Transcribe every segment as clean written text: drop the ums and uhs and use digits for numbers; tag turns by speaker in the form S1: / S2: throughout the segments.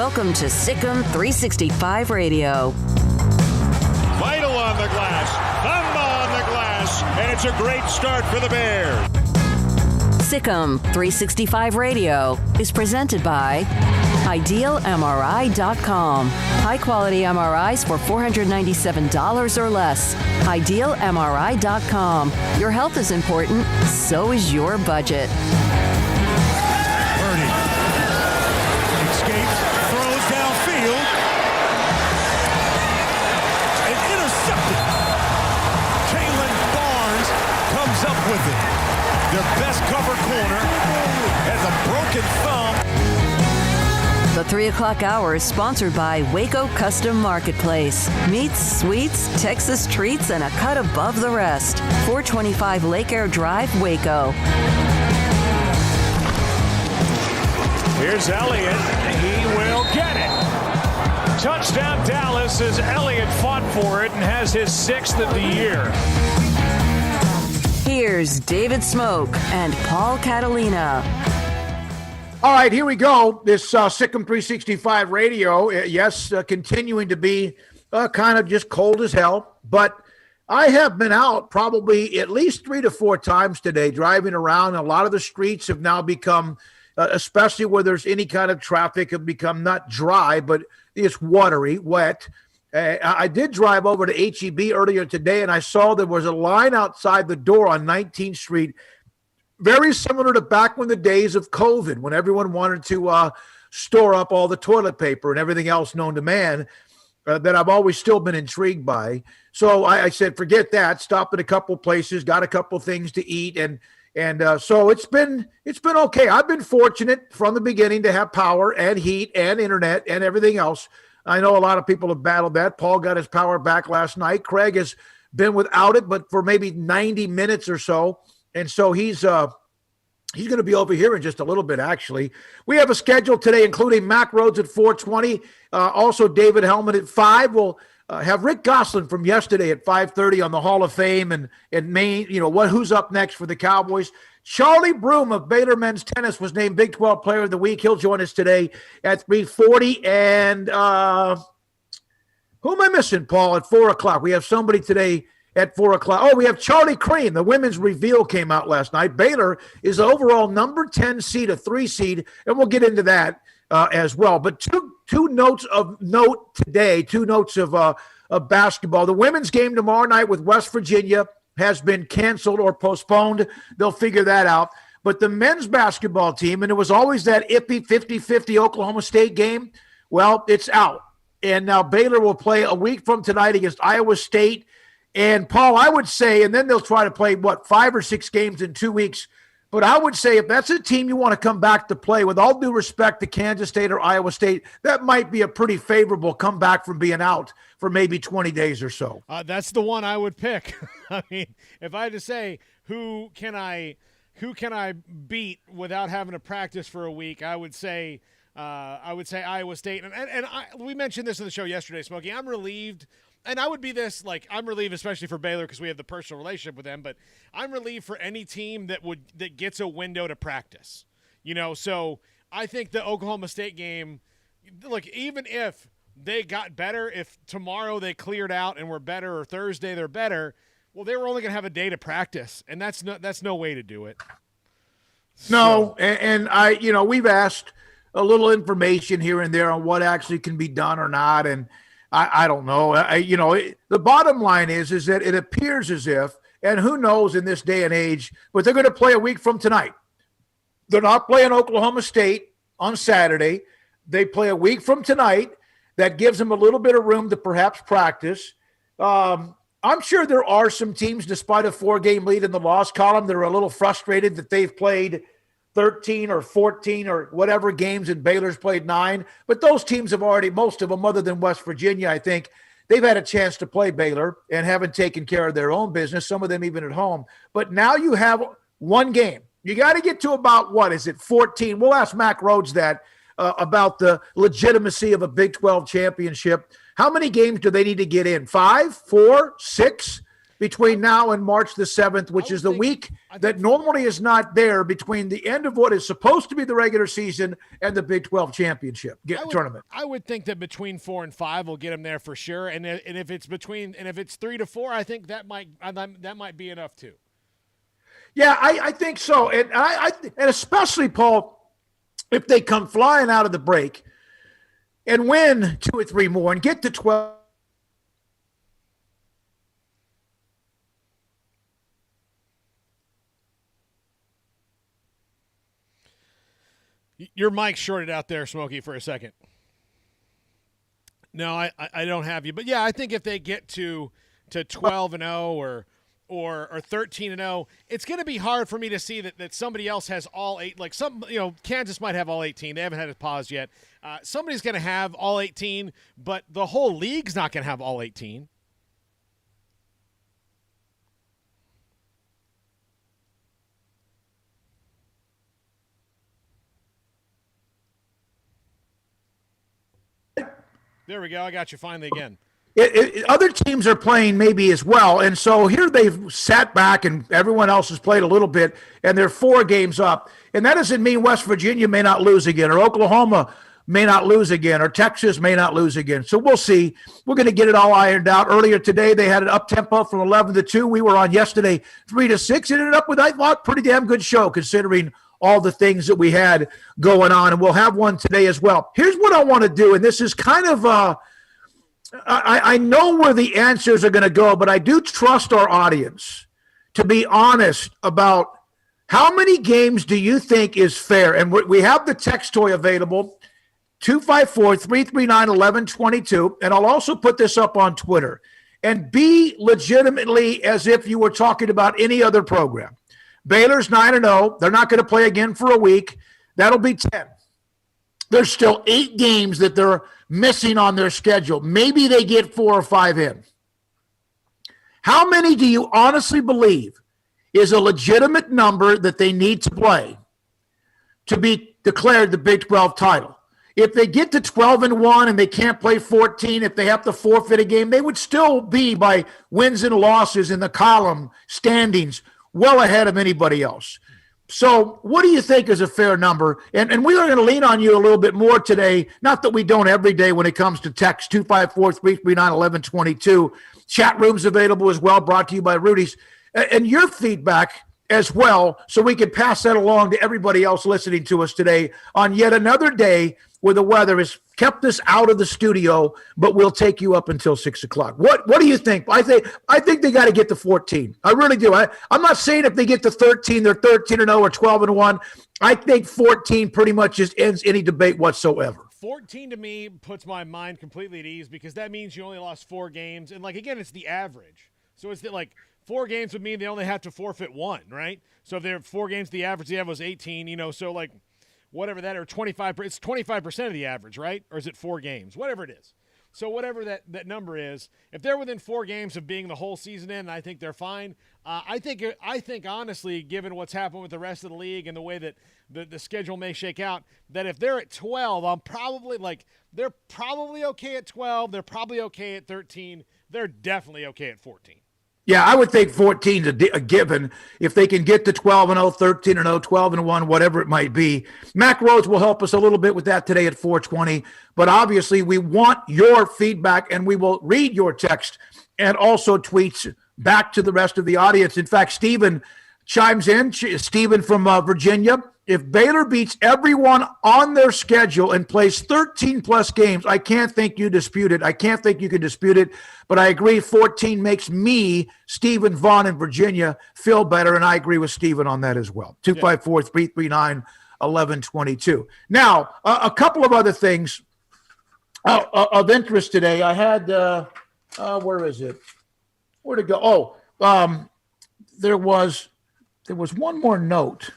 S1: Welcome to SicEm365 Radio.
S2: Vital on the glass, thumb on the glass, and it's a great start for the Bears.
S1: SicEm365 Radio is presented by IdealMRI.com. High-quality MRIs for $497 or less. IdealMRI.com. Your health is important, so is your budget.
S2: Purdy escapes, throws downfield, and intercepted. Kalen Barnes comes up with it. Their best cover corner has a broken thumb.
S1: The 3 o'clock hour is sponsored by Waco Custom Marketplace. Meats, sweets, Texas treats, and a cut above the rest. 425 Lake Air Drive, Waco.
S2: Here's Elliott. He will get it. Touchdown Dallas as Elliott fought for it and has his 6th of the year.
S1: Here's David Smoak and Paul Catalina.
S3: All right, here we go. This SicEm365 Radio, continuing to be kind of just cold as hell. But I have been out probably at least 3 to 4 times today driving around. A lot of the streets have now become, especially where there's any kind of traffic, have become not dry, but it's watery, wet. I did drive over to HEB earlier today, and I saw there was a line outside the door on 19th Street, very similar to back when the days of COVID, when everyone wanted to store up all the toilet paper and everything else known to man, that I've always still been intrigued by. So I said, forget that. Stopped at a couple places, got a couple things to eat, and so it's been okay. I've been fortunate from the beginning to have power and heat and internet and everything else. I know a lot of people have battled that. Paul got his power back last night. Craig has been without it, but for maybe 90 minutes or so. And so he's going to be over here in just a little bit, actually. We have a schedule today, including Mac Rhodes at 4:20. Also, David Hellman at 5. We'll have Rick Gosselin from yesterday at 5:30 on the Hall of Fame and Maine. Who's up next for the Cowboys. Charlie Broom of Baylor men's tennis was named Big 12 Player of the Week. He'll join us today at 3:40. And who am I missing, Paul, at 4 o'clock? We have somebody today at 4 o'clock. Oh, we have Charlie Crane. The women's reveal came out last night. Baylor is the overall number 10 seed, a 3 seed, and we'll get into that as well. But two notes of note today, 2 notes of basketball. The women's game tomorrow night with West Virginia has been canceled or postponed. They'll figure that out. But the men's basketball team, and it was always that iffy 50-50 Oklahoma State game, well, it's out. And now Baylor will play a week from tonight against Iowa State. And, Paul, I would say, and then they'll try to play, 5 or 6 games in 2 weeks. But I would say if that's a team you want to come back to play, with all due respect to Kansas State or Iowa State, that might be a pretty favorable comeback from being out for maybe 20 days or so.
S4: That's the one I would pick. I mean, if I had to say who can I beat without having to practice for a week, I would say Iowa State. And we mentioned this in the show yesterday, Smokey. I'm relieved. And I would be I'm relieved, especially for Baylor because we have the personal relationship with them, but I'm relieved for any team that gets a window to practice. So I think the Oklahoma State game, look, even if they got better, if tomorrow they cleared out and were better, or Thursday they're better, well, they were only going to have a day to practice, and that's no way to do it.
S3: No, and we've asked a little information here and there on what actually can be done or not, and I don't know. The bottom line is that it appears as if, and who knows in this day and age, but they're going to play a week from tonight. They're not playing Oklahoma State on Saturday. They play a week from tonight. That gives them a little bit of room to perhaps practice. I'm sure there are some teams, despite a 4-game lead in the loss column, that are a little frustrated that they've played 13 or 14 or whatever games, and Baylor's played 9. But those teams have already, most of them other than West Virginia, I think, they've had a chance to play Baylor and haven't taken care of their own business, some of them even at home. But now you have one game. You got to get to about, 14? We'll ask Mac Rhodes that about the legitimacy of a Big 12 championship. How many games do they need to get in? 5, 4, 6? between now and March the 7th, which is the week that normally is not there between the end of what is supposed to be the regular season and the Big 12 championship tournament.
S4: I would think that between 4 and 5 will get them there for sure. And if it's 3 to 4, I think that might be enough too.
S3: Yeah, I think so. And and especially, Paul, if they come flying out of the break and win 2 or 3 more and get to 12.
S4: Your mic's shorted out there, Smokey, for a second. No, I don't have you. But, yeah, I think if they get to 12-0 or 13-0, it's going to be hard for me to see that somebody else has all 8. Like Kansas might have all 18. They haven't had it paused yet. Somebody's going to have all 18, but the whole league's not going to have all 18. There we go. I got you finally again.
S3: Other teams are playing maybe as well, and so here they've sat back and everyone else has played a little bit, and they're 4 games up. And that doesn't mean West Virginia may not lose again, or Oklahoma may not lose again, or Texas may not lose again. So we'll see. We're going to get it all ironed out. Earlier today, they had an up-tempo from 11 to 2. We were on yesterday 3 to 6. It ended up with, I thought, pretty damn good show considering all the things that we had going on, and we'll have one today as well. Here's what I want to do, and this is kind of I know where the answers are going to go, but I do trust our audience to be honest about how many games do you think is fair. And we have the text toy available, 254-339-1122, and I'll also put this up on Twitter. And be legitimately as if you were talking about any other program. Baylor's 9-0. They're not going to play again for a week. That'll be 10. There's still 8 games that they're missing on their schedule. Maybe they get 4 or 5 in. How many do you honestly believe is a legitimate number that they need to play to be declared the Big 12 title? If they get to 12-1 and they can't play 14, if they have to forfeit a game, they would still be by wins and losses in the column standings well ahead of anybody else. So what do you think is a fair number? And we are going to lean on you a little bit more today, not that we don't every day when it comes to text, 254-339-1122. Chat room's available as well, brought to you by Rudy's. And your feedback as well, so we can pass that along to everybody else listening to us today on yet another day where the weather has kept us out of the studio, but we'll take you up until 6 o'clock. What do you think? I think they got to get to 14. I really do. I'm not saying if they get to 13, they're 13-0 or 12-1. I think 14 pretty much just ends any debate whatsoever.
S4: 14 to me puts my mind completely at ease because that means you only lost 4 games. And, again, it's the average. So it's 4 games would mean they only have to forfeit 1, right? So if they're 4 games, the average they have was 18, so whatever that, or 25, it's 25% of the average, right? Or is it 4 games? Whatever it is. So whatever that number is, if they're within 4 games of being the whole season in, I think they're fine. I think honestly, given what's happened with the rest of the league and the way that the schedule may shake out, that if they're at 12, I'm probably they're probably okay at 12. They're probably okay at 13. They're definitely okay at 14.
S3: Yeah, I would think 14 is a given if they can get to 12-0, 13-0, 12-1, whatever it might be. Mac Rhodes will help us a little bit with that today at 4:20. But obviously, we want your feedback, and we will read your text and also tweets back to the rest of the audience. In fact, Stephen chimes in. Stephen from Virginia. If Baylor beats everyone on their schedule and plays 13-plus games, I can't think you dispute it. I can't think you can dispute it. But I agree 14 makes me, Stephen Vaughn in Virginia, feel better, and I agree with Stephen on that as well. 254-339-1122. Now, a couple of other things of interest today. I had where is it? Where'd it go? There was one more note.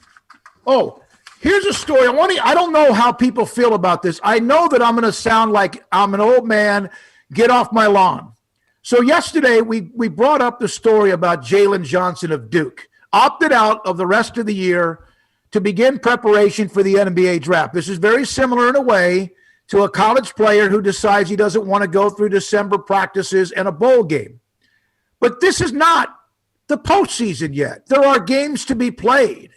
S3: Oh, here's a story. I don't know how people feel about this. I know that I'm going to sound like I'm an old man. Get off my lawn. So yesterday we brought up the story about Jalen Johnson of Duke. Opted out of the rest of the year to begin preparation for the NBA draft. This is very similar in a way to a college player who decides he doesn't want to go through December practices and a bowl game. But this is not the postseason yet. There are games to be played.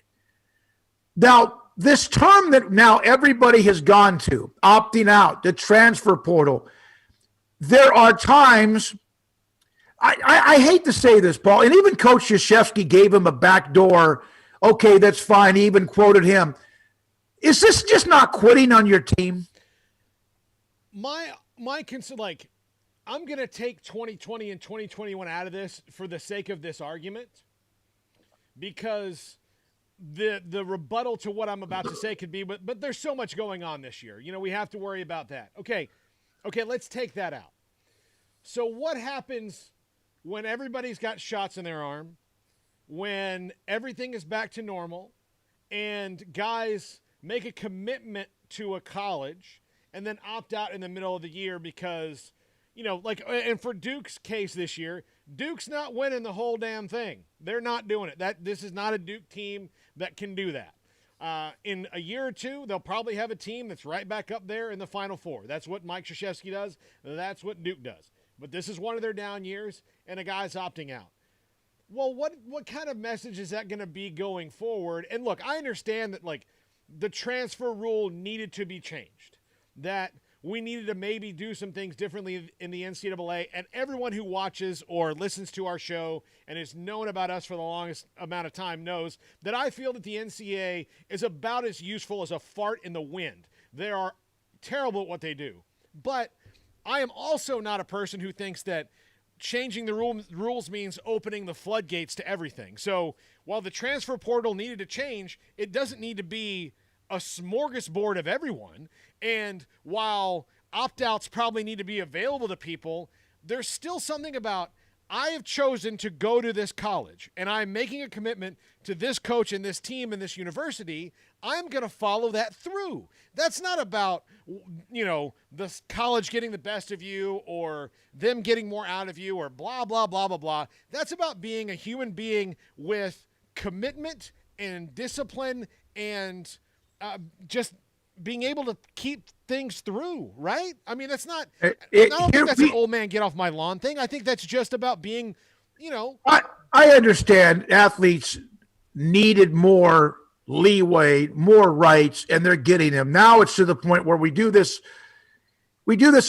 S3: Now, this term that now everybody has gone to, opting out, the transfer portal, there are times, I hate to say this, Paul, and even Coach Krzyzewski gave him a backdoor, okay, that's fine, he even quoted him. Is this just not quitting on your team?
S4: My concern, like, I'm going to take 2020 and 2021 out of this for the sake of this argument, because the rebuttal to what I'm about to say could be, but there's so much going on this year. You know, we have to worry about that. Okay, let's take that out. So what happens when everybody's got shots in their arm, when everything is back to normal, and guys make a commitment to a college and then opt out in the middle of the year because, you know, like, and for Duke's case this year, Duke's not winning the whole damn thing. They're not doing it. This is not a Duke team that can do that. In a year or two, they'll probably have a team that's right back up there in the Final Four. That's what Mike Krzyzewski does. That's what Duke does. But this is one of their down years, and a guy's opting out. Well, what kind of message is that going to be going forward? And look, I understand that, like, the transfer rule needed to be changed, that we needed to maybe do some things differently in the NCAA, and everyone who watches or listens to our show and has known about us for the longest amount of time knows that I feel that the NCAA is about as useful as a fart in the wind. They are terrible at what they do. But I am also not a person who thinks that changing the rules means opening the floodgates to everything. So while the transfer portal needed to change, it doesn't need to be a smorgasbord of everyone. And while opt-outs probably need to be available to people, there's still something about, I have chosen to go to this college, and I'm making a commitment to this coach and this team and this university. I'm going to follow that through. That's not about, you know, the college getting the best of you or them getting more out of you or blah, blah, blah, blah, blah. That's about being a human being with commitment and discipline and just being able to keep things through, right? I mean, that's not, I don't think that's an old man get off my lawn thing. I think that's just about being, you know.
S3: I understand athletes needed more leeway, more rights, and they're getting them. Now it's to the point where we do this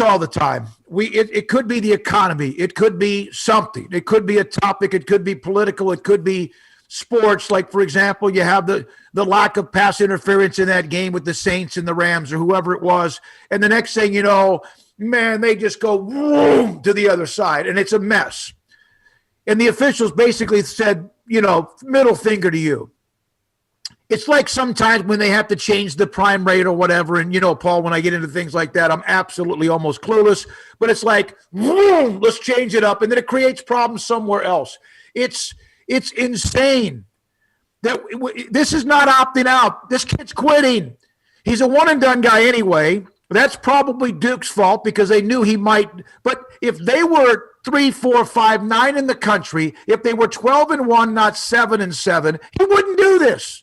S3: all the time. It could be the economy. It could be something. It could be a topic. It could be political. It could be sports. Like, for example, you have the lack of pass interference in that game with the Saints and the Rams or whoever it was. And the next thing you know, man, they just go boom to the other side, and it's a mess. And the officials basically said, you know, middle finger to you. It's like sometimes when they have to change the prime rate or whatever. And, you know, Paul, when I get into things like that, I'm absolutely almost clueless. But it's like, boom, let's change it up. And then it creates problems somewhere else. It's insane that this is not opting out. This kid's quitting. He's a one-and-done guy anyway. That's probably Duke's fault because they knew he might. But if they were 3, 4, 5, 9 in the country, if they were 12-1, not 7-7, he wouldn't do this.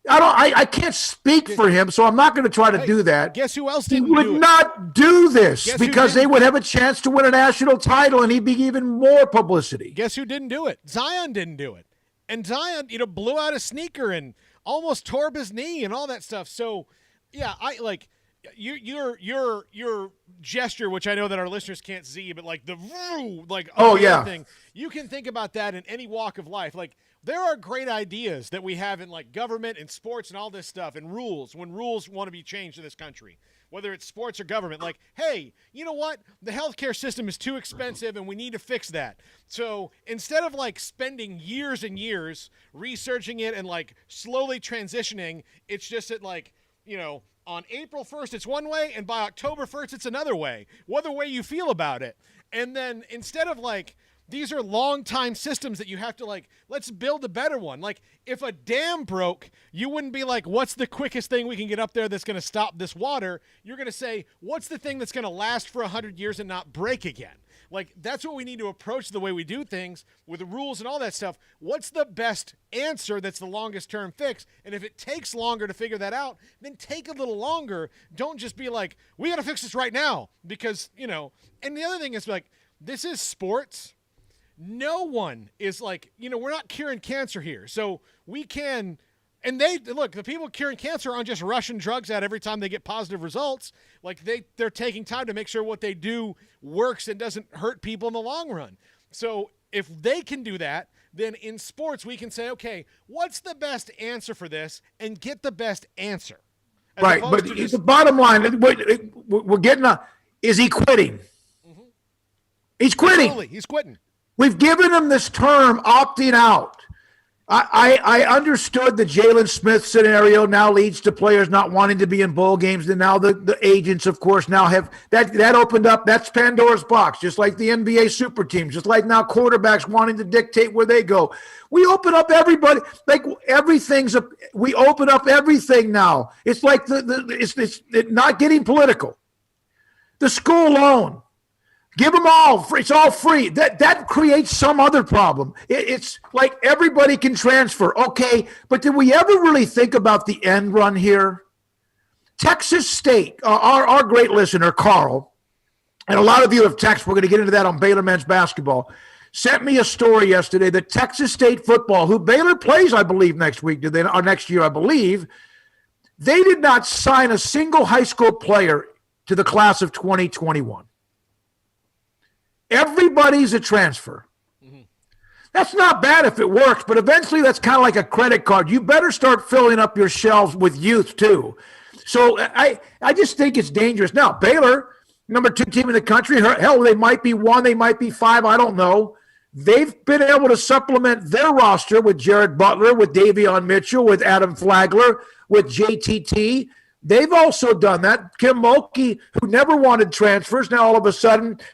S3: I can't speak for him, so I'm not going to try to do that.
S4: Guess who else didn't
S3: do it? He would not do this because they would have a chance to win a national title, and he'd be even more publicity.
S4: Guess who didn't do it? Zion didn't do it. And Zion, you know, blew out a sneaker and almost tore up his knee and all that stuff. So, yeah, I like your gesture, which I know that our listeners can't see, but like the thing, you can think about that in any walk of life. Like, there are great ideas that we have in, like, government and sports and all this stuff and rules, when rules want to be changed in this country, whether it's sports or government. Like, hey, you know what? The healthcare system is too expensive and we need to fix that. So instead of, like, spending years and years researching it and, like, slowly transitioning, it's just that, like, you know, on April 1st, it's one way, and by October 1st, it's another way, whatever way you feel about it. And then instead of, like, these are long-time systems that you have to, like, let's build a better one. Like, if a dam broke, you wouldn't be like, what's the quickest thing we can get up there that's going to stop this water? You're going to say, what's the thing that's going to last for 100 years and not break again? Like, that's what we need to approach the way we do things with the rules and all that stuff. What's the best answer that's the longest-term fix? And if it takes longer to figure that out, then take a little longer. Don't just be like, we got to fix this right now because, you know. And the other thing is, like, this is sports. no one is like, we're not curing cancer here. So we can, and the people curing cancer aren't just rushing drugs out every time they get positive results. Like they're taking time to make sure what they do works and doesn't hurt people in the long run. So if they can do that, then in sports we can say, okay, what's the best answer for this, and get the best answer.
S3: Right, but the bottom line, we're getting is he quitting? Mm-hmm. He's quitting.
S4: Totally, he's quitting.
S3: We've given him this term, opting out. I understood the Jalen Smith scenario now leads to players not wanting to be in bowl games, and now the agents, of course, now have that opened up. That's Pandora's box, just like the NBA super teams, just like now quarterbacks wanting to dictate where they go. We open up everybody, like we open up everything now. It's like it's not getting political. The school loan. Give them all free. It's all free. That creates some other problem. It's like everybody can transfer. Okay, but did we ever really think about the end run here? Texas State, our great listener, Carl, and a lot of you have texted, we're going to get into that on Baylor men's basketball, sent me a story yesterday that Texas State football, who Baylor plays, I believe, next week, or next year, I believe, they did not sign a single high school player to the class of 2021. Everybody's a transfer. Mm-hmm. That's not bad if it works, but eventually that's kind of like a credit card. You better start filling up your shelves with youth too. So I just think it's dangerous. Now, Baylor, number 2 team in the country, hell, they might be 1, they might be 5, I don't know. They've been able to supplement their roster with Jared Butler, with Davion Mitchell, with Adam Flagler, with JTT. They've also done that. Kim Mulkey, who never wanted transfers, now all of a sudden –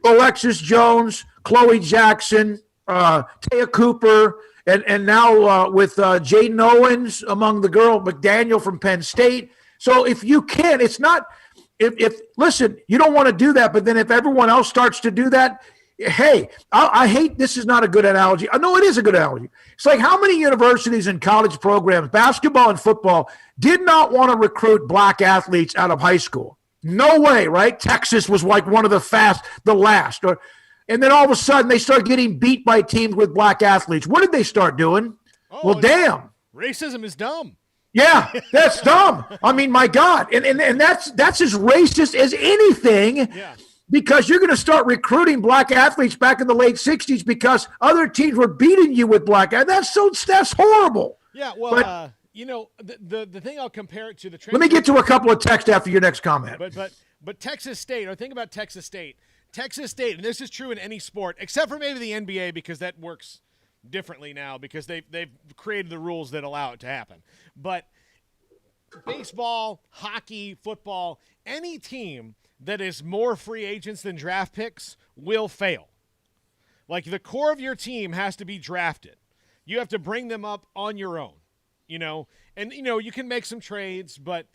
S3: Alexis Jones, Chloe Jackson, Taya Cooper, and now with Jaden Owens among the girl, McDaniel from Penn State. So if you can, it's not if listen, you don't want to do that, but then if everyone else starts to do that, hey, I hate this is not a good analogy. I know it is a good analogy. It's like how many universities and college programs, basketball and football, did not want to recruit black athletes out of high school. No way, right? Texas was like one of the last. And then all of a sudden they start getting beat by teams with black athletes. What did they start doing? Well, damn.
S4: Racism is dumb.
S3: Yeah, that's dumb. I mean, my God. And that's as racist as anything.
S4: Yeah.
S3: Because you're going to start recruiting black athletes back in the late 60s because other teams were beating you with black athletes. That's horrible.
S4: Yeah, well, the thing I'll compare it to the transfer.
S3: Let me get to a couple of texts after your next comment.
S4: But Texas State, or think about Texas State. Texas State, and this is true in any sport, except for maybe the NBA because that works differently now because they've created the rules that allow it to happen. But baseball, hockey, football, any team that is more free agents than draft picks will fail. Like the core of your team has to be drafted. You have to bring them up on your own. And you can make some trades, but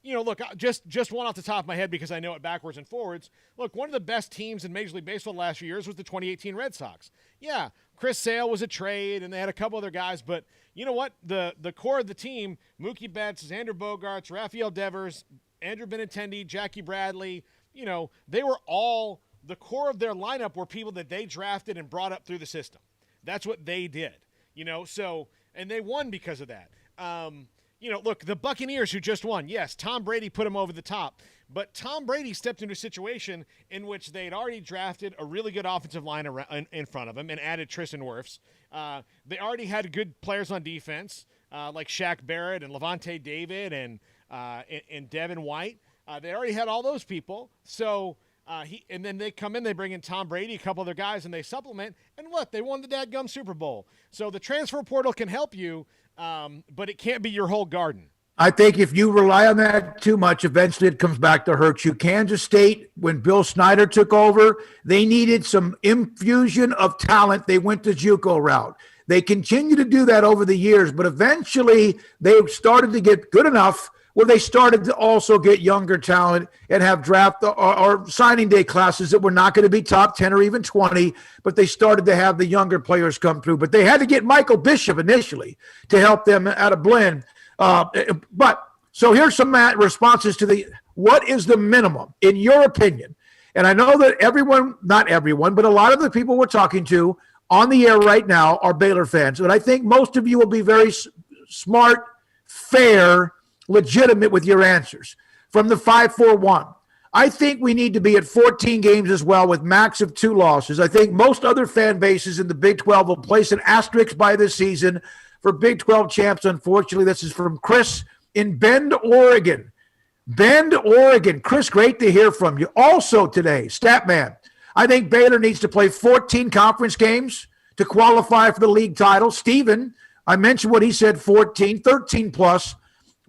S4: look, just one off the top of my head because I know it backwards and forwards. Look, one of the best teams in Major League Baseball the last few years was the 2018 Red Sox. Yeah, Chris Sale was a trade, and they had a couple other guys, but you know what? The core of the team: Mookie Betts, Xander Bogaerts, Rafael Devers, Andrew Benintendi, Jackie Bradley. They were all the core of their lineup were people that they drafted and brought up through the system. That's what they did. So. And they won because of that. Look, the Buccaneers who just won, yes, Tom Brady put them over the top. But Tom Brady stepped into a situation in which they had already drafted a really good offensive line in front of him and added Tristan Wirfs. They already had good players on defense like Shaq Barrett and Levante David and Devin White. They already had all those people. So and then they come in, they bring in Tom Brady, a couple other guys, and they supplement. And look, they won the dadgum Super Bowl. So the transfer portal can help you, but it can't be your whole garden.
S3: I think if you rely on that too much, eventually it comes back to hurt you. Kansas State, when Bill Snyder took over, they needed some infusion of talent. They went the JUCO route. They continue to do that over the years, but eventually they started to get good enough where they started to also get younger talent and have draft or signing day classes that were not going to be top 10 or even 20, but they started to have the younger players come through. But they had to get Michael Bishop initially to help them out of blend. So here's some responses to what is the minimum, in your opinion? And I know that not everyone, but a lot of the people we're talking to on the air right now are Baylor fans. And I think most of you will be very smart, fair, legitimate with your answers. From the 5-4-1, I think we need to be at 14 games as well with max of 2 losses. I think most other fan bases in the Big 12 will place an asterisk by this season for Big 12 champs. Unfortunately, this is from Chris in Bend, Oregon. Bend, Oregon. Chris, great to hear from you. Also today, Statman, I think Baylor needs to play 14 conference games to qualify for the league title. Steven, I mentioned what he said, 14, 13 plus.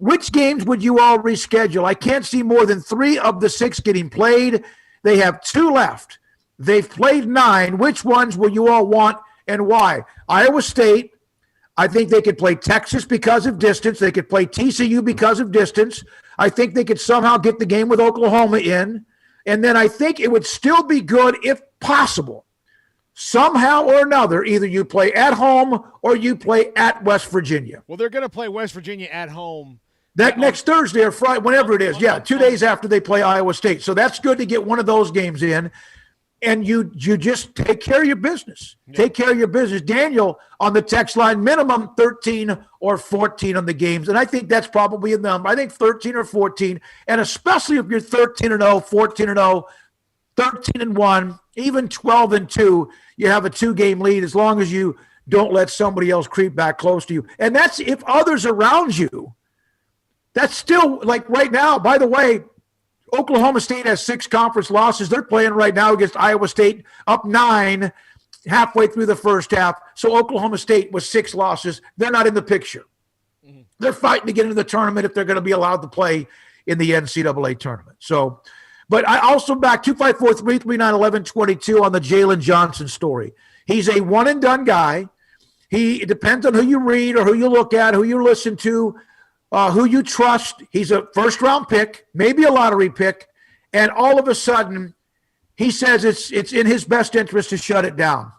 S3: Which games would you all reschedule? I can't see more than 3 of the 6 getting played. They have 2 left. They've played 9. Which ones will you all want and why? Iowa State, I think they could play Texas because of distance. They could play TCU because of distance. I think they could somehow get the game with Oklahoma in. And then I think it would still be good, if possible, somehow or another, either you play at home or you play at West Virginia.
S4: Well, they're going to play West Virginia at home.
S3: Next Thursday or Friday, whenever it is. Yeah, 2 days after they play Iowa State. So that's good to get one of those games in. And you just take care of your business. Yeah. Take care of your business. Daniel on the text line, minimum 13 or 14 on the games. And I think that's probably a number. I think 13 or 14. And especially if you're 13-0, 14-0, 13-1, even 12-2, you have a 2-game lead as long as you don't let somebody else creep back close to you. And that's if others around you. That's still, like right now, by the way, Oklahoma State has 6 conference losses. They're playing right now against Iowa State, up 9 halfway through the first half. So Oklahoma State was 6 losses. They're not in the picture. Mm-hmm. They're fighting to get into the tournament if they're going to be allowed to play in the NCAA tournament. So, but I also back 254-339-1122 on the Jalen Johnson story. He's a one-and-done guy. It depends on who you read or who you look at, who you listen to, who you trust. He's a first-round pick, maybe a lottery pick, and all of a sudden he says it's in his best interest to shut it down.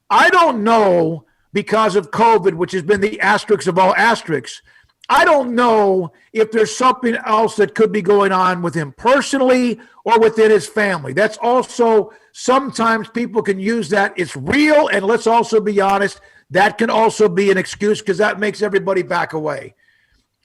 S3: I don't know, because of COVID, which has been the asterisk of all asterisks, I don't know if there's something else that could be going on with him personally or within his family. That's also, sometimes people can use that. It's real, and let's also be honest, that can also be an excuse because that makes everybody back away.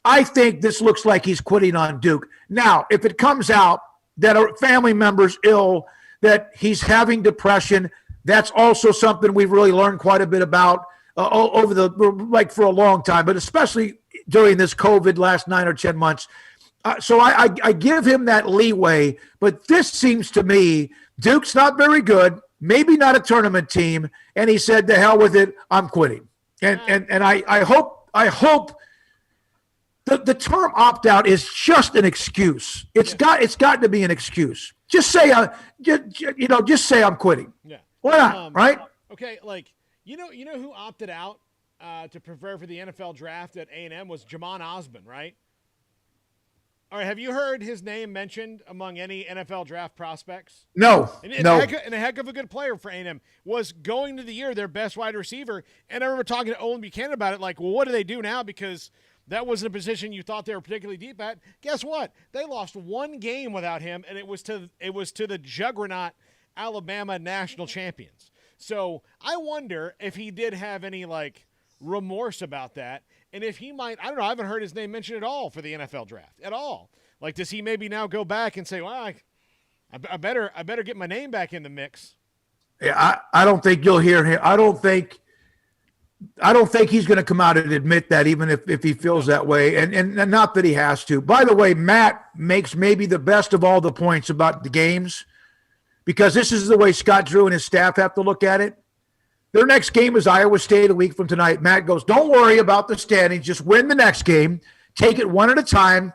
S3: I think this looks like he's quitting on Duke. Now, if it comes out that a family member's ill, that he's having depression, that's also something we've really learned quite a bit about for a long time, but especially during this COVID last 9 or 10 months. So I give him that leeway, but this seems to me, Duke's not very good, maybe not a tournament team, and he said, to hell with it, I'm quitting. And I hope the term opt-out is just an excuse. It's got to be an excuse. Just say just say I'm quitting. Yeah. Why not? Right?
S4: Okay, you know who opted out to prepare for the NFL draft at A&M was Jamon Osborne, right? All right, have you heard his name mentioned among any NFL draft prospects?
S3: No.
S4: No. And a heck of a good player for A&M. Was going to the year their best wide receiver. And I remember talking to Owen Buchanan about it, well, what do they do now? Because that wasn't a position you thought they were particularly deep at. Guess what? They lost 1 game without him, and it was to the juggernaut Alabama national champions. So I wonder if he did have any, remorse about that, and if he might, I don't know, I haven't heard his name mentioned at all for the NFL draft, at all. Does he maybe now go back and say, well, I better get my name back in the mix?
S3: Yeah, I don't think you'll hear him. I don't think he's going to come out and admit that, even if he feels that way, and not that he has to. By the way, Matt makes maybe the best of all the points about the games, because this is the way Scott Drew and his staff have to look at it. Their next game is Iowa State a week from tonight. Matt goes, don't worry about the standings. Just win the next game. Take it one at a time.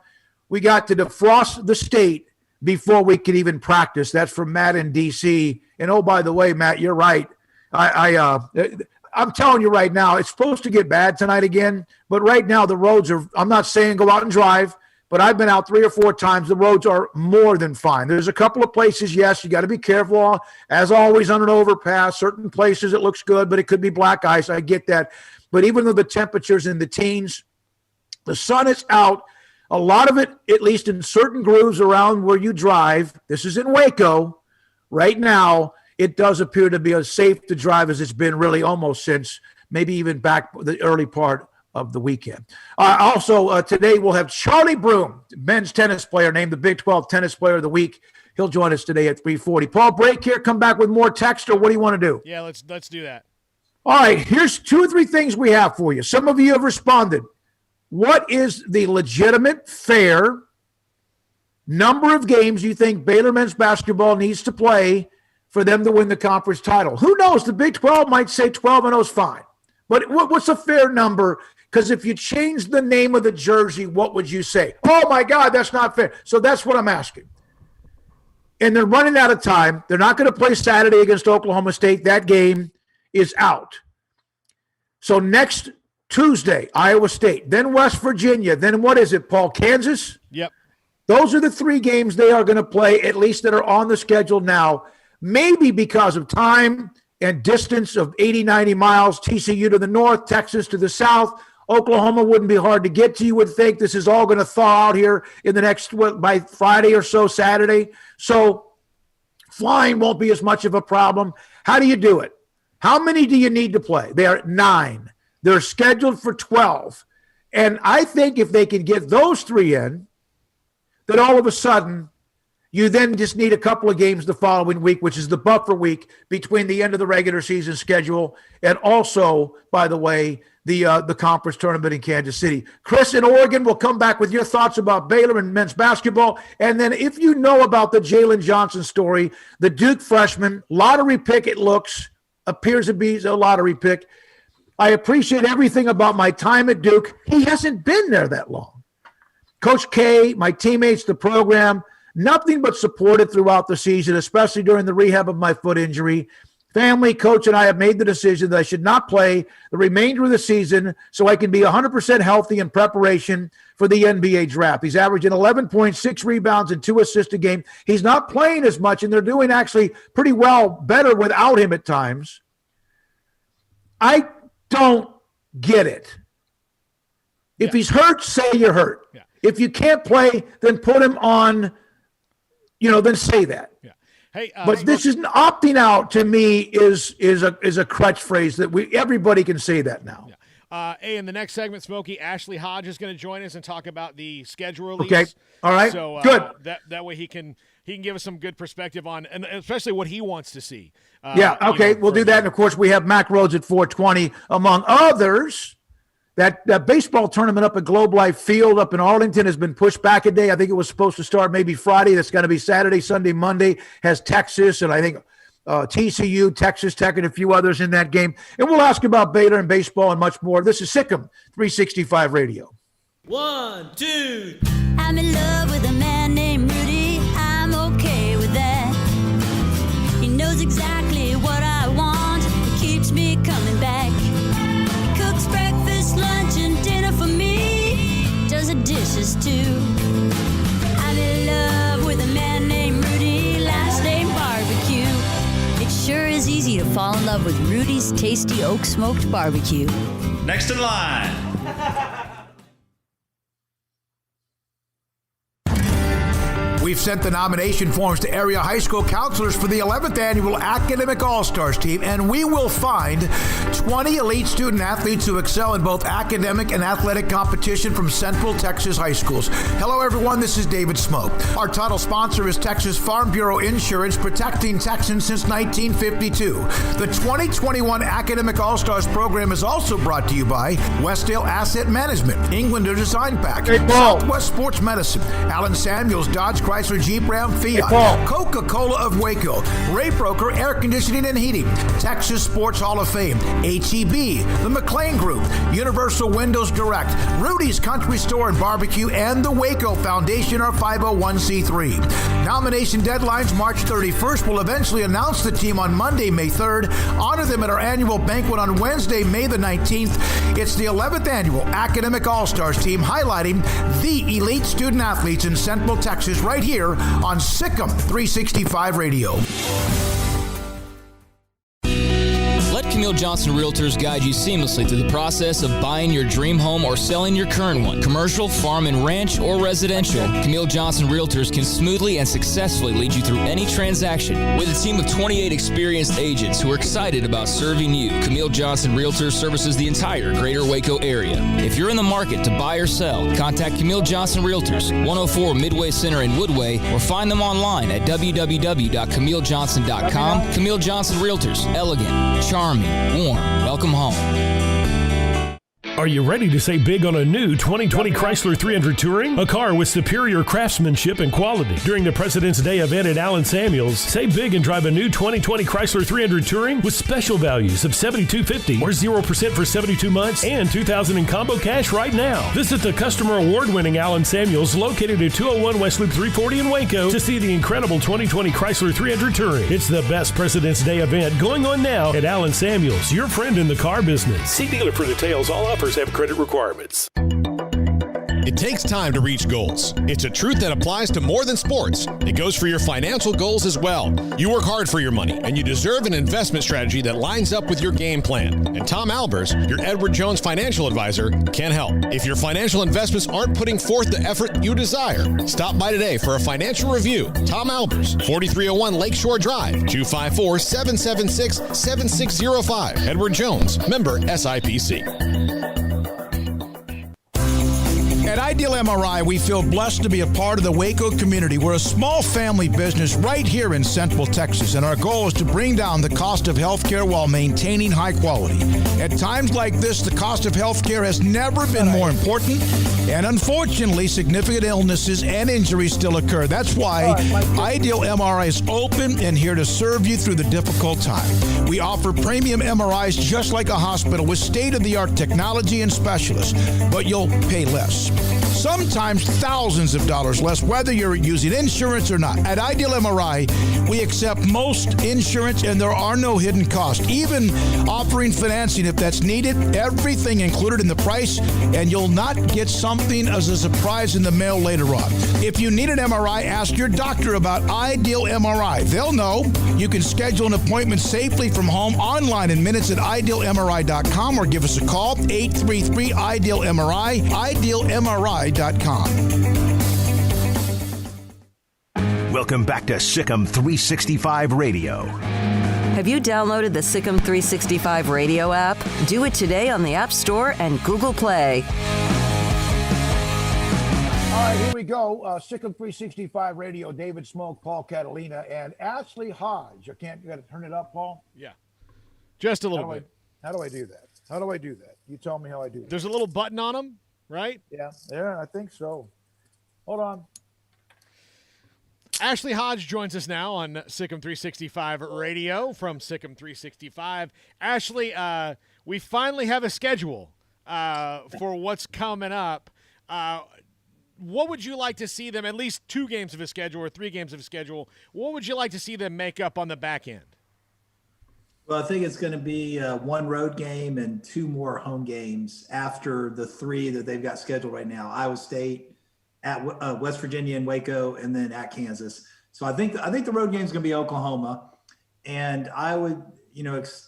S3: We got to defrost the state before we could even practice. That's from Matt in D.C. And, oh, by the way, Matt, you're right. I'm telling you right now, it's supposed to get bad tonight again. But right now the roads are – I'm not saying go out and drive, but I've been out 3 or 4 times. The roads are more than fine. There's a couple of places, yes, you got to be careful. As always, on an overpass, certain places it looks good, but it could be black ice. I get that. But even though the temperature's in the teens, the sun is out. A lot of it, at least in certain grooves around where you drive, this is in Waco, right now, it does appear to be as safe to drive as it's been really almost since maybe even back the early part of the weekend. Also, today we'll have Charlie Broom, men's tennis player, named the Big 12 Tennis Player of the Week. He'll join us today at 3:40. Paul, break here, come back with more text, or what do you want to do?
S4: Yeah, let's do that.
S3: All right, here's 2 or 3 things we have for you. Some of you have responded. What is the legitimate, fair number of games you think Baylor men's basketball needs to play for them to win the conference title? Who knows? The Big 12 might say 12-0 is fine. But what's a fair number? Because if you change the name of the jersey, what would you say? Oh, my God, that's not fair. So that's what I'm asking. And they're running out of time. They're not going to play Saturday against Oklahoma State. That game is out. So next Tuesday, Iowa State, then West Virginia, then what is it, Paul? Kansas?
S4: Yep.
S3: Those are the 3 games they are going to play, at least that are on the schedule now, maybe because of time and distance of 80, 90 miles, TCU to the north, Texas to the south. Oklahoma wouldn't be hard to get to. You would think this is all going to thaw out here in the next, by Friday or so, Saturday. So flying won't be as much of a problem. How do you do it? How many do you need to play? They are at 9. They're scheduled for 12. And I think if they can get those 3 in, then all of a sudden you then just need a couple of games the following week, which is the buffer week between the end of the regular season schedule and also, by the way, the conference tournament in Kansas City. Chris in Oregon will come back with your thoughts about Baylor and men's basketball. And then if you know about the Jalen Johnson story, the Duke freshman, lottery pick it looks, appears to be a lottery pick. I appreciate everything about my time at Duke. He hasn't been there that long. Coach K, my teammates, the program, nothing but supported throughout the season, especially during the rehab of my foot injury. Family, coach, and I have made the decision that I should not play the remainder of the season so I can be 100% healthy in preparation for the NBA draft. He's averaging 11.6 rebounds and 2 assists a game. He's not playing as much, and they're doing actually pretty well, better without him at times. I don't get it. If he's hurt, say you're hurt. Yeah. If you can't play, then put him on, then say that. Yeah.
S4: Hey,
S3: but this is opting out to me is a crutch phrase that everybody can say that now.
S4: Yeah. Hey, in the next segment, Smokey, Ashley Hodge is going to join us and talk about the schedule release.
S3: Okay, all right,
S4: so
S3: good.
S4: That way he can give us some good perspective on, and especially what he wants to see.
S3: Okay, we'll do that. And of course, we have Mac Rhodes at 4:20, among others. That baseball tournament up at Globe Life Field up in Arlington has been pushed back a day. I think it was supposed to start maybe Friday. That's going to be Saturday, Sunday, Monday. Has Texas and I think TCU, Texas Tech, and a few others in that game. And we'll ask about Baylor and baseball and much more. This is SicEm365 Radio.
S5: 1, 2.
S6: I'm in love with a man named Rudy. I'm okay with that. He knows exactly what I want. He keeps me coming back. Cooks breakfast, lunch, and dinner for me. Does the dishes too. I'm in love with a man named Rudy. Last name Barbecue. It sure is easy to fall in love with Rudy's tasty oak smoked barbecue.
S5: Next in line.
S3: We've sent the nomination forms to area high school counselors for the 11th annual Academic All-Stars team, and we will find 20 elite student athletes who excel in both academic and athletic competition from Central Texas high schools. Hello, everyone. This is David Smoak. Our title sponsor is Texas Farm Bureau Insurance, protecting Texans since 1952. The 2021 Academic All-Stars program is also brought to you by Westdale Asset Management, Englander Design Pack, Southwest Sports Medicine, Allen Samuels, Dodge Chrysler Jeep Ram Fiat, Coca-Cola of Waco, Ray Broker Air Conditioning and Heating, Texas Sports Hall of Fame, HEB, the McLean Group, Universal Windows Direct, Rudy's Country Store and Barbecue, and the Waco Foundation are 501c3. Nomination deadlines March 31st. We'll eventually announce the team on Monday, May 3rd. Honor them at our annual banquet on Wednesday, May the 19th. It's the 11th annual Academic All-Stars team highlighting the elite student athletes in Central Texas right here on SicEm365 Radio.
S5: Let Camille
S7: Camille Johnson Realtors guide you seamlessly through the process of buying your dream home or selling your current one. Commercial, farm and ranch, or residential, Camille Johnson Realtors can smoothly and successfully lead you through any transaction. With a team of 28 experienced agents who are excited about serving you, Camille Johnson Realtors services the entire greater Waco area. If you're in the market to buy or sell, contact Camille Johnson Realtors, 104 Midway Center in Woodway, or find them online at www.camillejohnson.com. Camille Johnson Realtors, elegant, charming, warm. Welcome home.
S8: Are you ready to save big on a new 2020 Chrysler 300 Touring? A car with superior craftsmanship and quality. During the President's Day event at Allen Samuels, save big and drive a new 2020 Chrysler 300 Touring with special values of $7,250 or 0% for 72 months and $2,000 in combo cash right now. Visit the customer award-winning Allen Samuels located at 201 West Loop 340 in Waco to see the incredible 2020 Chrysler 300 Touring. It's the best President's Day event going on now at Allen Samuels, your friend in the car business. See dealer for details. All offers have credit requirements.
S9: It takes time to reach goals. It's a truth that applies to more than sports. It goes for your financial goals as well. You work hard for your money, and you deserve an investment strategy that lines up with your game plan. And Tom Albers, your Edward Jones financial advisor, can help. If your financial investments aren't putting forth the effort you desire, stop by today for a financial review. Tom Albers, 4301 Lakeshore Drive, 254-776-7605. Edward Jones, member SIPC.
S10: At Ideal MRI, we feel blessed to be a part of the Waco community. We're a small family business right here in Central Texas, and our goal is to bring down the cost of healthcare while maintaining high quality. At times like this, the cost of healthcare has never been more important, and unfortunately, significant illnesses and injuries still occur. That's why Ideal MRI is open and here to serve you through the difficult time. We offer premium MRIs just like a hospital with state-of-the-art technology and specialists, but you'll pay less. Sometimes thousands of dollars less, whether you're using insurance or not. At Ideal MRI, we accept most insurance and there are no hidden costs, even offering financing if that's needed. Everything included in the price, and you'll not get something as a surprise in the mail later on. If you need an MRI, ask your doctor about Ideal MRI. They'll know. You can schedule an appointment safely from home online in minutes at idealmri.com or give us a call, 833-IDEAL-MRI, idealmri.com.
S11: Welcome back to SicEm365 Radio.
S1: Have you downloaded the SicEm365 Radio app? Do it today on the App Store and Google Play.
S3: All right, here we go. SicEm365 Radio, David Smoak, Paul Catalina, and Ashley Hodge. You got to turn it up, Paul?
S4: Yeah. Just a little bit.
S3: How do I do that? How do I do that? You tell me how I do that.
S4: There's a little button on them, right?
S3: Yeah, I think so. Hold on.
S4: Ashley Hodge joins us now on SicEm365 Radio from SicEm365. Ashley, we finally have a schedule for what's coming up. What would you like to see them, at least 2 games of a schedule or 3 games of a schedule, what would you like to see them make up on the back end?
S12: Well, I think it's going to be 1 road game and 2 more home games after the 3 that they've got scheduled right now. Iowa State, at West Virginia and Waco, and then at Kansas. So I think the road game is going to be Oklahoma, and I would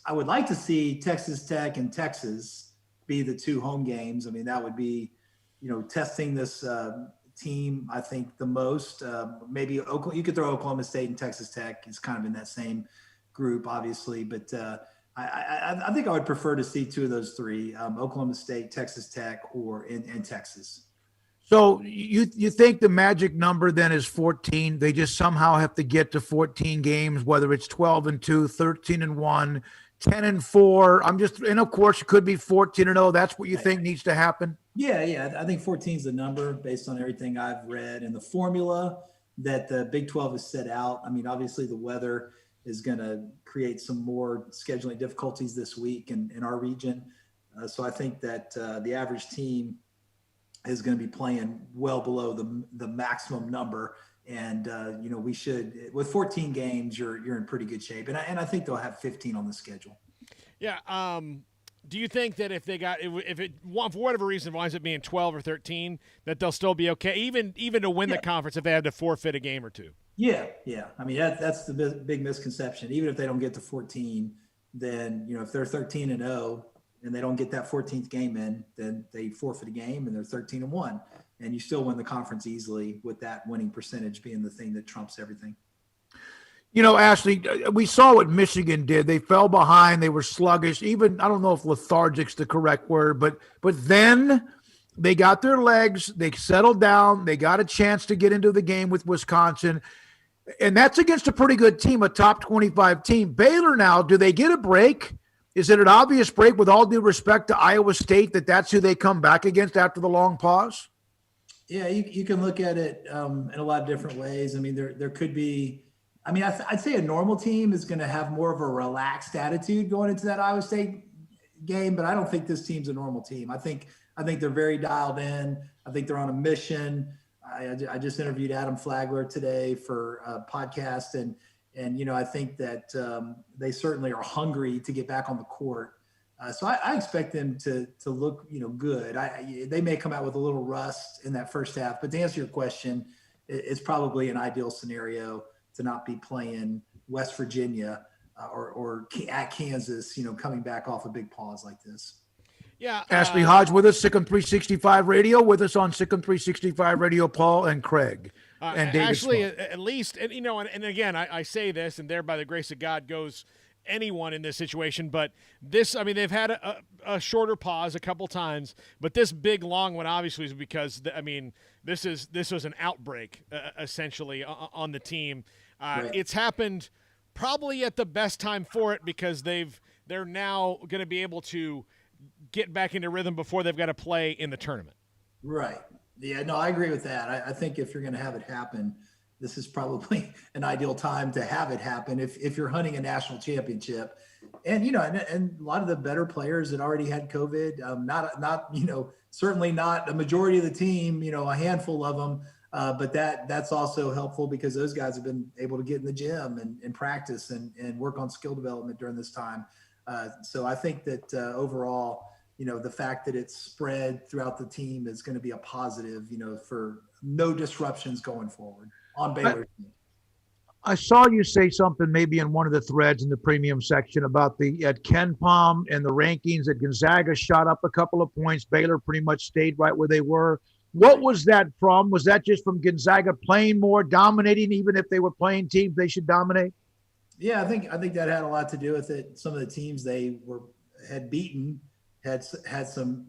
S12: like to see Texas Tech and Texas be the 2 home games. I mean, that would be, testing this team, I think, the most. Maybe Oklahoma, you could throw Oklahoma State and Texas Tech. It's kind of in that same group, obviously, but I think I would prefer to see 2 of those 3, Oklahoma State, Texas Tech, or in Texas.
S3: So you think the magic number then is 14? They just somehow have to get to 14 games, whether it's 12-2, 13-1, 10-4. And of course it could be 14-0. That's what you think needs to happen? Yeah.
S12: I think 14 is the number based on everything I've read and the formula that the Big 12 has set out. I mean, obviously the weather is going to create some more scheduling difficulties this week in our region. So I think that the average team is going to be playing well below the maximum number. And, we should, with 14 games, you're in pretty good shape. And I think they'll have 15 on the schedule.
S4: Yeah. Do you think that if it for whatever reason winds up being 12 or 13, that they'll still be okay, even to win the conference if they had to forfeit a game or 2?
S12: Yeah. I mean, that's the big misconception. Even if they don't get to 14, then, if they're 13-0 and they don't get that 14th game in, then they forfeit a game and they're 13-1. And you still win the conference easily with that winning percentage being the thing that trumps everything.
S3: Ashley, we saw what Michigan did. They fell behind. They were sluggish. Even, I don't know if lethargic's the correct word, but then they got their legs. They settled down. They got a chance to get into the game with Wisconsin. And that's against a pretty good team, a top 25 team. Baylor now, do they get a break? Is it an obvious break with all due respect to Iowa State that's who they come back against after the long pause?
S12: Yeah, you can look at it in a lot of different ways. I mean, there could be – I'd say a normal team is going to have more of a relaxed attitude going into that Iowa State game, but I don't think this team's a normal team. I think they're very dialed in. I think they're on a mission. I just interviewed Adam Flagler today for a podcast, and I think that they certainly are hungry to get back on the court. So I expect them to look, good. They may come out with a little rust in that first half, but to answer your question, it's probably an ideal scenario to not be playing West Virginia or at Kansas, coming back off a big pause like this.
S4: Yeah.
S3: Ashley Hodge with us, SicEm365 Radio, with us on SicEm365 Radio, Paul and Craig. And David
S4: Actually,
S3: Smoak.
S4: at least, and again, I say this, and there by the grace of God goes anyone in this situation, but this, they've had a shorter pause a couple times, but this big long one obviously is because, this was an outbreak essentially on the team.
S12: Right.
S4: It's happened probably at the best time for it because they're now going to be able to get back into rhythm before they've got to play in the tournament.
S12: Right. Yeah, no, I agree with that. I think if you're going to have it happen, this is probably an ideal time to have it happen if you're hunting a national championship. And, and a lot of the better players that already had COVID, not certainly not a majority of the team, a handful of them. But that's also helpful because those guys have been able to get in the gym and practice and work on skill development during this time. So I think that overall, the fact that it's spread throughout the team is going to be a positive, for no disruptions going forward on Baylor.
S3: I saw you say something maybe in one of the threads in the premium section about at Ken Palm and the rankings that Gonzaga shot up a couple of points. Baylor pretty much stayed right where they were. What was that from? Was that just from Gonzaga playing more, dominating, even if they were playing teams they should dominate?
S12: Yeah, I think that had a lot to do with it. Some of the teams they had beaten had some,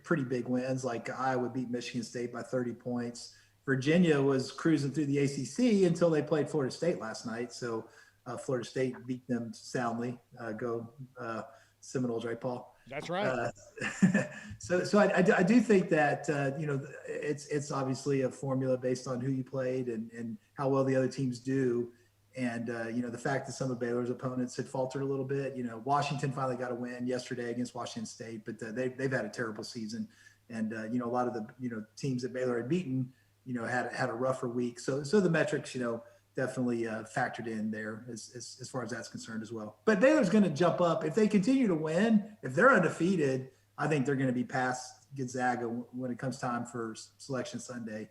S12: pretty big wins, like Iowa beat Michigan State by 30 points. Virginia was cruising through the ACC until they played Florida State last night. So Florida State beat them soundly. Go Seminoles, right, Paul?
S4: That's right.
S12: So I do think that, it's obviously a formula based on who you played and how well the other teams do. And, the fact that some of Baylor's opponents had faltered a little bit, Washington finally got a win yesterday against Washington State, but they've had a terrible season. And, a lot of the, teams that Baylor had beaten, had a rougher week. So the metrics, definitely factored in there as far as that's concerned as well. But Baylor's going to jump up. If they continue to win, if they're undefeated, I think they're going to be past Gonzaga when it comes time for Selection Sunday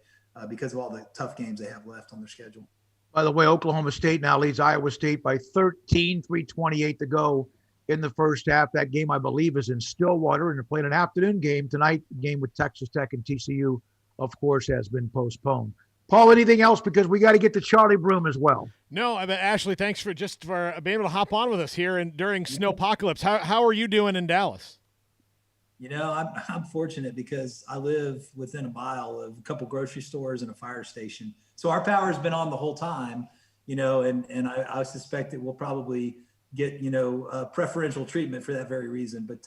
S12: because of all the tough games they have left on their schedule.
S3: By the way, Oklahoma State now leads Iowa State by 13, 3:28 to go in the first half. That game, I believe, is in Stillwater, and they're playing an afternoon game tonight. The game with Texas Tech and TCU, of course, has been postponed. Paul, anything else? Because we got to get to Charlie Broom as well.
S4: No, Ashley, thanks for being able to hop on with us here and during Snowpocalypse. How are you doing in Dallas?
S12: I'm fortunate because I live within a mile of a couple grocery stores and a fire station. So our power has been on the whole time, and I suspect it will probably get, preferential treatment for that very reason. But,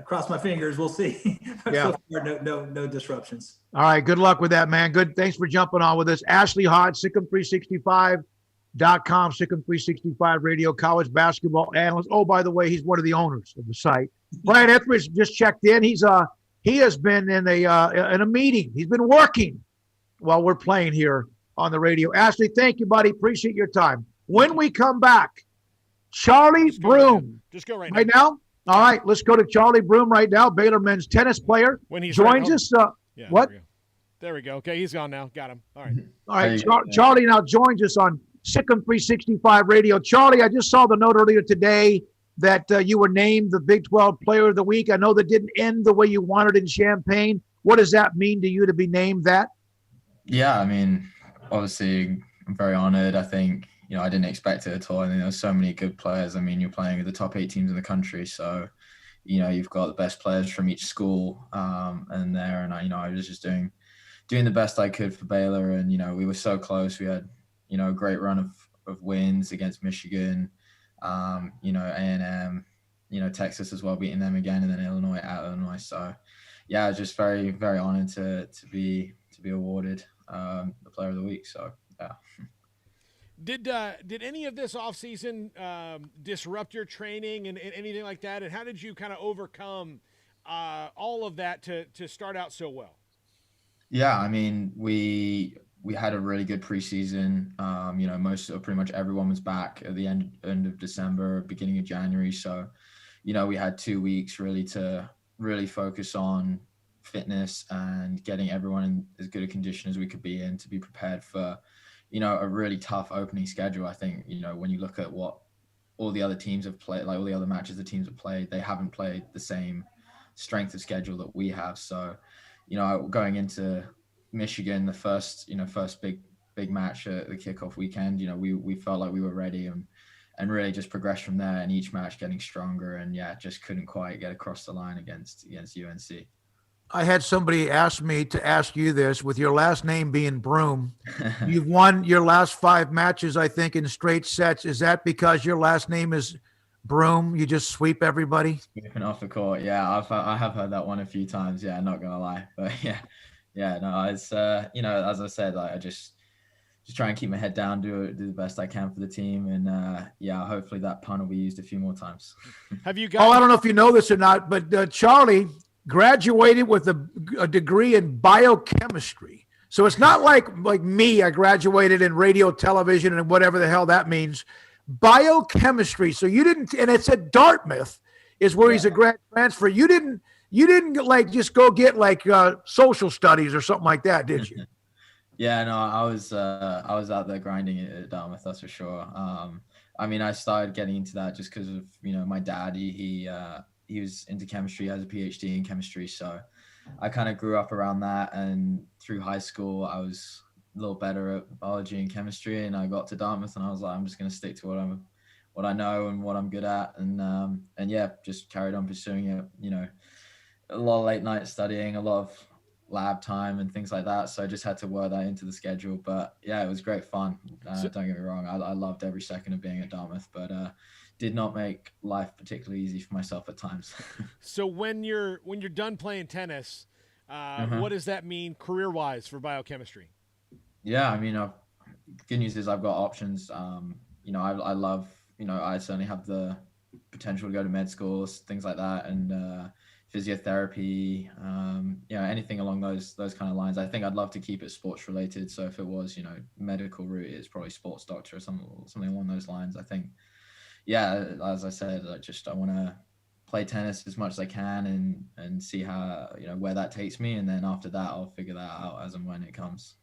S12: cross my fingers, we'll see.
S3: Yeah.
S12: So far, no disruptions.
S3: All right. Good luck with that, man. Good. Thanks for jumping on with us. Ashley Hodge, SicEm365.com, SicEm365 Radio, college basketball analyst. Oh, by the way, he's one of the owners of the site. Brian Etheridge just checked in. He has been in a meeting. He's been working while we're playing here on the radio. Ashley, thank you, buddy. Appreciate your time. When we come back, Charlie Broom.
S4: Just go right
S3: now. All right, let's go to Charlie Broom right now. Baylor men's tennis player
S4: when he
S3: joins us.
S4: Yeah,
S3: what?
S4: There we go. Okay, he's gone now. Got him. All right.
S3: All right, Charlie now joins us on SicEm365 Radio. Charlie, I just saw the note earlier today that you were named the Big 12 Player of the Week. I know that didn't end the way you wanted in Champaign. What does that mean to you to be named that?
S13: Yeah, I mean, obviously, I'm very honored. I think, I didn't expect it at all. I think there's so many good players. I mean, you're playing with the top 8 teams in the country. So, you've got the best players from each school and there. And, I was just doing the best I could for Baylor. And, we were so close. We had, a great run of wins against Michigan, A&M, Texas as well, beating them again, and then Illinois at Illinois. So, yeah, I was just very, very honored to be awarded the Player of the Week. So, yeah.
S4: Did any of this offseason disrupt your training and anything like that? And how did you kind of overcome all of that to start out so well?
S13: Yeah, I mean, we had a really good preseason. Pretty much everyone was back at the end of December, beginning of January. So, we had 2 weeks really to really focus on fitness and getting everyone in as good a condition as we could be in to be prepared for, a really tough opening schedule. I think, when you look at what all the other teams have played, like all the other matches the teams have played, they haven't played the same strength of schedule that we have. So, going into Michigan, the first big match at the kickoff weekend, we felt like we were ready and really just progressed from there, and each match getting stronger, and just couldn't quite get across the line against UNC.
S3: I had somebody ask me to ask you this, with your last name being Broom. You've won your last 5 matches, I think, in straight sets. Is that because your last name is Broom? You just sweep everybody?
S13: Sweeping off the court. Yeah, I have heard that one a few times. Yeah, not gonna lie, but no, it's as I said, like, I just try and keep my head down, do the best I can for the team, and hopefully that pun will be used a few more times.
S4: Have you got?
S3: I don't know if you know this or not, but Charlie graduated with a degree in biochemistry. So it's not like me. I graduated in radio, television, and whatever the hell that means. Biochemistry. So you didn't, and it's at Dartmouth is where he's a grad transfer. You didn't like just go get social studies or something like that, did you?
S13: Yeah, no, I was out there grinding it at Dartmouth, that's for sure. I mean, I started getting into that just because of, my dad. He was into chemistry, has a PhD in chemistry. So I kind of grew up around that. And through high school, I was a little better at biology and chemistry. And I got to Dartmouth and I was like, I'm just going to stick to what I know and what I'm good at. And just carried on pursuing it, a lot of late night studying, a lot of lab time and things like that. So I just had to work that into the schedule. But yeah, it was great fun. Don't get me wrong. I loved every second of being at Dartmouth, but did not make life particularly easy for myself at times.
S4: So when you're done playing tennis, what does that mean career-wise for biochemistry?
S13: Yeah, I mean, good news is I've got options. I love, I certainly have the potential to go to med schools, things like that, and physiotherapy, anything along those kind of lines. I think I'd love to keep it sports related. So if it was, medical route, it's probably sports doctor or something along those lines. I think, as I said, I want to play tennis as much as I can and see how, where that takes me. And then after that, I'll figure that out as and when it comes.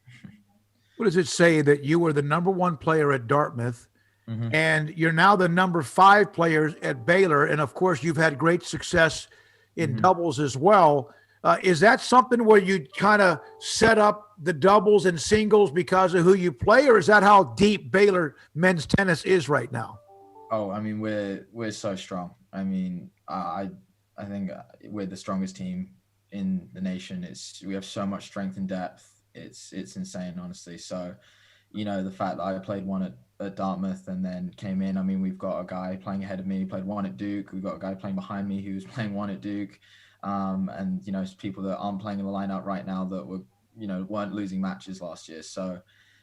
S3: What does it say that you were the number 1 player at Dartmouth and you're now the number 5 player at Baylor? And of course, you've had great success in doubles as well. Is that something where you kind of set up the doubles and singles because of who you play, or is that how deep Baylor men's tennis is right now?
S13: Oh, I mean, we're so strong. I mean, I think we're the strongest team in the nation. We have so much strength and depth. It's insane, honestly. So, the fact that I played one at Dartmouth and then came in, I mean, we've got a guy playing ahead of me, played one at Duke. We've got a guy playing behind me who was playing one at Duke. And, people that aren't playing in the lineup right now that were, weren't losing matches last year. So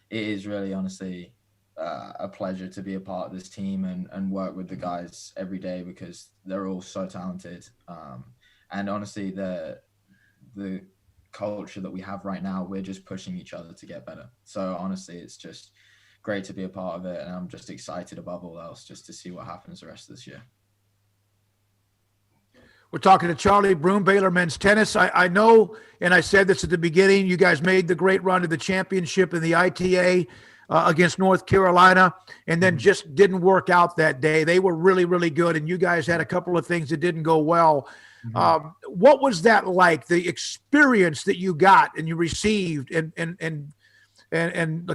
S13: it is really, honestly, a pleasure to be a part of this team and work with the guys every day because they're all so talented. And honestly, the culture that we have right now, we're just pushing each other to get better. So honestly, it's just great to be a part of it. And I'm just excited above all else just to see what happens the rest of this year.
S3: We're talking to Charlie Broom, Baylor men's tennis. I know, and I said this at the beginning, you guys made the great run to the championship in the ITA. against North Carolina, and then just didn't work out that day. They were really, really good, and you guys had a couple of things that didn't go well. What was that like, the experience that you got and you received and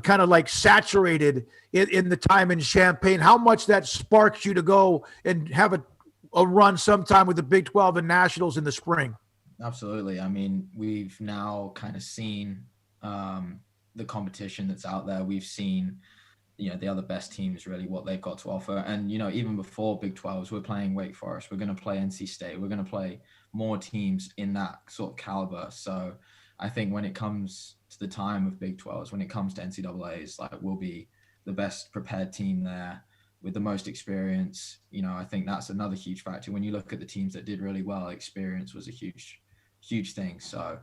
S3: kind of like saturated in the time in Champaign? How much that sparked you to go and have a run sometime with the Big 12 and Nationals in the spring?
S13: Absolutely. I mean, we've now kind of seen the competition that's out there. We've seen, the other best teams, really, what they've got to offer. And, even before Big 12s, we're playing Wake Forest. We're going to play NC State. We're going to play more teams in that sort of caliber. So I think when it comes to the time of Big 12s, when it comes to NCAAs, like, we'll be the best prepared team there with the most experience. I think that's another huge factor. When you look at the teams that did really well, experience was a huge thing. So,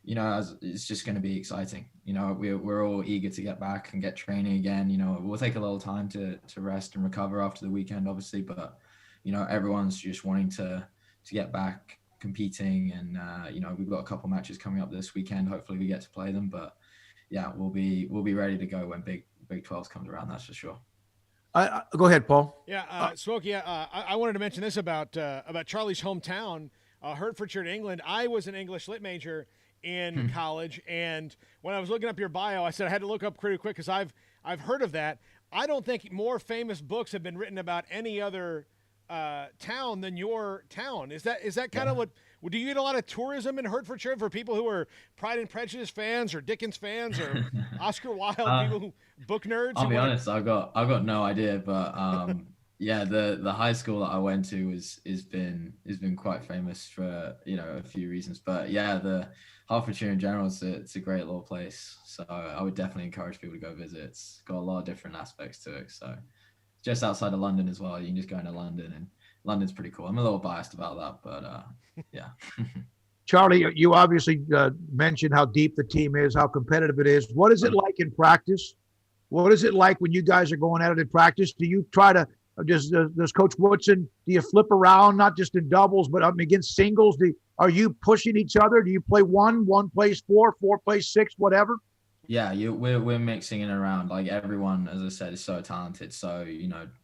S13: it's just going to be exciting. We're all eager to get back and get training again. We'll take a little time to rest and recover after the weekend, obviously, but, everyone's just wanting to get back competing. And, we've got a couple matches coming up this weekend. Hopefully we get to play them, but yeah, we'll be ready to go when Big 12 comes around. That's for sure.
S3: Go ahead, Paul.
S4: Yeah, Smoak. Yeah, I wanted to mention this about Charlie's hometown, Hertfordshire, England. I was an English lit major in college, and when I was looking up your bio, I said I had to look up pretty quick because I've heard of that. I don't think more famous books have been written about any other town than your town. Is that kind of what? Do you get a lot of tourism in Hertfordshire for people who are Pride and Prejudice fans or Dickens fans or Oscar Wilde people who book nerds?
S13: I'll be honest, I've got no idea, but yeah, the high school that I went to has been quite famous for a few reasons. But yeah, the Hertfordshire in general, it's a great little place. So I would definitely encourage people to go visit. It's got a lot of different aspects to it. So just outside of London as well. You can just go into London, and London's pretty cool. I'm a little biased about that, but yeah.
S3: Charlie, you obviously mentioned how deep the team is, how competitive it is. What is it like in practice? What is it like when you guys are going at it in practice? Do you try to does Coach Woodson, do you flip around, not just in doubles, but against singles? Are you pushing each other? Do you play one plays four plays six, whatever?
S13: Yeah, we're mixing it around. Like, everyone, as I said, is so talented. So,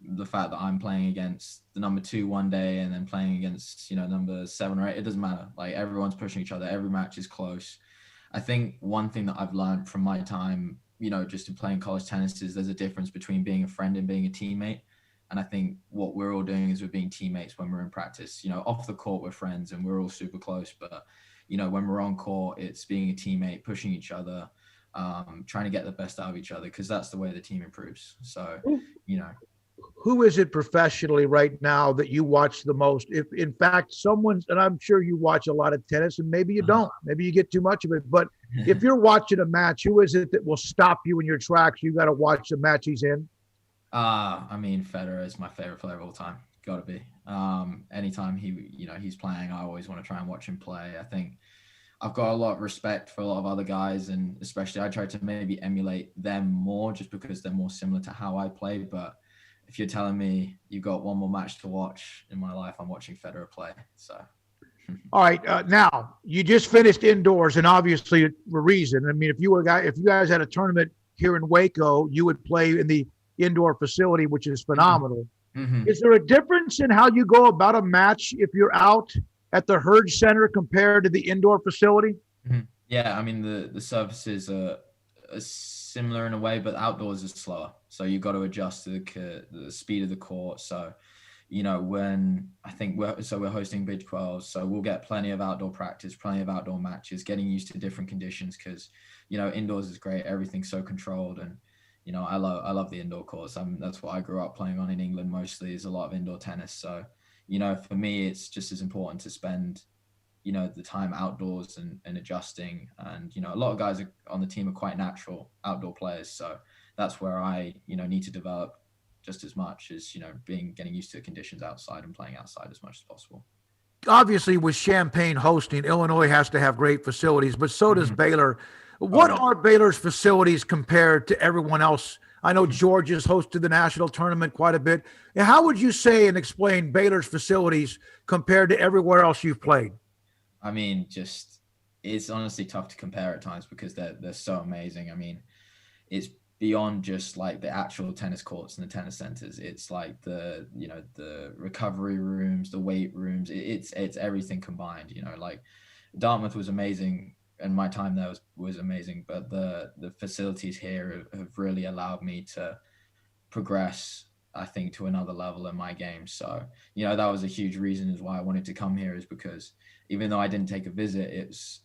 S13: the fact that I'm playing against the number 2 one day and then playing against, number 7 or 8, it doesn't matter. Like, everyone's pushing each other. Every match is close. I think one thing that I've learned from my time, just in playing college tennis, is there's a difference between being a friend and being a teammate. And I think what we're all doing is we're being teammates when we're in practice. Off the court, we're friends and we're all super close. But, when we're on court, it's being a teammate, pushing each other, trying to get the best out of each other, because that's the way the team improves. So,
S3: Who is it professionally right now that you watch the most? If, in fact, and I'm sure you watch a lot of tennis, and maybe you don't. Maybe you get too much of it. But if you're watching a match, who is it that will stop you in your tracks? You got to watch the match he's in.
S13: I mean, Federer is my favorite player of all time. Got to be. Anytime he's playing, I always want to try and watch him play. I think I've got a lot of respect for a lot of other guys, and especially I try to maybe emulate them more just because they're more similar to how I play. But if you're telling me you've got one more match to watch in my life, I'm watching Federer play. So.
S3: All right. Now, you just finished indoors, and obviously a reason. I mean, if you guys had a tournament here in Waco, you would play in the indoor facility, which is phenomenal. Mm-hmm. Is there a difference in how you go about a match if you're out at the Herd Center compared to the indoor facility?
S13: Mm-hmm. Yeah, I mean, the surfaces are similar in a way, but outdoors is slower. So you've got to adjust to the speed of the court. So, when I think we're hosting Big 12, so we'll get plenty of outdoor practice, plenty of outdoor matches, getting used to different conditions because, indoors is great. Everything's so controlled. And, I love the indoor courts. That's what I grew up playing on in England mostly, is a lot of indoor tennis. So, for me, it's just as important to spend, the time outdoors and adjusting. And, a lot of guys on the team are quite natural outdoor players. So that's where I, need to develop just as much as, getting used to the conditions outside and playing outside as much as possible.
S3: Obviously, with Champaign hosting, Illinois has to have great facilities, but so does Baylor. What are Baylor's facilities compared to everyone else? I know Georgia's hosted the national tournament quite a bit. And how would you say and explain Baylor's facilities compared to everywhere else you've played?
S13: I mean, it's honestly tough to compare at times because they're so amazing. I mean, it's beyond just like the actual tennis courts and the tennis centers. It's like the recovery rooms, the weight rooms. It's everything combined. Like Dartmouth was amazing, and my time there was amazing. But the facilities here have really allowed me to progress, I think, to another level in my game. So, that was a huge reason is why I wanted to come here, is because even though I didn't take a visit,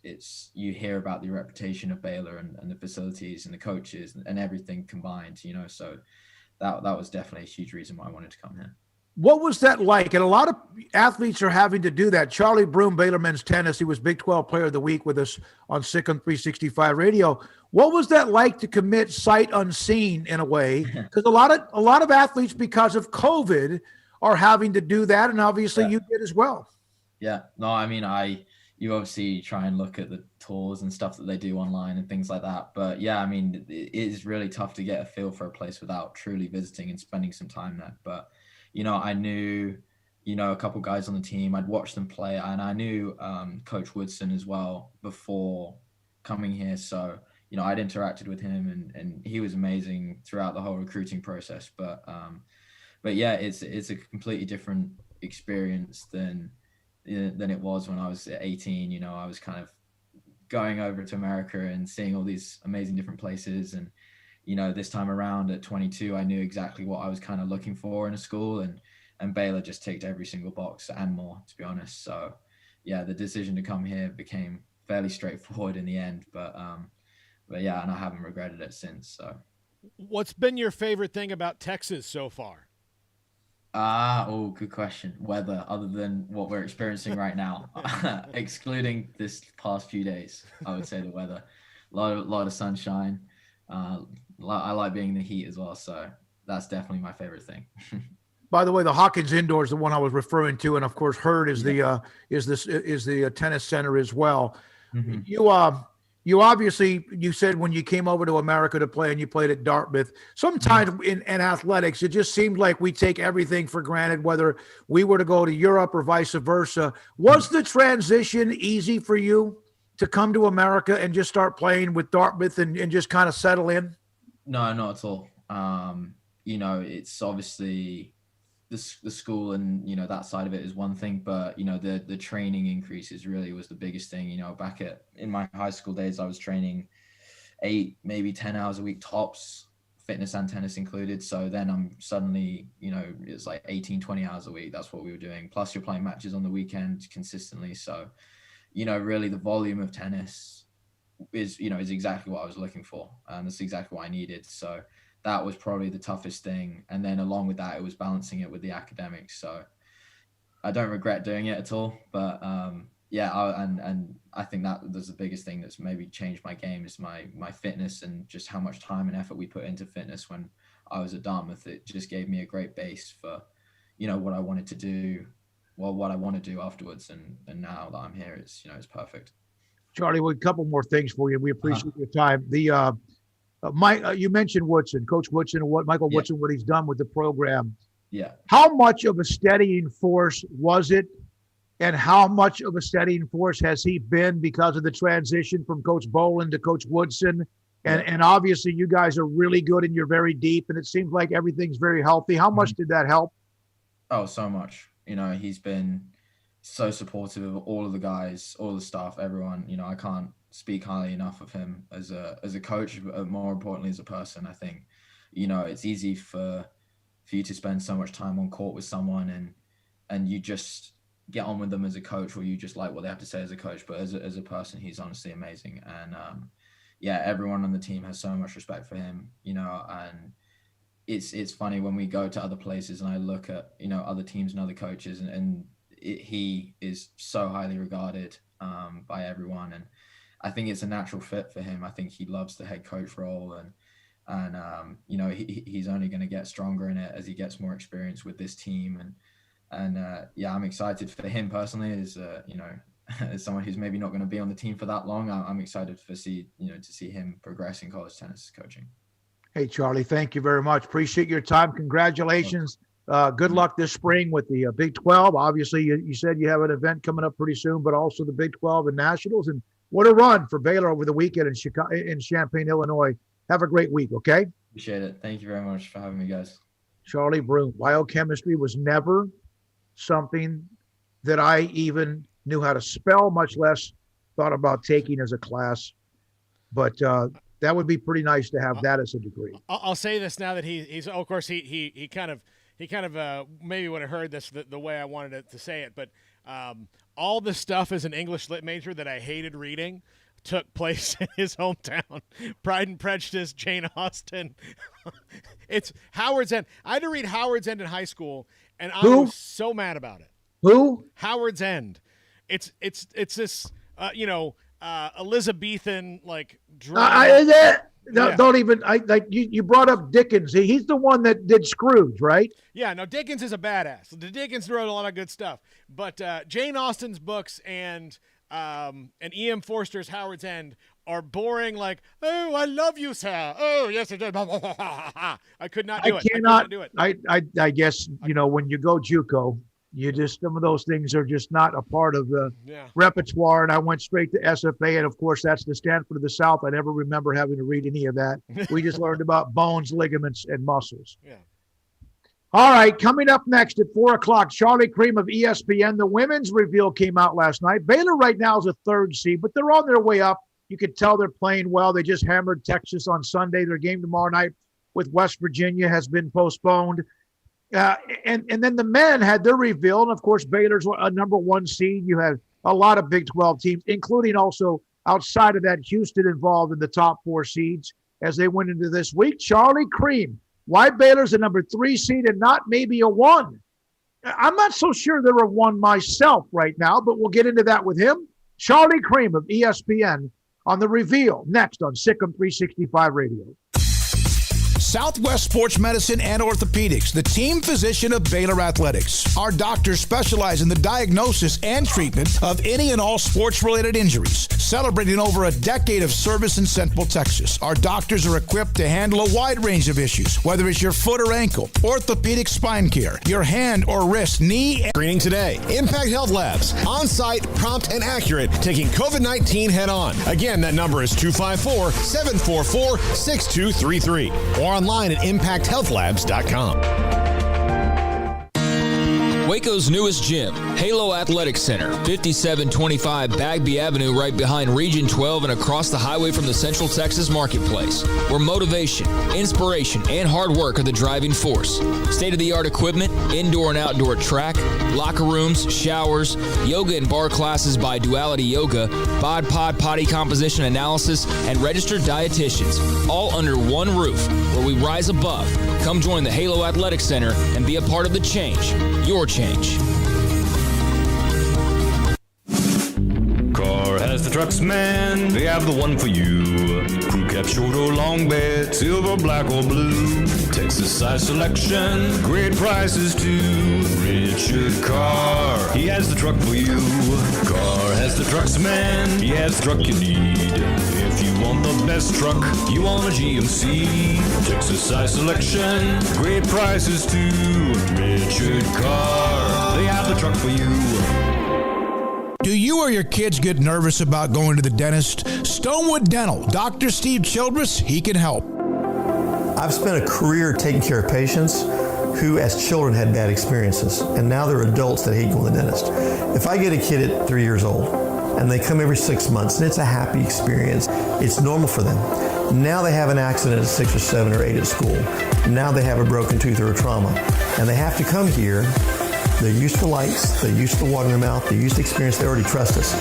S13: it's you hear about the reputation of Baylor and the facilities and the coaches and everything combined, so that was definitely a huge reason why I wanted to come here.
S3: What was that like? And a lot of athletes are having to do that. Charlie Broom, Baylor men's tennis, he was Big 12 Player of the Week with us on SicEm365 Radio. What was that like to commit sight unseen in a way? Because a lot of athletes, because of COVID, are having to do that, and obviously you did as well.
S13: Yeah, no, I mean, you obviously try and look at the tours and stuff that they do online and things like that. But yeah, I mean, it is really tough to get a feel for a place without truly visiting and spending some time there. But, I knew, a couple guys on the team. I'd watched them play, and I knew Coach Woodson as well before coming here. So, I'd interacted with him, and he was amazing throughout the whole recruiting process. But yeah, it's a completely different experience than it was when I was 18. I was kind of going over to America and seeing all these amazing different places. And, this time around at 22, I knew exactly what I was kind of looking for in a school, and Baylor just ticked every single box and more, to be honest. So yeah, the decision to come here became fairly straightforward in the end, but yeah, and I haven't regretted it since. So
S4: what's been your favorite thing about Texas so far?
S13: Good question. Weather, other than what we're experiencing right now, excluding this past few days, I would say the weather. A lot of sunshine. I like being in the heat as well, so that's definitely my favorite thing.
S3: By the way, the Hawkins Indoor is the one I was referring to, and of course, Hurd is the tennis center as well. Mm-hmm. You obviously, you said when you came over to America to play and you played at Dartmouth, sometimes in athletics, it just seemed like we take everything for granted, whether we were to go to Europe or vice versa. Was the transition easy for you to come to America and just start playing with Dartmouth and just kind of settle in?
S13: No, not at all. It's obviously the school and, that side of it is one thing, but, the training increases really was the biggest thing. In my high school days, I was training 8, maybe 10 hours a week tops, fitness and tennis included. So then I'm suddenly, it's like 18, 20 hours a week. That's what we were doing. Plus you're playing matches on the weekend consistently. So, really the volume of tennis is exactly what I was looking for. And that's exactly what I needed. So that was probably the toughest thing. And then along with that, it was balancing it with the academics. So I don't regret doing it at all. But I think that was the biggest thing that's maybe changed my game is my fitness and just how much time and effort we put into fitness when I was at Dartmouth. It just gave me a great base for, what I wanted to do, what I want to do afterwards. And now that I'm here, it's perfect.
S3: Charlie, a couple more things for you. We appreciate your time. You mentioned Woodson, Coach Woodson, and Michael Woodson, what he's done with the program.
S13: Yeah.
S3: How much of a steadying force was it, and how much of a steadying force has he been because of the transition from Coach Boland to Coach Woodson? And obviously, you guys are really good and you're very deep, and it seems like everything's very healthy. How much did that help?
S13: Oh, so much. He's been so supportive of all of the guys, all the staff, everyone. I can't speak highly enough of him as a coach, but more importantly as a person. I think, it's easy for you to spend so much time on court with someone and you just get on with them as a coach, or you just like what they have to say as a coach. But as a person, he's honestly amazing. And everyone on the team has so much respect for him, and it's funny when we go to other places and I look at, other teams and other coaches and he is so highly regarded by everyone. And I think it's a natural fit for him. I think he loves the head coach role and he's only going to get stronger in it as he gets more experience with this team. And I'm excited for him personally as, as someone who's maybe not going to be on the team for that long. I'm excited to see him progress in college tennis coaching.
S3: Hey, Charlie, thank you very much. Appreciate your time. Congratulations. Good luck this spring with the Big 12. Obviously, you said you have an event coming up pretty soon, but also the Big 12 and Nationals. And what a run for Baylor over the weekend in Champaign, Illinois. Have a great week, okay?
S13: Appreciate it. Thank you very much for having me, guys.
S3: Charlie Broom. Biochemistry was never something that I even knew how to spell, much less thought about taking as a class. But that would be pretty nice to have that as a degree.
S4: I'll say this now that he's of course he kind of maybe would have heard this the way I wanted to say it, but all the stuff as an English lit major that I hated reading took place in his hometown. Pride and Prejudice, Jane Austen. It's Howard's End. I had to read Howard's End in high school, and I was so mad about it.
S3: Who?
S4: Howard's End. It's this Elizabethan like drama.
S3: Don't even. You brought up Dickens. He's the one that did Scrooge, right?
S4: Yeah. No, Dickens is a badass. Dickens wrote a lot of good stuff, but Jane Austen's books and E.M. Forster's Howard's End are boring. Like, oh, I love you, sir. Oh, yes, I did. I could not do it. I cannot do it.
S3: I guess when you go JUCO, some of those things are just not a part of the repertoire. And I went straight to SFA, and of course that's the Stanford of the South. I never remember having to read any of that. We just learned about bones, ligaments, and muscles.
S4: Yeah.
S3: All right, coming up next at 4:00, Charlie Cream of ESPN. The women's reveal came out last night. Baylor right now is a 3rd seed, but they're on their way up. You can tell they're playing well. They just hammered Texas on Sunday. Their game tomorrow night with West Virginia has been postponed. And then the men had their reveal. And, of course, Baylor's a number 1 seed. You had a lot of Big 12 teams, including also outside of that, Houston involved in the top 4 seeds as they went into this week. Charlie Cream, why Baylor's a number 3 seed and not maybe a 1? I'm not so sure they're a 1 myself right now, but we'll get into that with him. Charlie Cream of ESPN on the reveal next on SicEm365 Radio.
S10: Southwest Sports Medicine and Orthopedics, the team physician of Baylor Athletics. Our doctors specialize in the diagnosis and treatment of any and all sports-related injuries. Celebrating over a decade of service in Central Texas, our doctors are equipped to handle a wide range of issues, whether it's your foot or ankle, orthopedic spine care, your hand or wrist, knee.
S9: Screening today. Impact Health Labs. On-site, prompt, and accurate. Taking COVID-19 head-on. Again, that number is 254-744-6233. Or online at impacthealthlabs.com.
S7: Waco's newest gym, Halo Athletic Center, 5725 Bagby Avenue, right behind Region 12 and across the highway from the Central Texas Marketplace, where motivation, inspiration, and hard work are the driving force. State-of-the-art equipment, indoor and outdoor track, locker rooms, showers, yoga and bar classes by Duality Yoga, bod pod potty composition analysis, and registered dietitians, all under one roof, where we rise above. Come join the Halo Athletic Center and be a part of the change. Your change.
S14: Car has the trucks, man. They have the one for you. Crew cab, short or long bed, silver, black or blue. Texas size selection, great prices too. Richard Carr, he has the truck for you. Carr has the trucks, man. He has the truck you need. If you want the best truck, you want a GMC. Texas size selection, great prices too. Richard Carr, they have the truck for you.
S10: Do you or your kids get nervous about going to the dentist? Stonewood Dental, Dr. Steve Childress, he can help.
S15: I've spent a career taking care of patients who as children had bad experiences, and now they're adults that hate going to the dentist. If I get a kid at 3 years old and they come every 6 months and it's a happy experience, it's normal for them. Now they have an accident at 6 or 7 or 8 at school. Now they have a broken tooth or a trauma, and they have to come here. They're used to lights, they're used to water in their mouth, they're used to experience, they already trust us.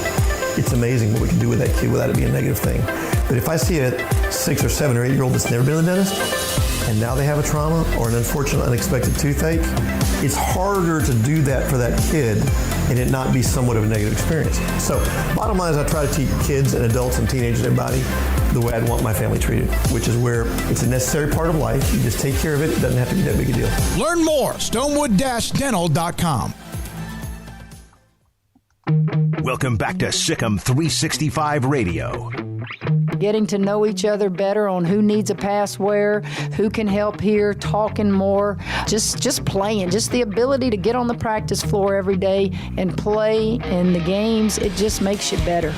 S15: It's amazing what we can do with that kid without it being a negative thing. But if I see a 6 or 7 or 8 year old that's never been to the dentist, and now they have a trauma or an unfortunate unexpected toothache, it's harder to do that for that kid and it not be somewhat of a negative experience. So bottom line is I try to teach kids and adults and teenagers and everybody the way I'd want my family treated, which is where it's a necessary part of life. You just take care of it. It doesn't have to be that big a deal.
S10: Learn more, stonewood-dental.com.
S11: Welcome back to SicEm365 Radio.
S16: Getting to know each other better on who needs a pass where, who can help here, talking more, just playing, just the ability to get on the practice floor every day and play in the games, it just makes you better.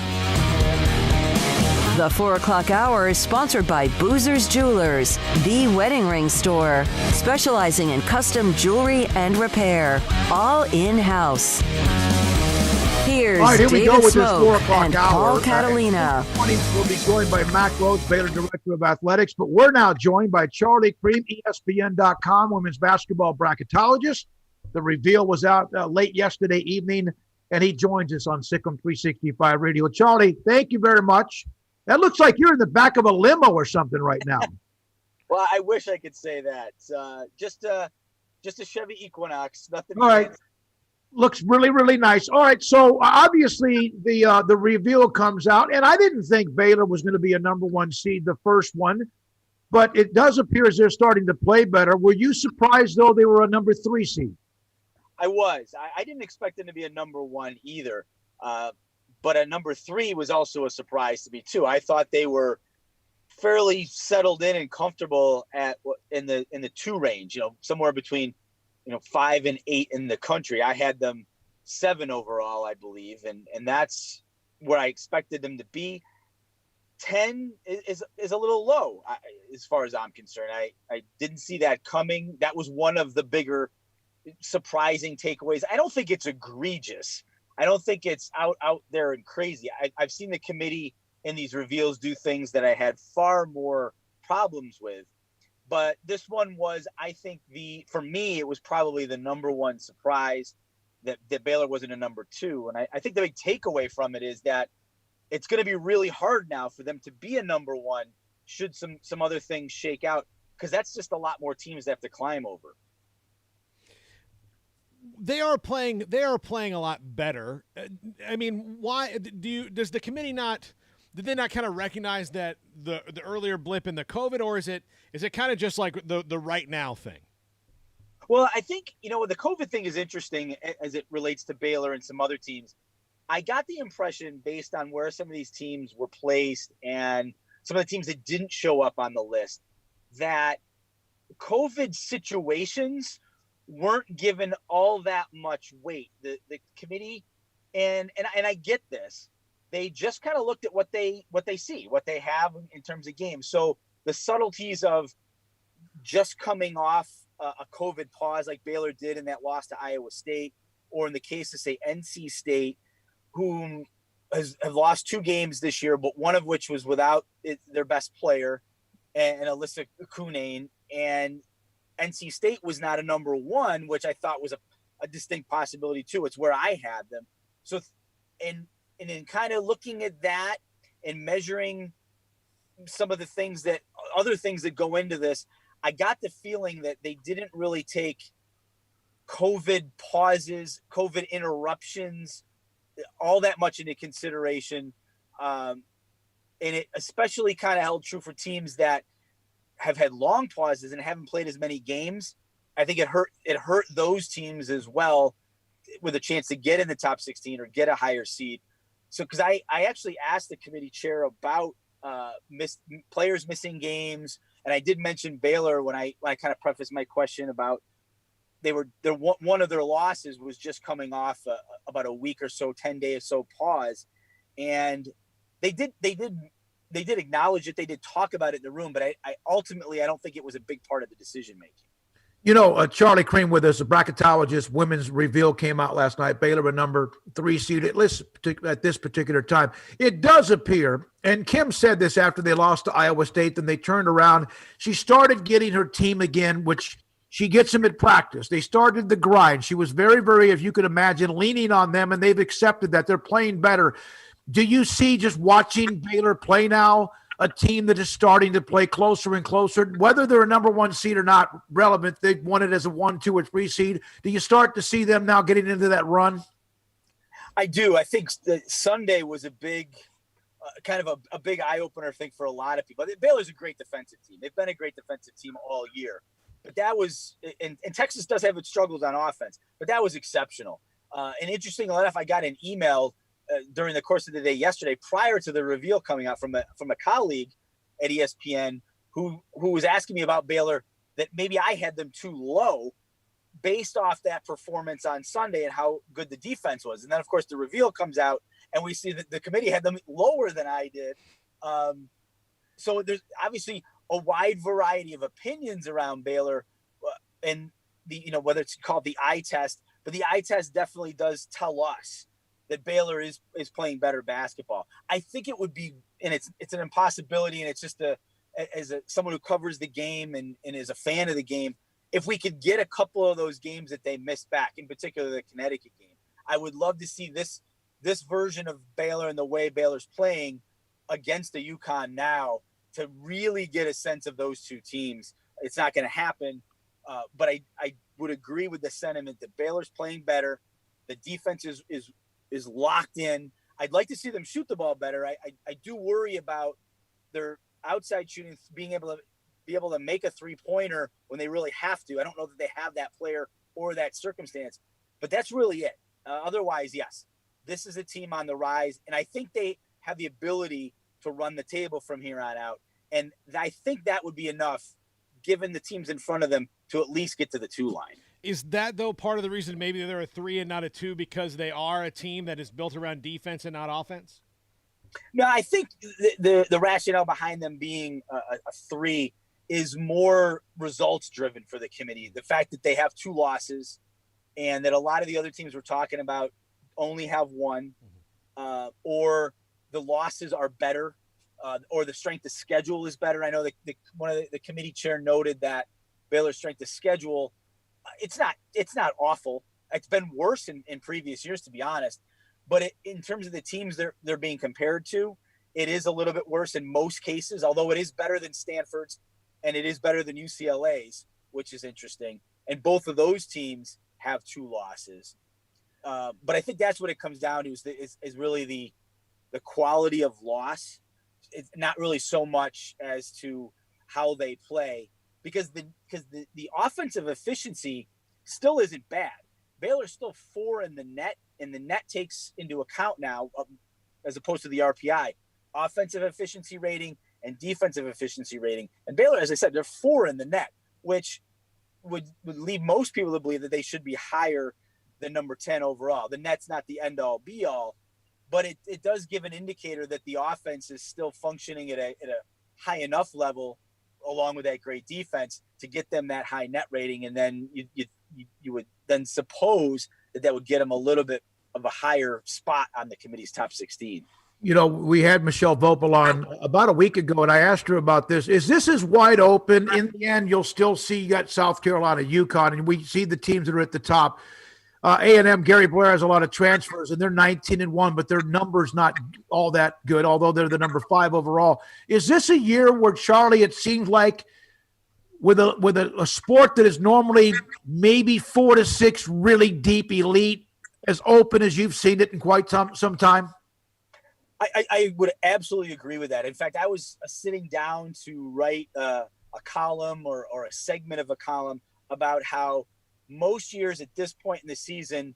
S1: The 4 o'clock hour is sponsored by Boozer's Jewelers, the wedding ring store, specializing in custom jewelry and repair, all in-house. Here's
S3: All right, here we
S1: David
S3: go with this
S1: Smoak
S3: 4 o'clock
S1: and
S3: hour.
S1: Paul Catalina.
S3: We'll be joined by Mac Rhodes, Baylor Director of Athletics, but we're now joined by Charlie Cream, ESPN.com, women's basketball bracketologist. The reveal was out late yesterday evening, and he joins us on SicEm365 Radio. Charlie, thank you very much. That looks like you're in the back of a limo or something right now.
S17: Well, I wish I could say that. Just a Chevy Equinox. Nothing.
S3: All right. Looks really, really nice. All right, so obviously the reveal comes out, and I didn't think Baylor was going to be a number one seed, the first one, but it does appear as they're starting to play better. Were you surprised, though, they were a number 3 seed?
S17: I was. I didn't expect them to be a number 1 either, but a number 3 was also a surprise to me too. I thought they were fairly settled in and comfortable in the 2 range. Somewhere between 5 and 8 in the country. I had them 7 overall, I believe, and that's where I expected them to be. 10 is a little low as far as I'm concerned. I didn't see that coming. That was one of the bigger surprising takeaways. I don't think it's egregious. I don't think it's out there and crazy. I've seen the committee in these reveals do things that I had far more problems with. But this one was, I think, for me, it was probably the number 1 surprise that Baylor wasn't a number 2. And I think the big takeaway from it is that it's going to be really hard now for them to be a number 1 should some other things shake out, because that's just a lot more teams that have to climb over.
S4: They are playing a lot better. I mean, why does the committee not? Did they not kind of recognize that the earlier blip in the COVID, or is it kind of just like the right now thing?
S17: Well, I think, the COVID thing is interesting as it relates to Baylor and some other teams. I got the impression, based on where some of these teams were placed and some of the teams that didn't show up on the list, that COVID situations weren't given all that much weight. The committee, and I get this, they just kind of looked at what they see, what they have in terms of games. So the subtleties of just coming off a COVID pause like Baylor did in that loss to Iowa State, or in the case of, say, NC State, whom have lost 2 games this year, but one of which was without their best player, and Alyssa Kunane, and NC State was not a number 1, which I thought was a distinct possibility too. It's where I had them. So, and in kind of looking at that and measuring some of the other things that go into this, I got the feeling that they didn't really take COVID pauses, COVID interruptions, all that much into consideration. And it especially kind of held true for teams that have had long pauses and haven't played as many games. I think it hurt those teams as well, with a chance to get in the top 16 or get a higher seed. So, because I actually asked the committee chair about players missing games, and I did mention Baylor when I kind of prefaced my question about one of their losses was just coming off about a week or so, 10 day or so pause, and they did acknowledge it. They did talk about it in the room, but I ultimately don't think it was a big part of the decision making.
S3: Charlie Cream with us, a bracketologist. Women's reveal came out last night. Baylor a number 3 seed at this particular time. It does appear, and Kim said this after they lost to Iowa State, then they turned around. She started getting her team again, which she gets them at practice. They started the grind. She was very, very, if you could imagine, leaning on them, and they've accepted that. They're playing better. Do you see, just watching Baylor play now, a team that is starting to play closer and closer? Whether they're a number 1 seed or not, relevant. They won it as a 1, 2, or 3 seed. Do you start to see them now getting into that run?
S17: I do. I think Sunday was a big, kind of a big eye opener, I think, for a lot of people. Baylor's a great defensive team. They've been a great defensive team all year. But that was, and Texas does have its struggles on offense, but that was exceptional. And interesting enough, I got an email during the course of the day yesterday, prior to the reveal coming out, from a colleague at ESPN who was asking me about Baylor, that maybe I had them too low based off that performance on Sunday and how good the defense was. And then, of course, the reveal comes out and we see that the committee had them lower than I did. So there's obviously a wide variety of opinions around Baylor, and whether it's called the eye test, but the eye test definitely does tell us that Baylor is playing better basketball. I think it would be, and it's an impossibility, and it's just someone who covers the game and is a fan of the game, if we could get a couple of those games that they missed back, in particular the Connecticut game. I would love to see this version of Baylor and the way Baylor's playing against the UConn now to really get a sense of those two teams. It's not going to happen, but I would agree with the sentiment that Baylor's playing better. The defense is locked in. I'd like to see them shoot the ball better. I do worry about their outside shooting, being able to make a three-pointer when they really have to. I don't know that they have that player or that circumstance, but that's really it. Otherwise, yes, this is a team on the rise, and I think they have the ability to run the table from here on out. And I think that would be enough, given the teams in front of them, to at least get to the 2 line.
S4: Is that, though, part of the reason maybe they're a 3 and not a 2 because they are a team that is built around defense and not offense?
S17: No, I think the rationale behind them being a 3 is more results driven for the committee. The fact that they have 2 losses and that a lot of the other teams we're talking about only have 1, or the losses are better, or the strength of schedule is better. I know one of the committee chair noted that Baylor's strength of schedule, it's not awful. It's been worse in previous years, to be honest. But in terms of the teams they're being compared to, it is a little bit worse in most cases, although it is better than Stanford's and it is better than UCLA's, which is interesting. And both of those teams have 2 losses. But I think that's what it comes down to is really the quality of loss. It's not really so much as to how they play, because the offensive efficiency still isn't bad. Baylor's still 4 in the net, and the net takes into account now, as opposed to the RPI, offensive efficiency rating and defensive efficiency rating. And Baylor, as I said, they're 4 in the net, which would lead most people to believe that they should be higher than number 10 overall. The net's not the end-all, be-all, but it does give an indicator that the offense is still functioning at a high enough level, along with that great defense, to get them that high net rating. And then you would then suppose that would get them a little bit of a higher spot on the committee's top 16.
S3: We had Michelle Vopel on about a week ago, and I asked her about this. Is this as wide open? In the end, you'll still see you got South Carolina, UConn, and we see the teams that are at the top. A&M, Gary Blair has a lot of transfers, and they're 19-1, but their number's not all that good, although they're the number 5 overall. Is this a year where, Charlie, it seems like with a sport that is normally maybe 4 to 6 really deep elite, as open as you've seen it in quite some time?
S17: I would absolutely agree with that. In fact, I was sitting down to write a column or a segment of a column about how most years at this point in the season,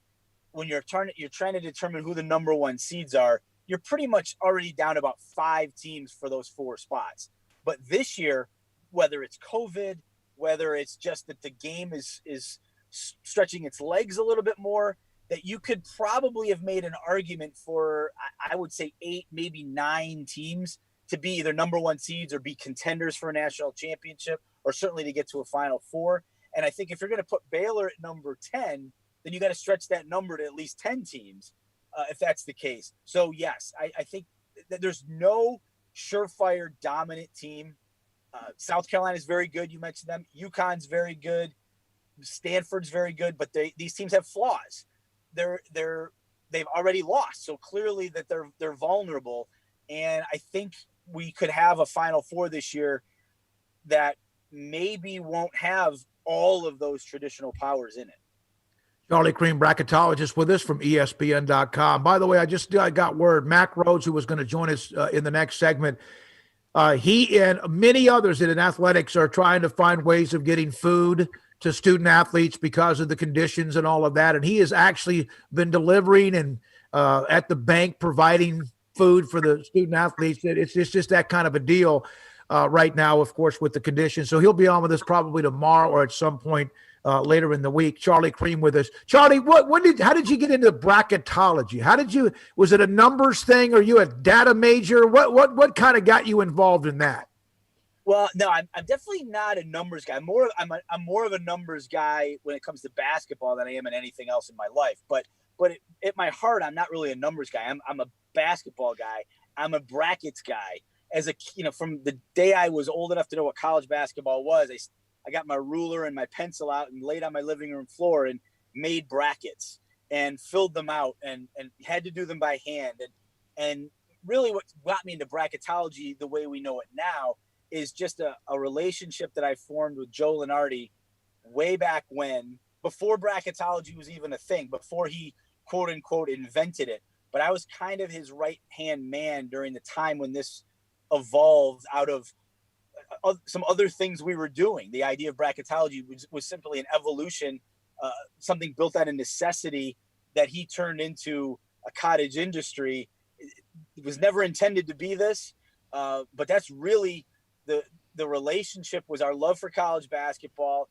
S17: when you're trying to determine who the number 1 seeds are, you're pretty much already down about 5 teams for those 4 spots. But this year, whether it's COVID, whether it's just that the game is stretching its legs a little bit more, that you could probably have made an argument for, I would say 8, maybe 9 teams to be either number 1 seeds or be contenders for a national championship, or certainly to get to a Final Four. And I think if you're going to put Baylor at number 10, then you got to stretch that number to at least 10 teams, if that's the case. So yes, I think that there's no surefire dominant team. South Carolina is very good. You mentioned them. UConn's very good. Stanford's very good, but these teams have flaws. They've already lost, so clearly that they're vulnerable. And I think we could have a Final Four this year that maybe won't have all of those traditional powers in it.
S3: Charlie Cream, bracketologist, with us from ESPN.com. By the way, I got word, Mac Rhodes, who was going to join us in the next segment, he and many others in athletics are trying to find ways of getting food to student athletes because of the conditions and all of that. And he has actually been delivering and at the bank providing food for the student athletes. It's just that kind of a deal. right now, of course, with the conditions. So he'll be on with us probably tomorrow or at some point later in the week. Charlie Cream with us. Charlie, how did you get into bracketology? Was it a numbers thing? Or you a data major? What kind of got you involved in that?
S17: Well, no, I'm definitely not a numbers guy. I'm more of a numbers guy when it comes to basketball than I am in anything else in my life. But at my heart, I'm not really a numbers guy. I'm a basketball guy. I'm a brackets guy. From the day I was old enough to know what college basketball was, I got my ruler and my pencil out and laid on my living room floor and made brackets and filled them out and had to do them by hand. And really what got me into bracketology the way we know it now is just a relationship that I formed with Joe Lenardi way back when, before bracketology was even a thing, before he quote unquote invented it. But I was kind of his right hand man during the time when this evolved out of some other things we were doing. The idea of bracketology was simply an evolution, something built out of necessity that he turned into a cottage industry. It was never intended to be this, but that's really the relationship was our love for college basketball,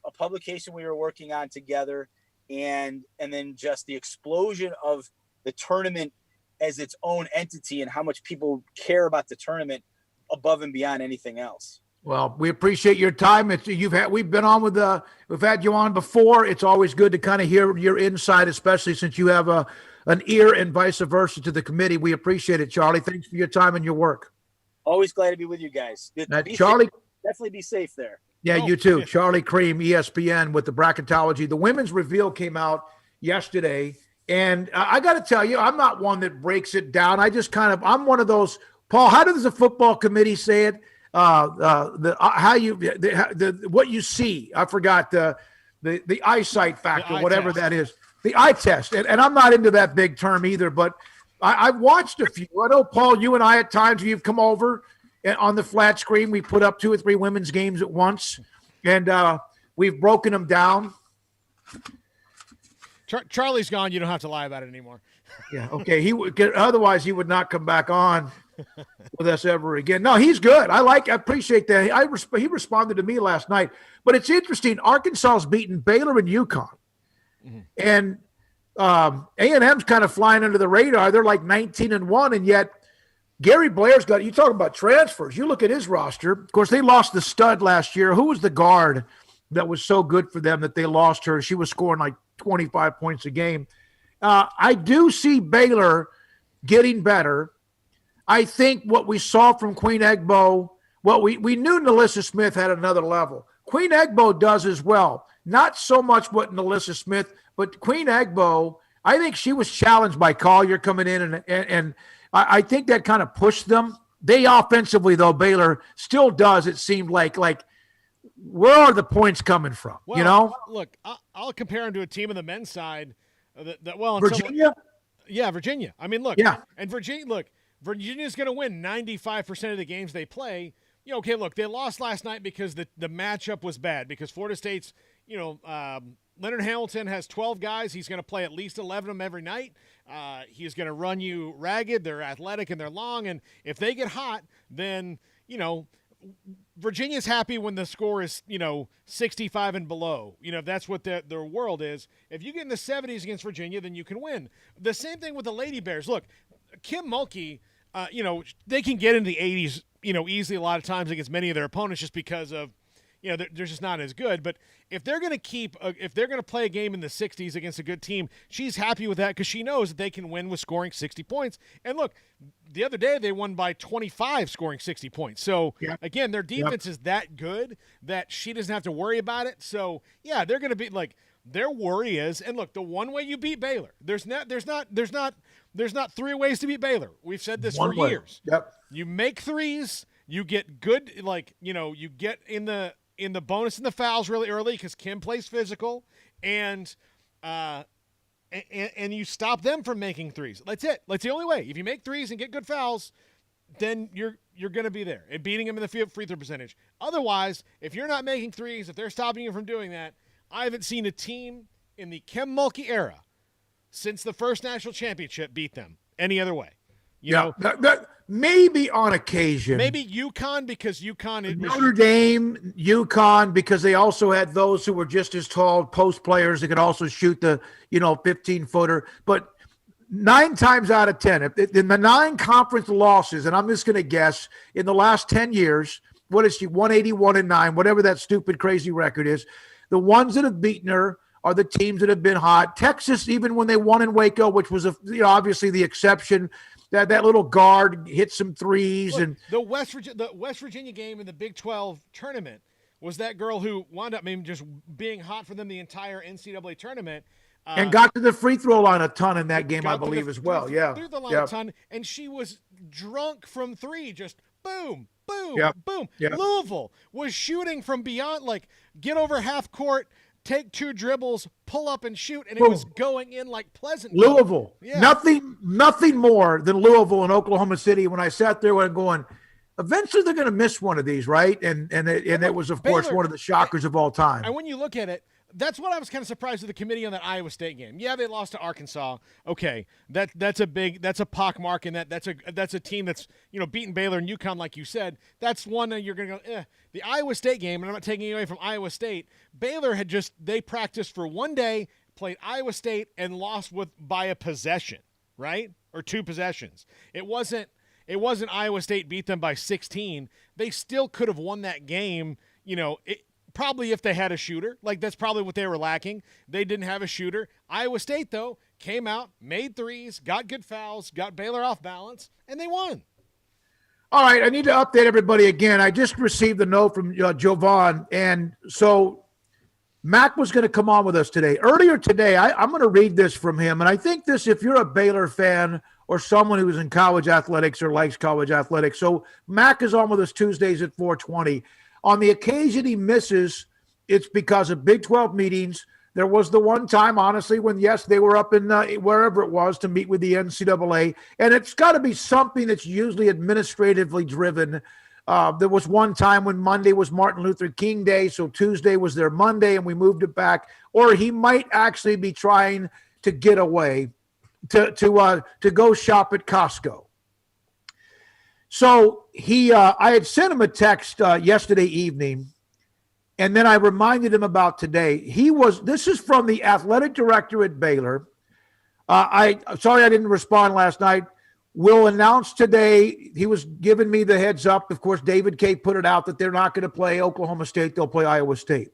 S17: a publication we were working on together, and then just the explosion of the tournament as its own entity and how much people care about the tournament above and beyond anything else.
S3: Well, we appreciate your time. We've been on we've had you on before. It's always good to kind of hear your insight, especially since you have an ear and vice versa to the committee. We appreciate it, Charlie. Thanks for your time and your work.
S17: Always glad to be with you guys.
S3: Charlie,
S17: definitely be safe there.
S3: Yeah, you too. Charlie Cream, ESPN with the bracketology. The women's reveal came out yesterday, and I got to tell you, I'm not one that breaks it down. I'm one of those. Paul, how does the football committee say it? What you see. I forgot the eyesight factor, whatever that is. The eye test, and I'm not into that big term either, but I've watched a few. I know, Paul, you and I at times you've come over and on the flat screen. We put up 2 or 3 women's games at once, and we've broken them down.
S4: Charlie's gone. You don't have to lie about it anymore.
S3: Yeah, okay. Otherwise he would not come back on with us ever again. No, he's good. I appreciate that. He responded to me last night. But it's interesting. Arkansas's beaten Baylor and UConn, and A&M's kind of flying under the radar. They're like 19-1, and yet Gary Blair's got. You talk about transfers. You look at his roster. Of course, they lost the stud last year. Who was the guard that was so good for them that they lost her? She was scoring like 25 points a game. I do see Baylor getting better. I think what we saw from Queen Egbo, we knew NaLyssa Smith had another level. Queen Egbo does as well. Not so much what NaLyssa Smith, but Queen Egbo, I think she was challenged by Collier coming in, and I think that kind of pushed them. They offensively, though, Baylor still does, it seemed like where are the points coming from?
S4: Well, look, I'll compare them to a team on the men's side.
S3: Virginia?
S4: Yeah, Virginia. I mean, look.
S3: Yeah.
S4: And Virginia's going to win 95% of the games they play. Okay, look, they lost last night because the matchup was bad, because Florida State's, Leonard Hamilton has 12 guys. He's going to play at least 11 of them every night. He's going to run you ragged. They're athletic and they're long. And if they get hot, then, Virginia's happy when the score is, 65 and below. That's what their world is. If you get in the 70s against Virginia, then you can win. The same thing with the Lady Bears. Look, Kim Mulkey, they can get into the 80s, easily a lot of times against many of their opponents just because of, they're just not as good. But if they're going to play a game in the 60s against a good team, she's happy with that because she knows that they can win with scoring 60 points. And look, the other day they won by 25 scoring 60 points. So, again, their defense is that good that she doesn't have to worry about it. So, yeah, they're going to be like – their worry is, and look, the one way you beat Baylor, there's not 3 ways to beat Baylor. We've said this for years.
S3: Yep.
S4: You make threes, you get good, you get in the bonus and the fouls really early because Kim plays physical, and you stop them from making threes. That's it. That's the only way. If you make threes and get good fouls, then you're going to be there and beating them in the free throw percentage. Otherwise, if you're not making threes, if they're stopping you from doing that, I haven't seen a team in the Kim Mulkey era since the first national championship beat them any other way.
S3: maybe on occasion.
S4: Maybe UConn because UConn.
S3: Notre Dame, UConn, because they also had those who were just as tall post players that could also shoot the 15-footer. But 9 times out of 10, in the 9 conference losses, and I'm just going to guess, in the last 10 years, what is she, 181-9, whatever that stupid, crazy record is, the ones that have beaten her are the teams that have been hot. Texas, even when they won in Waco, which was obviously the exception, that little guard hit some threes.
S4: Look,
S3: and
S4: the West Virginia game in the Big 12 tournament was that girl who wound up just being hot for them the entire NCAA tournament.
S3: And got to the free throw line a ton in that game, I believe, as well.
S4: Through the line a ton, and she was drunk from 3, just boom, boom, boom. Louisville was shooting from beyond, like, get over half court, take 2 dribbles, pull up and shoot, and it was going in like Pleasantville.
S3: Louisville. Yeah. Nothing more than Louisville and Oklahoma City. When I sat there and going, eventually they're going to miss one of these, right? And it was, of course, one of the shockers of all time.
S4: And when you look at it, that's what I was kind of surprised with the committee on that Iowa State game. Yeah, they lost to Arkansas. Okay, that's a pock mark in that. That's a team that's beaten Baylor and UConn, like you said. That's one that you're going to go. The Iowa State game, and I'm not taking away from Iowa State. Baylor they practiced for one day, played Iowa State, and lost by a possession, right, or 2 possessions. It wasn't Iowa State beat them by 16. They still could have won that game. Probably if they had a shooter. Like, that's probably what they were lacking. They didn't have a shooter. Iowa State, though, came out, made threes, got good fouls, got Baylor off balance, and they won.
S3: All right, I need to update everybody again. I just received a note from Jovan, and so Mac was going to come on with us today. Earlier today, I'm going to read this from him, and I think this, if you're a Baylor fan or someone who's in college athletics or likes college athletics. So Mac is on with us Tuesdays at 4:20. On the occasion he misses, it's because of Big 12 meetings. There was the one time, honestly, when, yes, they were up in wherever it was to meet with the NCAA. And it's got to be something that's usually administratively driven. There was one time when Monday was Martin Luther King Day, so Tuesday was their Monday, and we moved it back. Or he might actually be trying to get away to go shop at Costco. So I had sent him a text yesterday evening, and then I reminded him about today. This is from the athletic director at Baylor. Sorry I didn't respond last night. We'll announce today. He was giving me the heads up. Of course, David K. put it out that they're not going to play Oklahoma State. They'll play Iowa State.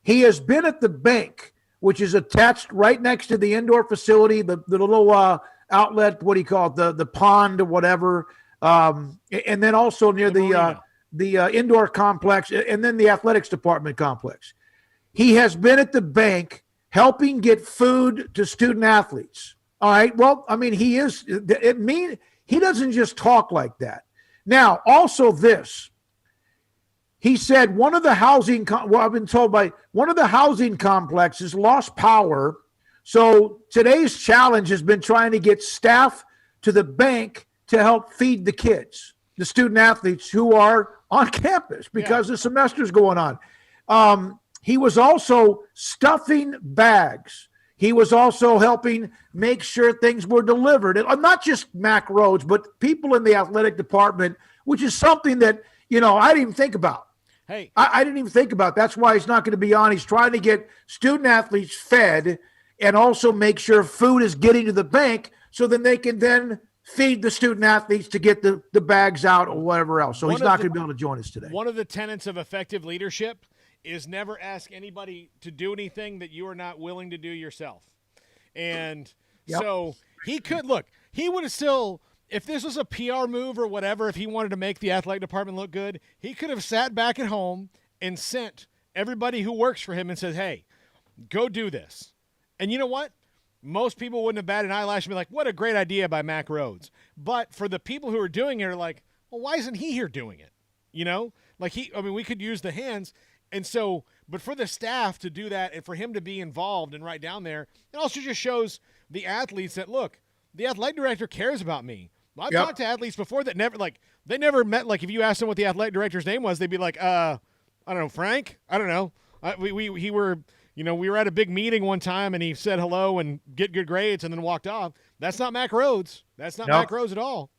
S3: He has been at the bank, which is attached right next to the indoor facility, the little outlet, what do you call it, the pond or whatever, and then also near the indoor complex, and then the athletics department complex. He has been at the bank helping get food to student athletes. All right. Well, I mean, he doesn't just talk like that. Now, also this, he said I've been told by one of the housing complexes lost power. So today's challenge has been trying to get staff to the bank to help feed the kids, the student athletes who are on campus because the semester's going on. He was also stuffing bags. He was also helping make sure things were delivered. And not just Mac Rhodes, but people in the athletic department, which is something that, I didn't even think about.
S4: Hey,
S3: I didn't even think about. That's why he's not going to be on. He's trying to get student athletes fed and also make sure food is getting to the bank so then they can then feed the student athletes to get the bags out or whatever else. So he's not going to be able to join us today.
S4: One of the tenets of effective leadership is never ask anybody to do anything that you are not willing to do yourself. And so he would have still, if this was a PR move or whatever, if he wanted to make the athletic department look good, he could have sat back at home and sent everybody who works for him and said, hey, go do this. And you know what? Most people wouldn't have batted an eyelash and be like, what a great idea by Mac Rhodes. But for the people who are doing it are like, well, why isn't he here doing it? We could use the hands. And so, but for the staff to do that and for him to be involved and right down there, it also just shows the athletes that, look, the athletic director cares about me. I've talked to athletes before that they never met. Like, if you asked them what the athletic director's name was, they'd be like, I don't know, Frank? I don't know. We were at a big meeting one time and he said hello and get good grades and then walked off. That's not Mac Rhodes. That's not Mac Rhodes at all.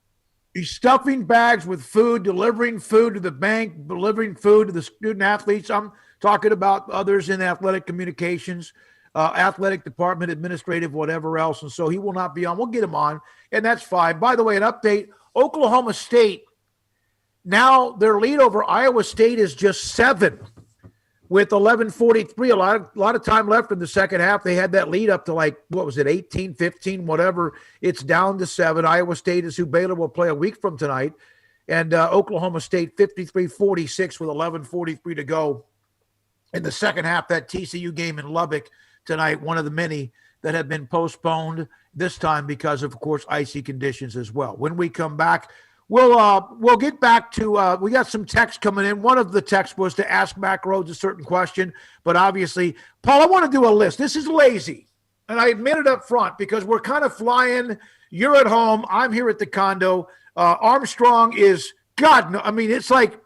S3: He's stuffing bags with food, delivering food to the bank, delivering food to the student athletes. I'm talking about others in athletic communications, athletic department, administrative, whatever else. And so he will not be on. We'll get him on, and that's fine. By the way, an update, Oklahoma State, now their lead over Iowa State is just 7 with 11:43. A lot of time left in the second half. They had that lead up to 18, 15, whatever. It's down to 7. Iowa State is who Baylor will play a week from tonight. And Oklahoma State 53-46 with 11:43 to go in the second half. That TCU game in Lubbock tonight, one of the many that have been postponed, this time because of course, icy conditions as well. When we come back, we'll get back to we got some texts coming in. One of the texts was to ask Mac Rhodes a certain question, but obviously, Paul, I want to do a list. This is lazy, and I admit it up front because we're kind of flying. You're at home. I'm here at the condo. Armstrong is God. No, I mean, it's like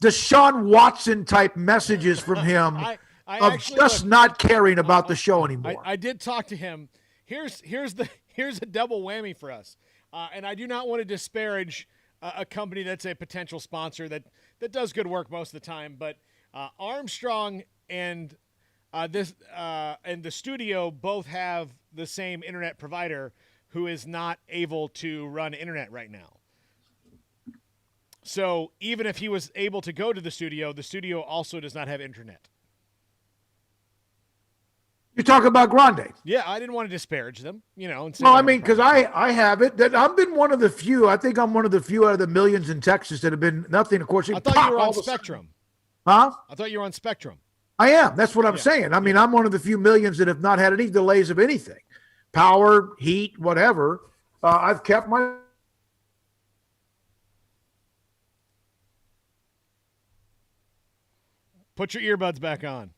S3: Deshaun Watson type messages from him of just not caring about the show anymore.
S4: I did talk to him. Here's a double whammy for us, and I do not want to disparage a company that's a potential sponsor that does good work most of the time, but Armstrong and the studio both have the same internet provider who is not able to run internet right now. So even if he was able to go to the studio also does not have internet.
S3: You talk about Grande.
S4: Yeah, I didn't want to disparage them, No,
S3: I mean, because I have it. That I've been one of the few. I think I'm one of the few out of the millions in Texas that have been nothing. Of course,
S4: I thought you were on Spectrum.
S3: Huh?
S4: I thought you were on Spectrum.
S3: I am. That's what I'm saying. I mean, I'm one of the few millions that have not had any delays of anything, power, heat, whatever. I've kept my.
S4: Put your earbuds back on.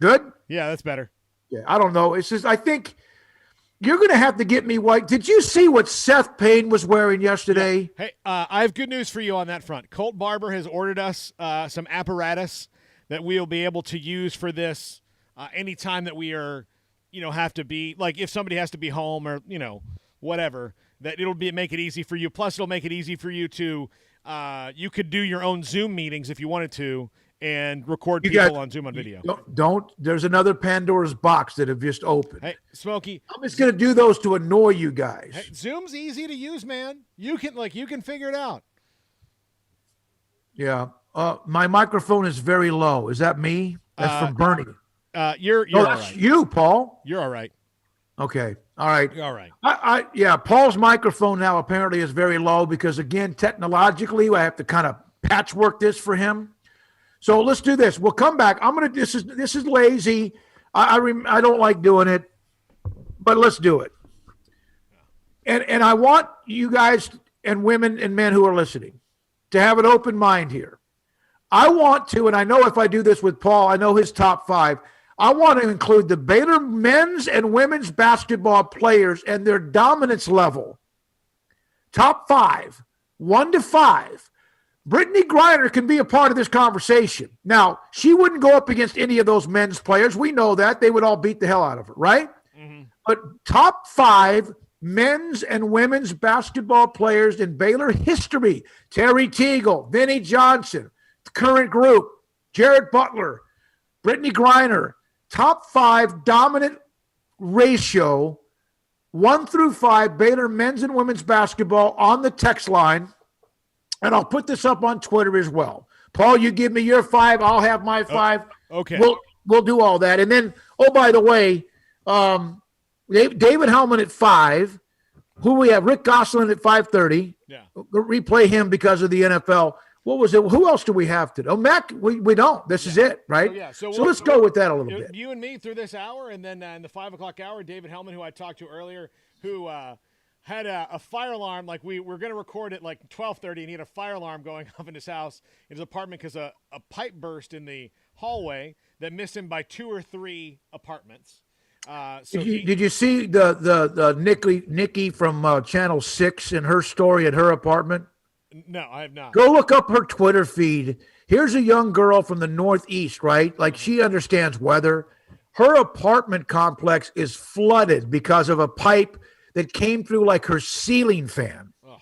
S3: Good?
S4: Yeah, that's better.
S3: Yeah, I don't know. It's just I think you're going to have to get me white. Did you see what Seth Payne was wearing yesterday?
S4: Yeah. Hey, I have good news for you on that front. Colt Barber has ordered us some apparatus that we'll be able to use for this anytime that we are, have to be, like if somebody has to be home or, whatever, that make it easy for you. Plus, it'll make it easy for you to, you could do your own Zoom meetings if you wanted to, and record people on Zoom on video.
S3: Don't. There's another Pandora's box that have just opened.
S4: Hey, Smokey.
S3: I'm just going to do those to annoy you guys.
S4: Hey, Zoom's easy to use, man. You can figure it out.
S3: Yeah. My microphone is very low. Is that me? That's from Bernie.
S4: You're
S3: all
S4: right.
S3: That's you, Paul.
S4: You're all right.
S3: Okay. All right.
S4: You're all right.
S3: Yeah, Paul's microphone now apparently is very low because, again, technologically, I have to kind of patchwork this for him. So let's do this. We'll come back. This is lazy. I don't like doing it, but let's do it. And I want you guys and women and men who are listening to have an open mind here. I want to, and I know if I do this with Paul, I know his top 5. I want to include the Baylor men's and women's basketball players and their dominance level. Top 5, 1 to 5. Brittany Griner can be a part of this conversation. Now, she wouldn't go up against any of those men's players. We know that. They would all beat the hell out of her, right? Mm-hmm. But top 5 men's and women's basketball players in Baylor history: Terry Teagle, Vinnie Johnson, the current group, Jared Butler, Brittany Griner. Top 5 dominant ratio, 1 through 5, Baylor men's and women's basketball on the text line. And I'll put this up on Twitter as well. Paul, you give me your 5. I'll have my 5.
S4: Okay.
S3: We'll do all that. And then, oh, by the way, David Hellman at 5. Who we have? Rick Gosselin at 5:30.
S4: Yeah.
S3: Replay him because of the NFL. What was it? Who else do we have today? Oh, Mac, we don't. This is it, right? So let's go with that a little bit.
S4: You and me through this hour, and then in the 5 o'clock hour, David Hellman, who I talked to earlier, who had a fire alarm. Like we were going to record at like 12:30, and he had a fire alarm going off in his house, in his apartment, because a pipe burst in the hallway that missed him by 2 or 3 apartments.
S3: Did you see the Nikki from Channel 6 and her story at her apartment?
S4: No, I have not.
S3: Go look up her Twitter feed. Here's a young girl from the Northeast, right? Like she understands weather. Her apartment complex is flooded because of a pipe that came through like her ceiling fan. Oh.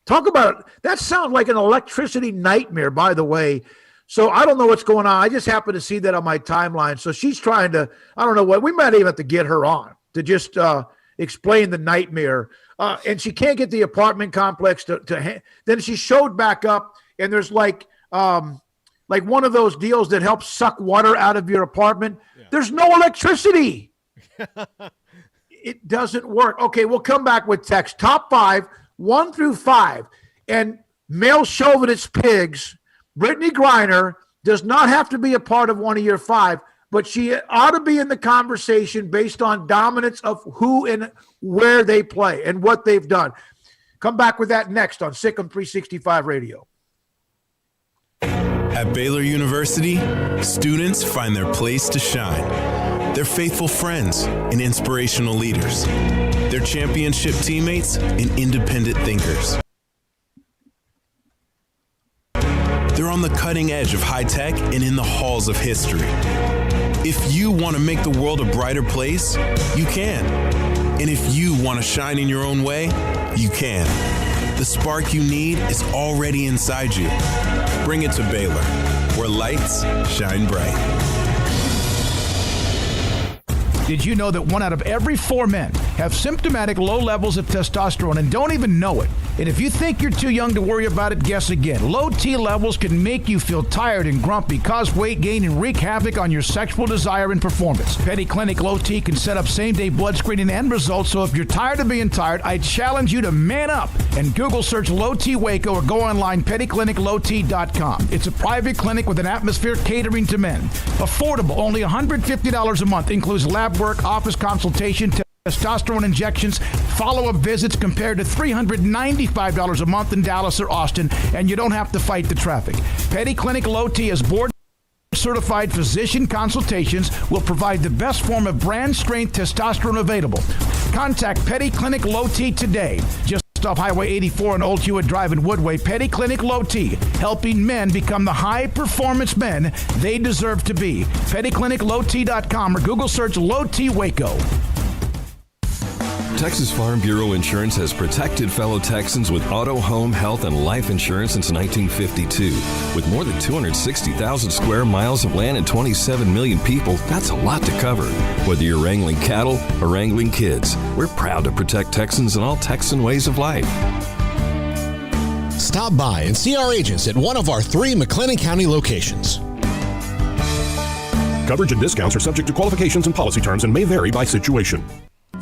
S3: Talk about it. That sounds like an electricity nightmare, by the way. So I don't know what's going on. I just happened to see that on my timeline. So she's trying to, I don't know what, we might even have to get her on to just explain the nightmare. And she can't get the apartment complex to then she showed back up, and there's like one of those deals that helps suck water out of your apartment. Yeah. There's no electricity. It doesn't work. Okay, we'll come back with text. Top 5, 1 through 5. And male chauvinist pigs, Brittany Griner does not have to be a part of one of your 5, but she ought to be in the conversation based on dominance of who and where they play and what they've done. Come back with that next on SicEm365 Radio.
S18: At Baylor University, students find their place to shine. They're faithful friends and inspirational leaders. They're championship teammates and independent thinkers. They're on the cutting edge of high tech and in the halls of history. If you want to make the world a brighter place, you can. And if you want to shine in your own way, you can. The spark you need is already inside you. Bring it to Baylor, where lights shine bright.
S10: Did you know that 1 out of every 4 men have symptomatic low levels of testosterone and don't even know it? And if you think you're too young to worry about it, guess again. Low T levels can make you feel tired and grumpy, cause weight gain, and wreak havoc on your sexual desire and performance. Petty Clinic Low T can set up same-day blood screening and results, so if you're tired of being tired, I challenge you to man up and Google search Low T Waco or go online pettycliniclowt.com. It's a private clinic with an atmosphere catering to men. Affordable, only $150 a month, includes lab work, office consultation, testosterone injections, follow-up visits compared to $395 a month in Dallas or Austin, and you don't have to fight the traffic. Petty Clinic Low T is board-certified physician consultations, will provide the best form of brand-strength testosterone available. Contact Petty Clinic Low T today. Just off Highway 84 and Old Hewitt Drive in Woodway. Petty Clinic Low T, helping men become the high-performance men they deserve to be. PettyClinicLowT.com or Google search Low T Waco.
S19: Texas Farm Bureau Insurance has protected fellow Texans with auto, home, health, and life insurance since 1952. With more than 260,000 square miles of land and 27 million people, that's a lot to cover. Whether you're wrangling cattle or wrangling kids, we're proud to protect Texans in all Texan ways of life.
S9: Stop by and see our agents at one of our 3 McLennan County locations.
S20: Coverage and discounts are subject to qualifications and policy terms and may vary by situation.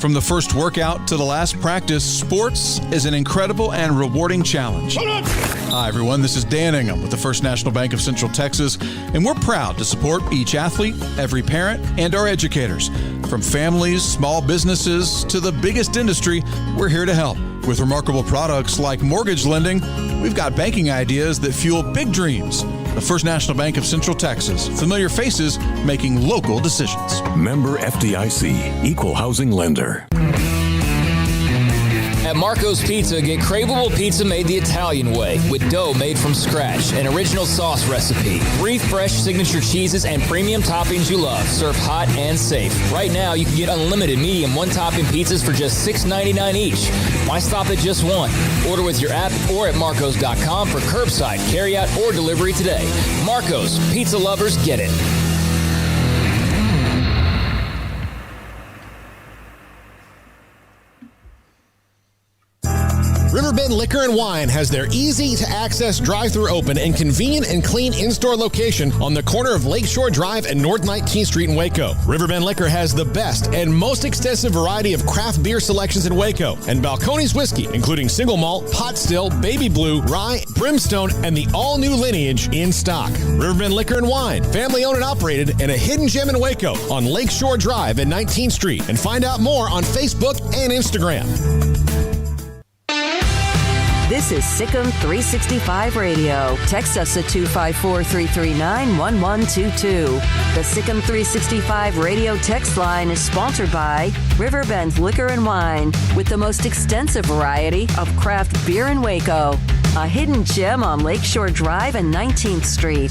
S21: From the first workout to the last practice, sports is an incredible and rewarding challenge. Hi, everyone. This is Dan Ingham with the First National Bank of Central Texas, and we're proud to support each athlete, every parent, and our educators. From families, small businesses, to the biggest industry, we're here to help. With remarkable products like mortgage lending, we've got banking ideas that fuel big dreams. The First National Bank of Central Texas. Familiar faces making local decisions.
S22: Member FDIC, Equal Housing Lender.
S7: At Marco's Pizza, get craveable pizza made the Italian way with dough made from scratch, an original sauce recipe, 3 fresh signature cheeses, and premium toppings you love. Serve hot and safe. Right now, you can get unlimited medium one-topping pizzas for just $6.99 each. Why stop at just one? Order with your app or at marcos.com for curbside, carryout, or delivery today. Marco's, pizza lovers get it.
S9: Riverbend Liquor and Wine has their easy-to-access drive-thru open and convenient and clean in-store location on the corner of Lakeshore Drive and North 19th Street in Waco. Riverbend Liquor has the best and most extensive variety of craft beer selections in Waco, and Balcones whiskey, including single malt, pot still, baby blue, rye, brimstone, and the all-new lineage in stock. Riverbend Liquor and Wine, family-owned and operated, and a hidden gem in Waco on Lakeshore Drive and 19th Street. And find out more on Facebook and Instagram.
S1: This is SicEm365 Radio. Text us at 254-339-1122. The SicEm365 Radio text line is sponsored by Riverbend Liquor and Wine, with the most extensive variety of craft beer in Waco. A hidden gem on Lakeshore Drive and 19th Street.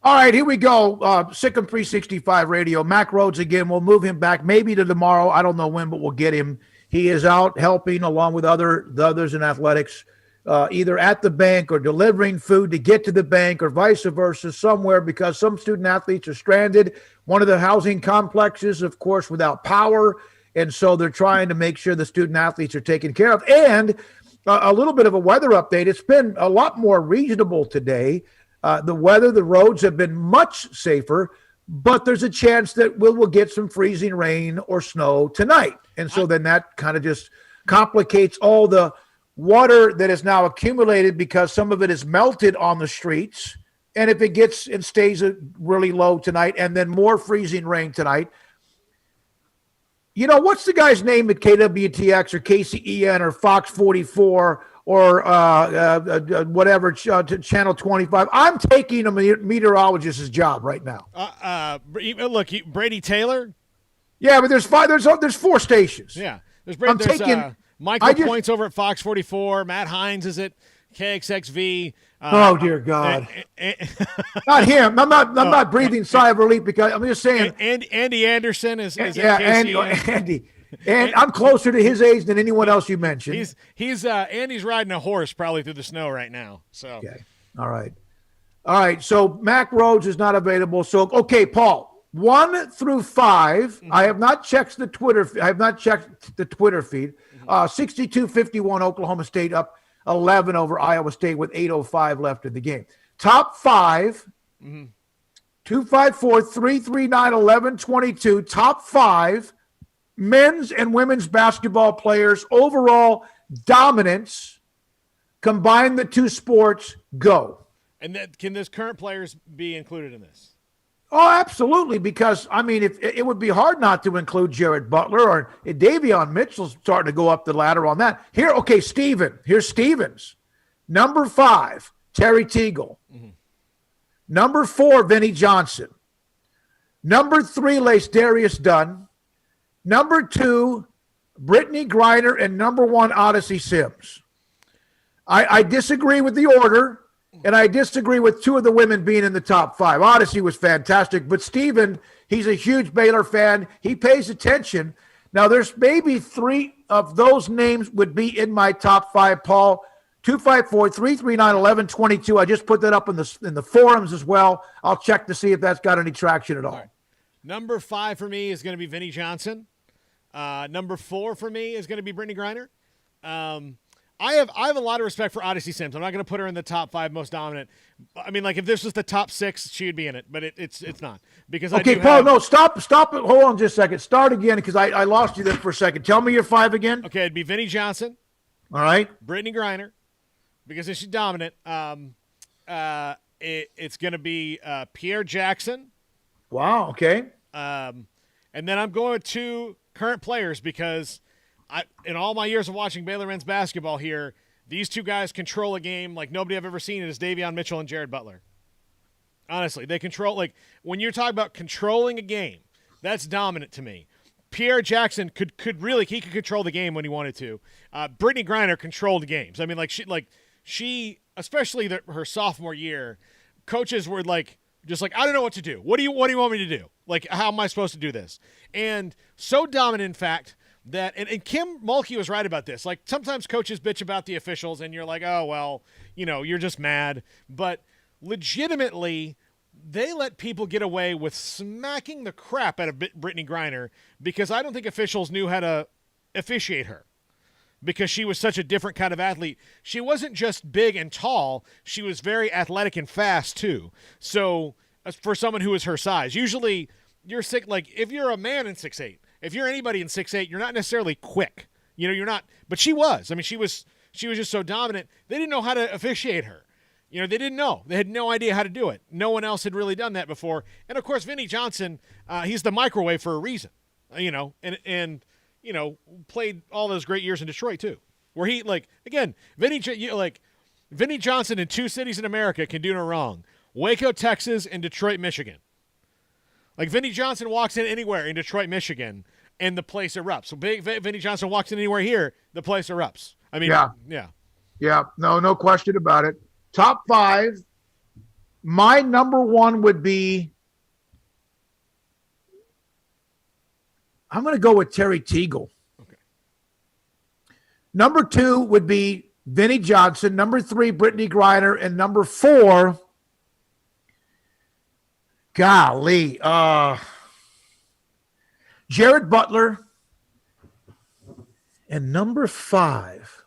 S3: All right, here we go. SicEm365 Radio. Mac Rhodes again. We'll move him back maybe to tomorrow. I don't know when, but we'll get him. He is out helping along with the others in athletics, either at the bank or delivering food to get to the bank or vice versa somewhere, because some student athletes are stranded. One of the housing complexes, of course, without power. And so they're trying to make sure the student athletes are taken care of. And a little bit of a weather update. It's been a lot more reasonable today. The weather, the roads have been much safer, but there's a chance that we'll get some freezing rain or snow tonight. And so then that kind of just complicates all the water that is now accumulated, because some of it is melted on the streets. And if it gets and stays really low tonight and then more freezing rain tonight, what's the guy's name at KWTX or KCEN or Fox 44 or whatever, Channel 25? I'm taking a meteorologist's job right now.
S4: Look, Brady Taylor?
S3: Yeah, but there's 4 stations.
S4: Yeah. There's Michael Points over at Fox 44. Matt Hines is at KXXV.
S3: Oh, dear God. Not him. I'm not breathing sigh of relief, because I'm just saying.
S4: Andy Anderson is at
S3: Andy. And I'm closer to his age than anyone else you mentioned.
S4: Andy's riding a horse probably through the snow right now. So
S3: okay, all right. So Mac Rhodes is not available. So okay, Paul, 1 through 5. Mm-hmm. I have not checked the Twitter. Feed. 62-51 Oklahoma State up 11 over Iowa State with 8:05 left in the game. Top 5. Mm-hmm. 254 339 1122. Top 5. Men's and women's basketball players, overall dominance, combine the two sports, go.
S4: And can those current players be included in this?
S3: Oh, absolutely, because, if it would be hard not to include Jared Butler, or Davion Mitchell's starting to go up the ladder on that. Here's Stevens. Number 5, Terry Teagle. Mm-hmm. Number 4, Vinnie Johnson. Number 3, Lacedarius Dunn. Number 2, Brittany Griner, and number 1, Odyssey Sims. I disagree with the order, and I disagree with 2 of the women being in the top 5. Odyssey was fantastic, but Steven, he's a huge Baylor fan. He pays attention. Now, there's maybe 3 of those names would be in my top 5, Paul. 254-339-1122. I just put that up in the forums as well. I'll check to see if that's got any traction at all.
S4: Right. Number 5 for me is going to be Vinnie Johnson. Number 4 for me is going to be Brittany Griner. I have a lot of respect for Odyssey Sims. I'm not going to put her in the top 5 most dominant. If this was the top 6, she would be in it, but it's not, because
S3: Paul. No, stop it. Hold on just a second. Start again, because I lost you there for a second. Tell me your 5 again.
S4: Okay, it'd be Vinnie Johnson.
S3: All right.
S4: Brittany Griner, because she's dominant. It's going to be Pierre Jackson.
S3: Wow. Okay.
S4: And then I'm going to current players, because in all my years of watching Baylor men's basketball here, these 2 guys control a game like nobody I've ever seen. It is Davion Mitchell and Jared Butler. Honestly, they control, when you're talking about controlling a game, that's dominant to me. Pierre Jackson could control the game when he wanted to. Brittany Griner controlled games. She especially her sophomore year, coaches were just I don't know what to do. What do you want me to do? How am I supposed to do this? And so dominant, in fact, that and Kim Mulkey was right about this. Sometimes coaches bitch about the officials, and you're like, oh well, you're just mad. But legitimately, they let people get away with smacking the crap out of Brittany Griner, because I don't think officials knew how to officiate her, because she was such a different kind of athlete. She wasn't just big and tall. She was very athletic and fast too. So for someone who is her size, usually you're sick. If you're a man in 6'8", if you're anybody in 6'8", you're not necessarily quick. You're not, but she was. She was just so dominant. They didn't know how to officiate her. They didn't know. They had no idea how to do it. No one else had really done that before. And of course, Vinnie Johnson, he's the microwave for a reason. And played all those great years in Detroit too, where he Vinnie Johnson in 2 cities in America can do no wrong: Waco, Texas, and Detroit, Michigan. Vinnie Johnson walks in anywhere in Detroit, Michigan, and the place erupts. So Vinnie Johnson walks in anywhere here, the place erupts. Yeah.
S3: No question about it. Top 5 My number one would be, I'm going to go with Terry Teagle.
S4: Okay.
S3: Number two would be Vinnie Johnson. Number three, Brittany Griner. And number four, golly, Jared Butler. And number five,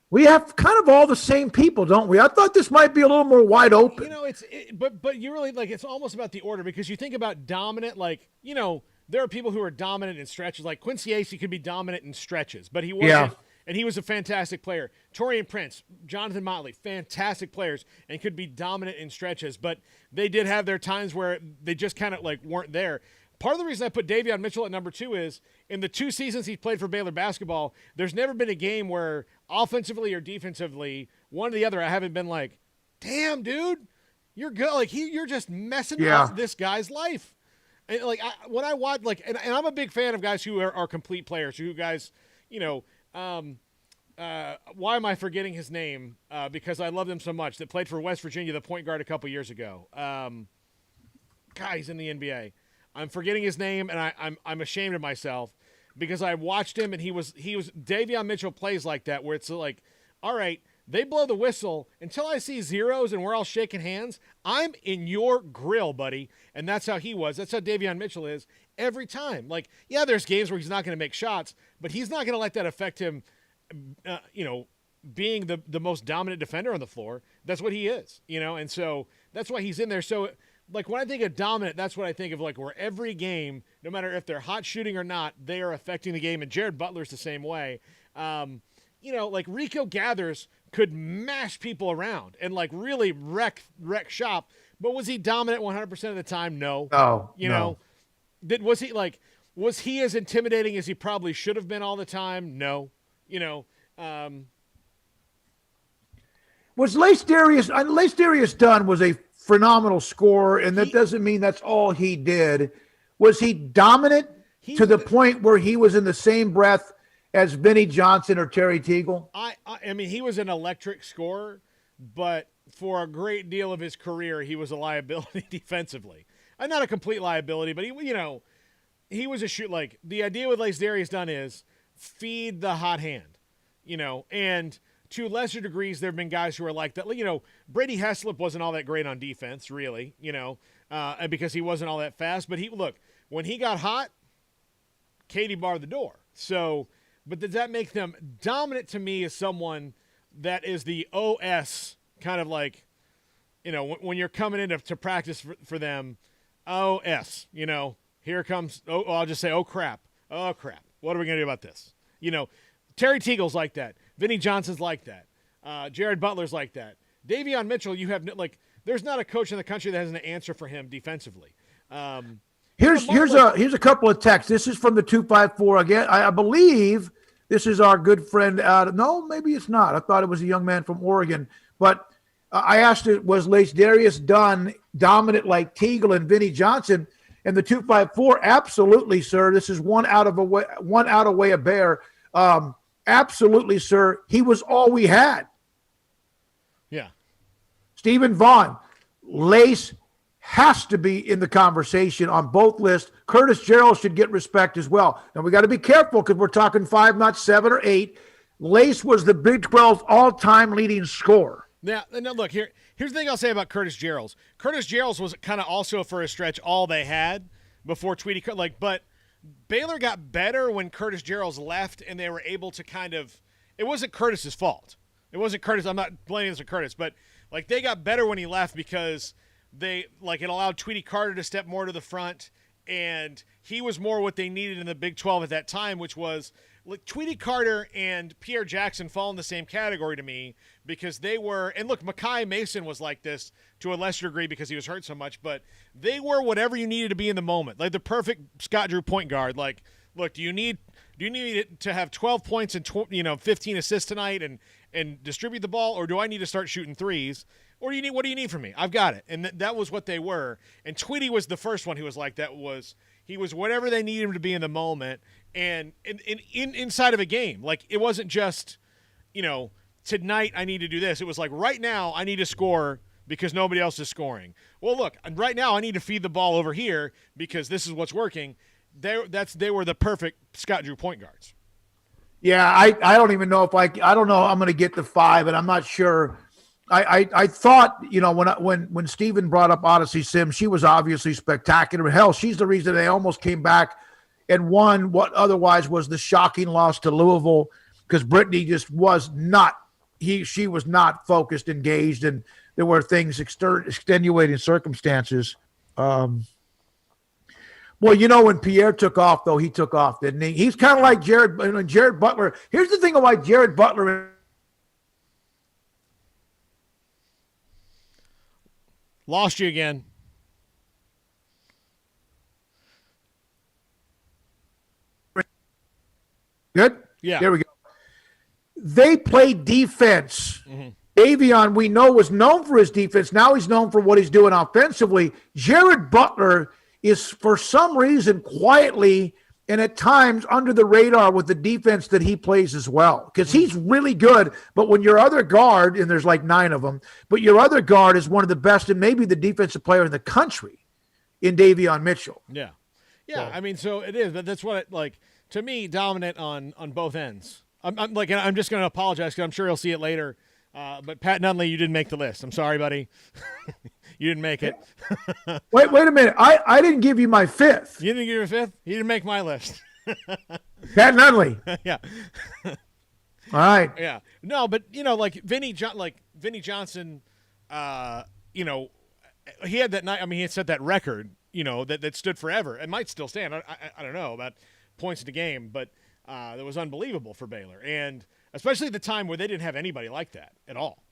S3: we have kind of all the same people, don't we? I thought this might be a little more wide open.
S4: You know, but you really, like, it's almost about the order, because you think about dominant, like, you know, there are people who are dominant in stretches. Like Quincy Acey could be dominant in stretches, but he wasn't.
S3: Yeah.
S4: And he was a fantastic player. Torian Prince, Jonathan Motley, fantastic players, and could be dominant in stretches, but they did have their times where they just kind of like weren't there. Part of the reason I put Davion Mitchell at number two is in the 2 seasons he played for Baylor basketball, there's never been a game where offensively or defensively, one or the other, I haven't been like, damn, dude, you're good. Like you're just messing up this guy's life. And like when I watch, like, and I'm a big fan of guys who are complete players, who guys, you know, why am I forgetting his name? Because I love him so much. That played for West Virginia, the point guard a couple years ago. He's in the NBA. I'm forgetting his name, and I'm ashamed of myself because I watched him, and he was Davion Mitchell plays like that, where it's like, all right, they blow the whistle until I see zeros and we're all shaking hands. I'm in your grill, buddy, and that's how he was. That's how Davion Mitchell is every time. Like, yeah, there's games where he's not going to make shots, but he's not going to let that affect him. You know, being the most dominant defender on the floor. That's what he is, you know, and so that's why he's in there. So, like, when I think of dominant, that's what I think of, like, where every game, no matter if they're hot shooting or not, they are affecting the game, and Jared Butler's the same way. You know, like, Rico Gathers could mash people around and, like, really wreck shop, but was he dominant 100% of the time? No.
S3: Oh,
S4: you know, was he as intimidating as he probably should have been all the time? No. You know,
S3: was Lace Darius Dunn was a phenomenal scorer, and that doesn't mean that's all he did. Was he dominant to the point where he was in the same breath as Vinnie Johnson or Terry Teagle?
S4: I mean, he was an electric scorer, but for a great deal of his career, he was a liability defensively. Not a complete liability, but he was a shoot. Like, the idea with Lace Darius Dunn is feed the hot hand, you know, and to lesser degrees, there have been guys who are like that. You know, Brady Heslip wasn't all that great on defense, really, you know, and because he wasn't all that fast. But when he got hot, Katie barred the door. So, but does that make them dominant? To me, as someone that is the OS kind of like, you know, when you're coming in to practice for them, OS, you know, here comes, I'll just say, oh, crap. What are we going to do about this? You know, Terry Teagle's like that. Vinnie Johnson's like that. Jared Butler's like that. Davion Mitchell, there's not a coach in the country that has an answer for him defensively.
S3: Here's a couple of texts. This is from the 254 again. I believe this is our good friend no, maybe it's not. I thought it was a young man from Oregon. But I asked it, was Lace Darius Dunn dominant like Teagle and Vinnie Johnson? And the 254, absolutely, sir. This is one out of way a bear. Absolutely, sir. He was all we had.
S4: Yeah.
S3: Stephen Vaughn, Lace has to be in the conversation on both lists. Curtis Gerald should get respect as well. Now, we got to be careful because we're talking 5, not 7 or 8. Lace was the Big 12 all-time leading scorer.
S4: Now look, here's the thing I'll say about Curtis Gerald. Curtis Gerald was kind of also, for a stretch, all they had before Tweety. But Baylor got better when Curtis Gerald left, and they were able to kind of – it wasn't Curtis's fault. It wasn't Curtis. I'm not blaming this on Curtis, but, like, they got better when he left because it allowed Tweety Carter to step more to the front, and he was more what they needed in the Big 12 at that time, which was – like, Tweety Carter and Pierre Jackson fall in the same category to me because they were – and look, Makai Mason was like this to a lesser degree because he was hurt so much, but they were whatever you needed to be in the moment. Like the perfect Scott Drew point guard. Like, look, do you need to have 12 points and 15 assists tonight and distribute the ball, or do I need to start shooting threes? Or what do you need from me? I've got it. And that was what they were. And Tweety was the first one who was like that. He was whatever they needed him to be in the moment. And inside of a game, like, it wasn't just, tonight I need to do this. It was like right now I need to score because nobody else is scoring. Well, look, right now I need to feed the ball over here because this is what's working. They were the perfect Scott Drew point guards.
S3: Yeah, I don't even know if I don't know. I'm going to get the 5, and I'm not sure. I thought, when Steven brought up Odyssey Sim, she was obviously spectacular. Hell, she's the reason they almost came back and won what otherwise was the shocking loss to Louisville, because Brittany just was not she was not focused, engaged, and there were things extenuating circumstances. Well, when Pierre took off, though, he took off, didn't he? He's kind of like Jared Butler. Here's the thing about Jared Butler.
S4: Lost you again.
S3: Good?
S4: Yeah.
S3: There we go. They played defense.
S4: Mm-hmm.
S3: Davion, we know, was known for his defense. Now he's known for what he's doing offensively. Jared Butler is, for some reason, quietly and at times under the radar with the defense that he plays as well, because he's really good. But when your other guard, and there's like 9 of them, but your other guard is one of the best and maybe the defensive player in the country in Davion Mitchell.
S4: Yeah. Yeah, so. I mean, so it is, but that's what to me, dominant on both ends. I'm just going to apologize because I'm sure he'll see it later. But Pat Nunley, you didn't make the list. I'm sorry, buddy. You didn't make it.
S3: Wait a minute. I didn't give you my 5th.
S4: You didn't give your 5th? You didn't make my list.
S3: Pat Nunley.
S4: Yeah.
S3: All right.
S4: Yeah. No, but Vinny Johnson, he had that night. I mean, he had set that record, that stood forever. It might still stand. I don't know about points in the game, but that was unbelievable for Baylor, and especially at the time where they didn't have anybody like that at all.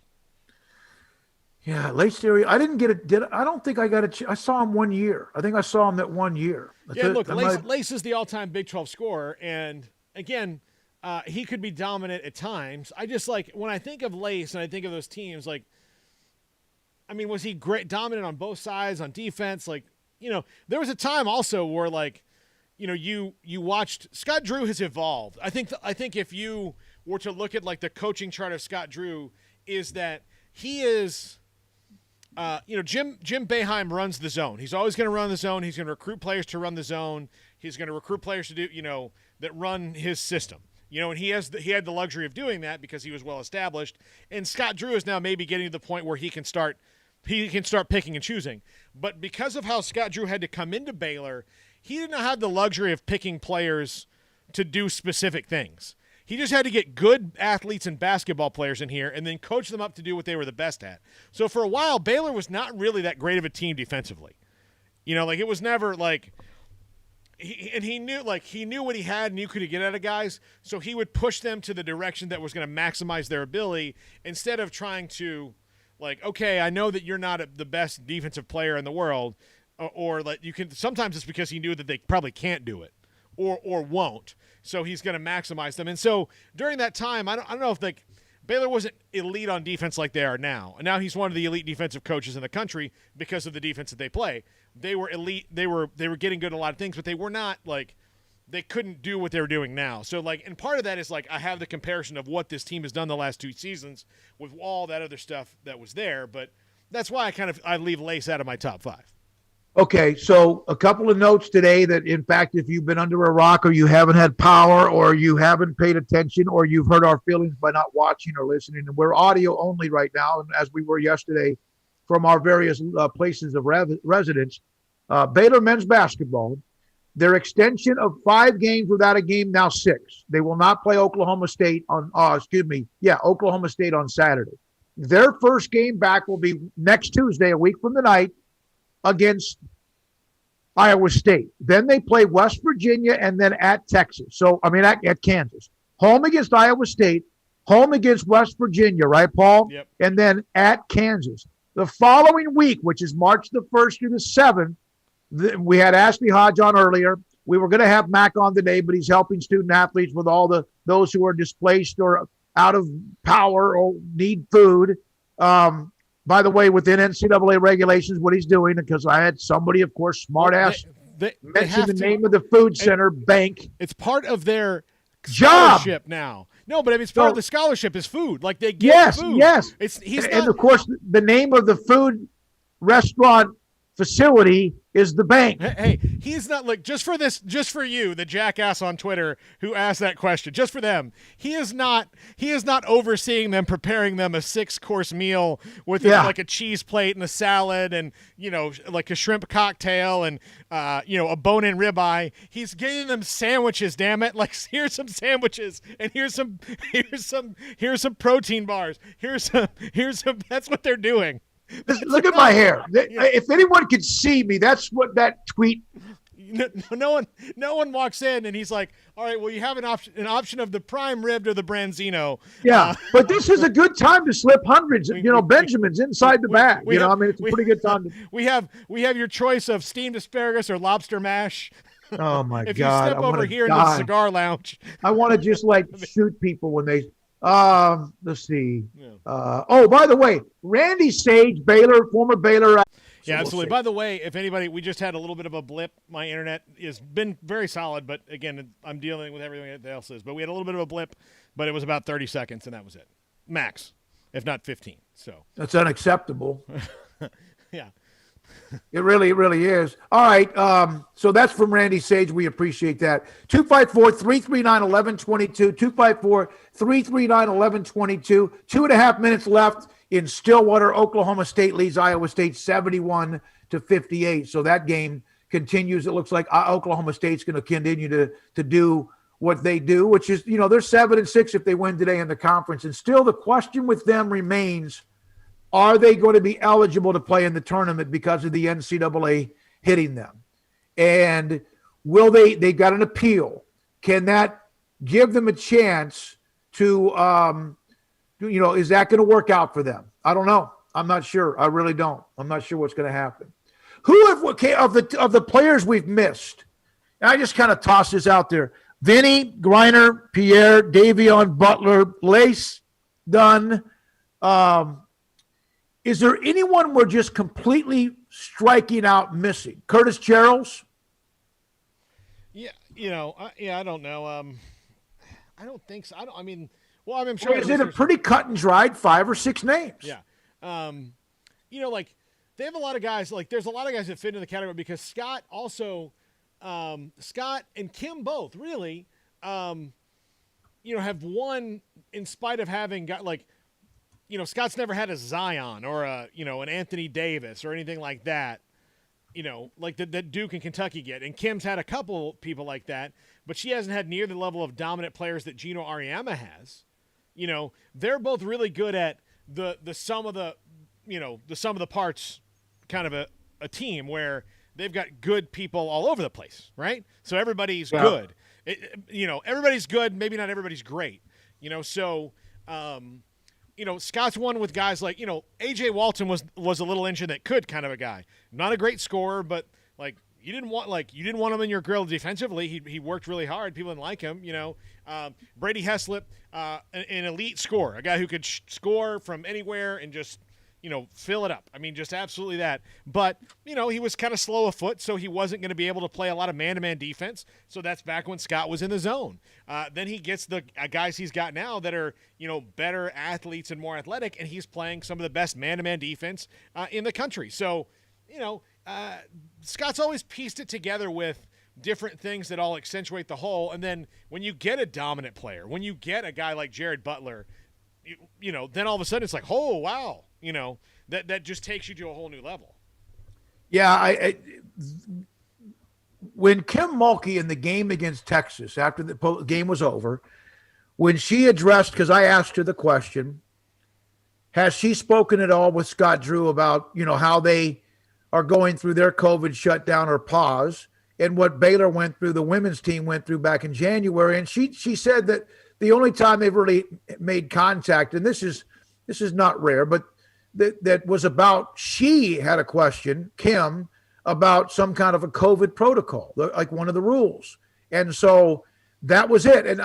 S3: Yeah, late series. I didn't get it. I don't think I got it. I saw him 1 year. I think I saw him that 1 year.
S4: That's it. Look, Lace is the all-time Big 12 scorer, and again, he could be dominant at times. I just when I think of Lace and I think of those teams, was he great, dominant on both sides on defense? There was a time also where you watched Scott Drew has evolved. I think if you were to look at the coaching chart of Scott Drew, is that he is, Jim Boeheim runs the zone. He's always going to run the zone. He's going to recruit players to run the zone. He's going to recruit players to do, that run his system. And he had the luxury of doing that because he was well established. And Scott Drew is now maybe getting to the point where he can start picking and choosing. But because of how Scott Drew had to come into Baylor, he did not have the luxury of picking players to do specific things. He just had to get good athletes and basketball players in here and then coach them up to do what they were the best at. So for a while, Baylor was not really that great of a team defensively. It was never he knew what he had and knew could get out of guys. So he would push them to the direction that was going to maximize their ability instead of trying to okay, I know that you're not the best defensive player in the world, or you can. Sometimes it's because he knew that they probably can't do it or won't. So he's going to maximize them. And so during that time, I don't know if Baylor wasn't elite on defense like they are now. And now he's one of the elite defensive coaches in the country because of the defense that they play. They were elite. They were getting good at a lot of things, but they were not they couldn't do what they were doing now. So and part of that is I have the comparison of what this team has done the last 2 seasons with all that other stuff that was there. But that's why I leave Lace out of my top 5.
S3: Okay, so a couple of notes today that, in fact, if you've been under a rock or you haven't had power or you haven't paid attention or you've hurt our feelings by not watching or listening, and we're audio only right now, and as we were yesterday from our various places of residence, Baylor men's basketball, their extension of 5 games without a game, now 6. They will not play Oklahoma State Oklahoma State on Saturday. Their first game back will be next Tuesday, a week from tonight, against Iowa State. Then they play West Virginia and then at Texas. So, at Kansas. Home against Iowa State, home against West Virginia, right, Paul?
S4: Yep.
S3: And then at Kansas. The following week, which is March the 1st through the 7th, we had Ashley Hodge on earlier. We were going to have Mac on today, but he's helping student athletes with all those who are displaced or out of power or need food. By the way, within NCAA regulations, what he's doing, because I had somebody, of course, smart ass, mention the name of the food center bank.
S4: It's part of their scholarship now. No, but I mean, it's part of the scholarship is food. Like they get food.
S3: Yes.
S4: And
S3: of course, the name of the food restaurant facility is the bank.
S4: Hey, he's not like just for you, the jackass on Twitter who asked that question, just for them. He is not overseeing them, preparing them a 6-course meal with like a cheese plate and a salad and, like a shrimp cocktail and, a bone-in ribeye. He's getting them sandwiches, damn it. Like, here's some sandwiches and here's some protein bars. Here's some, that's what they're doing.
S3: Look at my hair. If anyone could see me, that's what that tweet.
S4: No one walks in and he's like, all right, well, you have an option of the prime rib or the branzino.
S3: Yeah, but this is a good time to slip hundreds, Benjamins inside the bag. It's a pretty good time.
S4: We have your choice of steamed asparagus or lobster mash.
S3: Oh my
S4: if
S3: God!
S4: If you step over here into the cigar lounge,
S3: I want to just shoot people when they. Let's see. By the way, Randy Sage, Baylor, former Baylor.
S4: Yeah, absolutely. By the way, if anybody, we just had a little bit of a blip. My internet has been very solid, but again, I'm dealing with everything else is. But we had a little bit of a blip, but it was about 30 seconds, and that was it. Max, if not 15. So
S3: that's unacceptable.
S4: Yeah.
S3: It really is. All right. So that's from Randy Sage. We appreciate that. 254-339-1122. 254-339-1122. 2.5 minutes left in Stillwater. Oklahoma State leads Iowa State 71-58. So that game continues. It looks like Oklahoma State's going to continue to do what they do, which is, they're 7-6 if they win today in the conference. And still the question with them remains, are they going to be eligible to play in the tournament because of the NCAA hitting them? And will they got an appeal. Can that give them a chance to, is that going to work out for them? I don't know. I'm not sure. I really don't. I'm not sure what's going to happen. Of the players we've missed, and I just kind of toss this out there. Vinny, Griner, Pierre, Davion, Butler, Lace, Dunn, is there anyone we're just completely striking out missing? Curtis Charles?
S4: Yeah, I don't know. I don't think so. I'm sure.
S3: Is it a pretty cut and dried 5 or 6 names?
S4: Yeah. They have a lot of guys. Like, there's a lot of guys that fit into the category because Scott also, Scott and Kim both really, have won in spite of having got Scott's never had a Zion or an Anthony Davis or anything like that, that Duke and Kentucky get. And Kim's had a couple people like that, but she hasn't had near the level of dominant players that Gino Auriemma has. They're both really good at the sum of the sum of the parts kind of a team where they've got good people all over the place, right? So everybody's good. Everybody's good. Maybe not everybody's great. Scott's won with guys like, A.J. Walton was a little engine that could kind of a guy. Not a great scorer, but you didn't want him in your grill defensively. He worked really hard. People didn't like him, Brady Heslip, an elite scorer, a guy who could score from anywhere and just, fill it up. I mean, just absolutely that. But, he was kind of slow of foot, so he wasn't going to be able to play a lot of man-to-man defense. So that's back when Scott was in the zone. Then he gets the guys he's got now that are, better athletes and more athletic, and he's playing some of the best man-to-man defense in the country. So, Scott's always pieced it together with different things that all accentuate the whole. And then when you get a dominant player, when you get a guy like Jared Butler, then all of a sudden it's like, oh, wow. That just takes you to a whole new level.
S3: Yeah, when Kim Mulkey in the game against Texas, after the game was over, when she addressed, because I asked her the question, has she spoken at all with Scott Drew about, how they are going through their COVID shutdown or pause and what Baylor went through, the women's team went through back in January? And she said that the only time they've really made contact, and this is not rare, but that was about, she had a question, Kim, about some kind of a COVID protocol, like one of the rules. And so that was it. And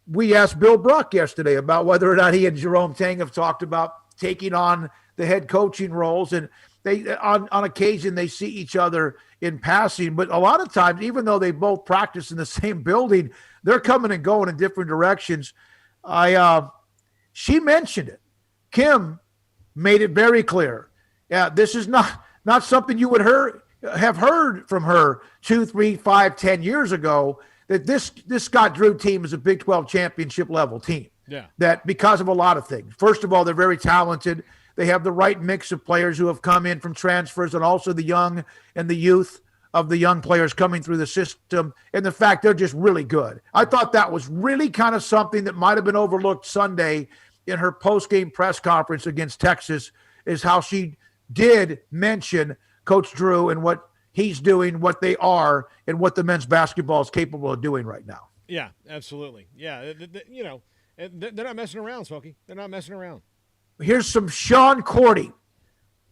S3: we asked Bill Bruck yesterday about whether or not he and Jerome Tang have talked about taking on the head coaching roles. And they, on occasion, they see each other in passing. But a lot of times, even though they both practice in the same building, they're coming and going in different directions. She mentioned it. Kim made it very clear. Yeah, this is not something you would have heard from her 2, 3, 5, 10 years ago, that this Scott Drew team is a Big 12 championship level team.
S4: Yeah.
S3: That because of a lot of things. First of all, they're very talented. They have the right mix of players who have come in from transfers, and also the young and the youth of the young players coming through the system, and the fact they're just really good. I thought that was really kind of something that might have been overlooked Sunday in her post-game press conference against Texas, is how she did mention Coach Drew and what he's doing, what they are, and what the men's basketball is capable of doing right now.
S4: Yeah, absolutely. Yeah, they're not messing around, Smokey. They're not messing around.
S3: Here's some Sean Cordy.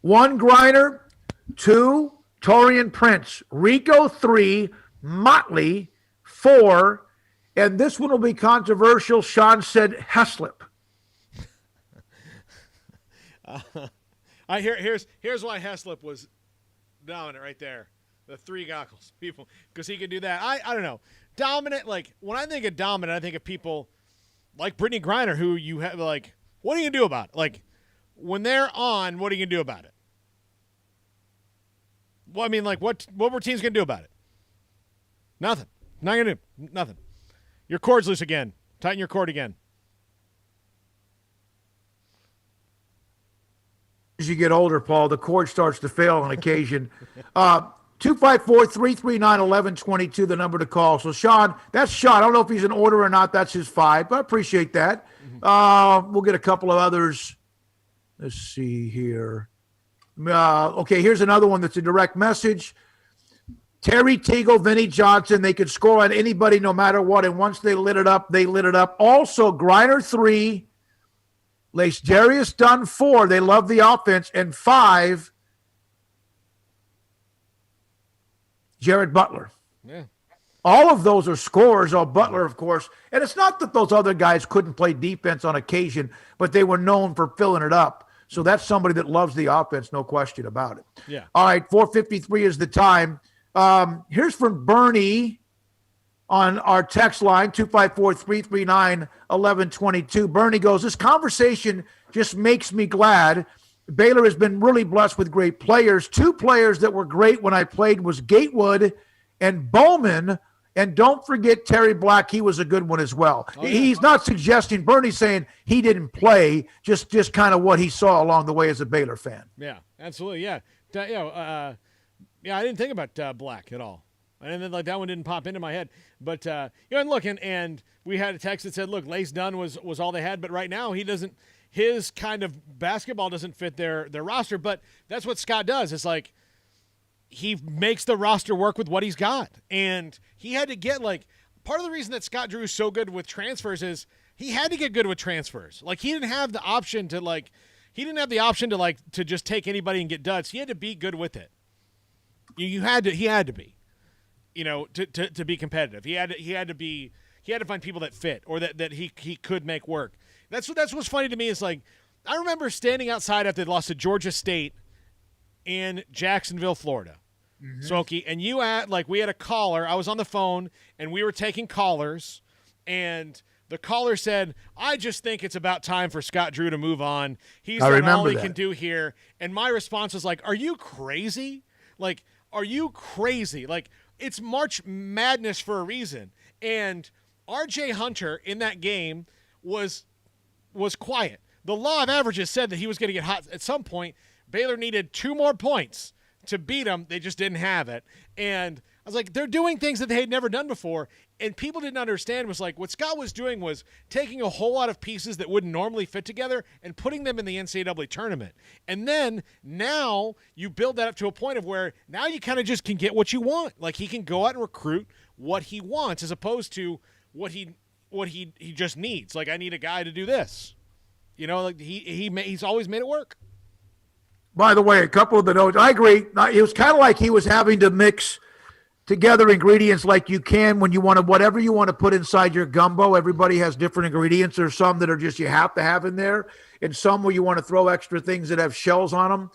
S3: 1, Griner. 2, Torian Prince. Rico, 3, Motley, 4, and this one will be controversial. Sean said Heslip.
S4: Here's why Heslip was dominant right there. The 3 goggles, people, because he could do that. I don't know. Dominant, like, when I think of dominant, I think of people like Brittany Griner, who you have, like, what are you going to do about it? Like, when they're on, what are you going to do about it? Well, I mean, like, what were teams going to do about it? Nothing. Not going to do nothing. Your cord's loose again. Tighten your cord again.
S3: As you get older, Paul, the cord starts to fail on occasion. 254-339-1122, the number to call. So, Sean, that's Sean. I don't know if he's in order or not. That's his 5, but I appreciate that. We'll get a couple of others. Let's see here. Okay, here's another one that's a direct message. Terry Teagle, Vinnie Johnson, they could score on anybody no matter what, and once they lit it up, they lit it up. Also, Griner, 3, Lace Darius Dunn, 4, they love the offense, and 5, Jared Butler.
S4: Yeah.
S3: All of those are scorers. Butler, of course. And it's not that those other guys couldn't play defense on occasion, but they were known for filling it up. So that's somebody that loves the offense, no question about it.
S4: Yeah.
S3: All right, 4:53 is the time. Here's from Bernie on our text line, 254-339-1122. Bernie goes, this conversation just makes me glad. Baylor has been really blessed with great players. 2 players that were great when I played was Gatewood and Bowman. And don't forget Terry Black. He was a good one as well. Oh, yeah. He's not suggesting, Bernie's saying he didn't play, just kind of what he saw along the way as a Baylor fan.
S4: Yeah, absolutely. Yeah. I didn't think about Black at all. And then, like, that one didn't pop into my head. But, and look, and we had a text that said, look, Lace Dunn was all they had. But right now his kind of basketball doesn't fit their roster. But that's what Scott does. It's like, he makes the roster work with what he's got. And he had to get, like, part of the reason that Scott Drew is so good with transfers is he had to get good with transfers. Like, he didn't have the option to to just take anybody and get duds. He had to be good with it. He had to be, to be competitive. He had to find people that fit or that he could make work. That's what's funny to me is, like, I remember standing outside after they lost to Georgia State in Jacksonville, Florida. Mm-hmm. Smokey, and we had a caller. I was on the phone, and we were taking callers, and the caller said, I just think it's about time for Scott Drew to move on. He's done all he can do here. And my response was like, are you crazy? Like, are you crazy? Like, it's March Madness for a reason. And R.J. Hunter in that game was quiet. The law of averages said that he was going to get hot at some point. Baylor needed 2 more points to beat them. They just didn't have it. And I was like, they're doing things that they had never done before. And people didn't understand was like what Scott was doing was taking a whole lot of pieces that wouldn't normally fit together and putting them in the NCAA tournament. And then now you build that up to a point of where now you kind of just can get what you want. Like, he can go out and recruit what he wants as opposed to what he just needs. Like, I need a guy to do this. Like he's always made it work.
S3: By the way, a couple of the notes. I agree. It was kind of like he was having to mix together ingredients like you can when you want to, whatever you want to put inside your gumbo. Everybody has different ingredients. There's some that are just you have to have in there, and some where you want to throw extra things that have shells on them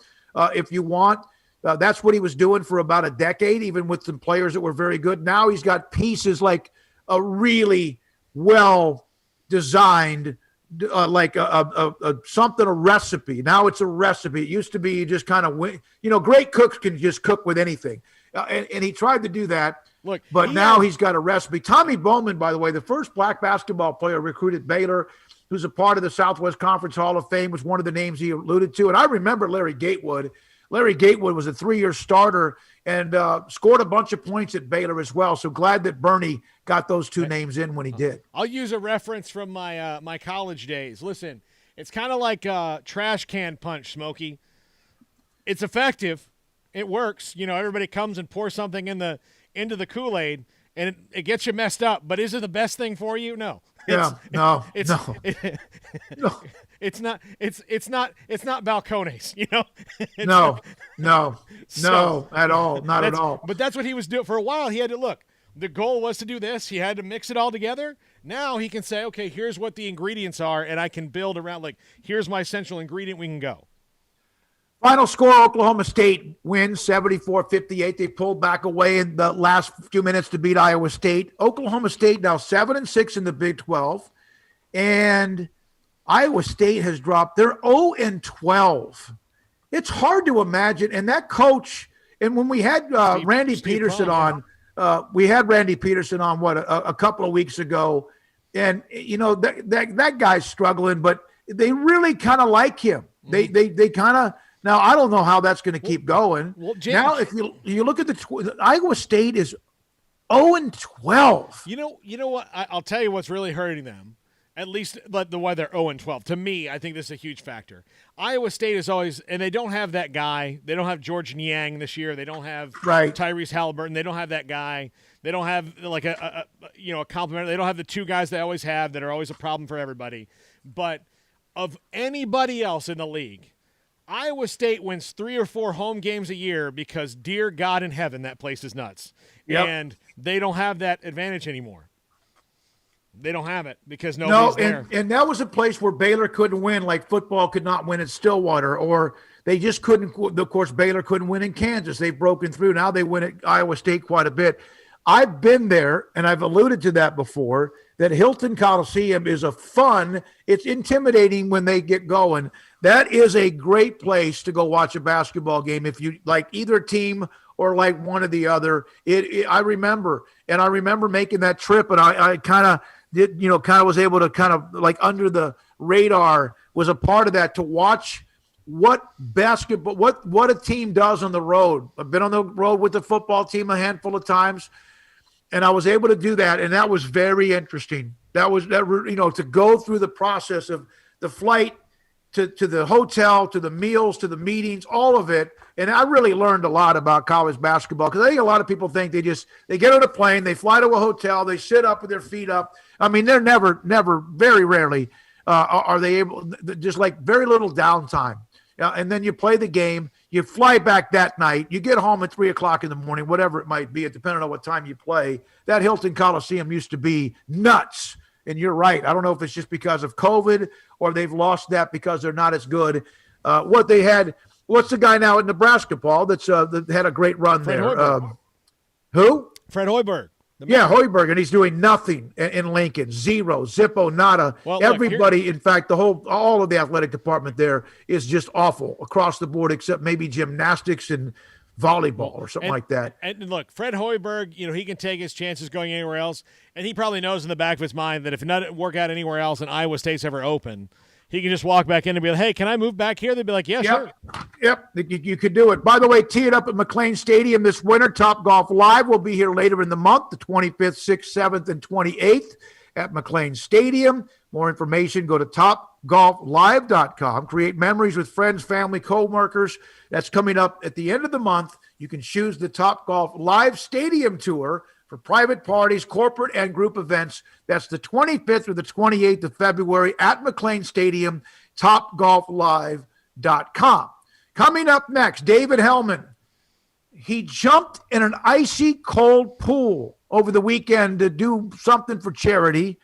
S3: if you want. That's what he was doing for about a decade, even with some players that were very good. Now he's got pieces like a really well designed, like a recipe. Now it's a recipe. It used to be you just kind of great cooks can just cook with anything, and he tried to do that.
S4: Look,
S3: but now he's got a recipe. Tommy Bowman, by the way, the first black basketball player recruited Baylor, who's a part of the Southwest Conference Hall of Fame, was one of the names he alluded to. And I remember Larry Gatewood. Larry Gatewood was a 3-year starter and scored a bunch of points at Baylor as well. So glad that Bernie got those two names in when he did.
S4: I'll use a reference from my my college days. Listen, it's kind of like trash can punch, Smokey. It's effective. It works. Everybody comes and pours something into the Kool-Aid, and it gets you messed up. But is it the best thing for you? No.
S3: No.
S4: It's not balcones,
S3: No, at all. Not at all.
S4: But that's what he was doing. For a while, he had to look. The goal was to do this. He had to mix it all together. Now he can say, okay, here's what the ingredients are, and I can build around, like, here's my essential ingredient. We can go.
S3: Final score, Oklahoma State wins 74-58. They pulled back away in the last few minutes to beat Iowa State. Oklahoma State now 7-6 in the Big 12. And Iowa State has dropped. They're 0-12. It's hard to imagine. And that coach, and when we had Randy Peterson on, we had Randy Peterson on, a couple of weeks ago. And, that guy's struggling, but they really kind of like him. They kind of. Now, I don't know how that's going to keep going.
S4: Well, James,
S3: now, if you look at the Iowa State is 0-12.
S4: You know what? I'll tell you what's really hurting them. At least the why they're 0-12. To me, I think this is a huge factor. Iowa State is always, and they don't have that guy. They don't have George Niang this year. They don't have Tyrese Halliburton. They don't have that guy. They don't have like a complement. They don't have the two guys they always have that are always a problem for everybody. But of anybody else in the league, Iowa State wins 3 or 4 home games a year because, dear God in heaven, that place is nuts. Yep. And they don't have that advantage anymore. They don't have it because nobody's there.
S3: And that was a place where Baylor couldn't win, like football could not win at Stillwater, or they just couldn't. Of course, Baylor couldn't win in Kansas. They've broken through. Now they win at Iowa State quite a bit. I've been there, and I've alluded to that before, that Hilton Coliseum is it's intimidating when they get going. That is a great place to go watch a basketball game if you like either team or like one or the other. I remember making that trip, and I kind of did, was able to kind of like under the radar was a part of that to watch what a team does on the road. I've been on the road with the football team a handful of times, and I was able to do that, and that was very interesting. To go through the process of the flight to the hotel, to the meals, to the meetings, all of it. And I really learned a lot about college basketball because I think a lot of people think they get on a plane, they fly to a hotel, they sit up with their feet up. I mean, they're never, very rarely are they able, just like very little downtime. And then you play the game, you fly back that night, you get home at 3:00 in the morning, whatever it might be, depending on what time you play. That Hilton Coliseum used to be nuts. And you're right. I don't know if it's just because of COVID or they've lost that because they're not as good. What they had, what's the guy now at Nebraska, Paul, that had a great run
S4: Fred
S3: there? Who?
S4: Fred Hoiberg.
S3: Yeah, Hoiberg, and he's doing nothing in Lincoln. Zero, zippo, nada.
S4: Well,
S3: everybody, in fact, all of the athletic department there is just awful across the board, except maybe gymnastics and volleyball or something like that.
S4: And look, Fred Hoiberg, he can take his chances going anywhere else, and he probably knows in the back of his mind that if it doesn't work out anywhere else and Iowa State's ever open, he can just walk back in and be like, hey, can I move back here? They'd be like, yeah, sure.
S3: Yep, you could do it. By the way, tee it up at McLean Stadium this winter. Top Golf Live will be here later in the month, the 25th, 6th, 7th, and 28th at McLean Stadium. More information, go to topgolflive.com. Create memories with friends, family, co-workers. That's coming up at the end of the month. You can choose the Top Golf Live Stadium Tour for private parties, corporate, and group events. That's the 25th or the 28th of February at McLean Stadium, topgolflive.com. Coming up next, David Hellman. He jumped in an icy cold pool over the weekend to do something for charity.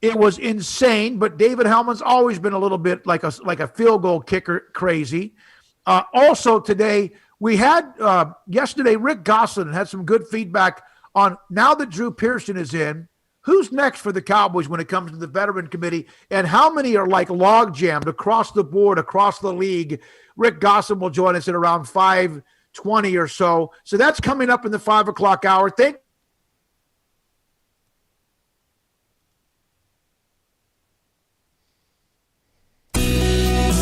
S3: It was insane, but David Hellman's always been a little bit like a field goal kicker crazy. Also today, we had yesterday, Rick Gosselin had some good feedback on now that Drew Pearson is in, Who's next for the Cowboys when it comes to the veteran committee, and how many are like log jammed across the board, across the league? Rick Gossam will join us at around 5:20 or so. So that's coming up in the 5 o'clock hour.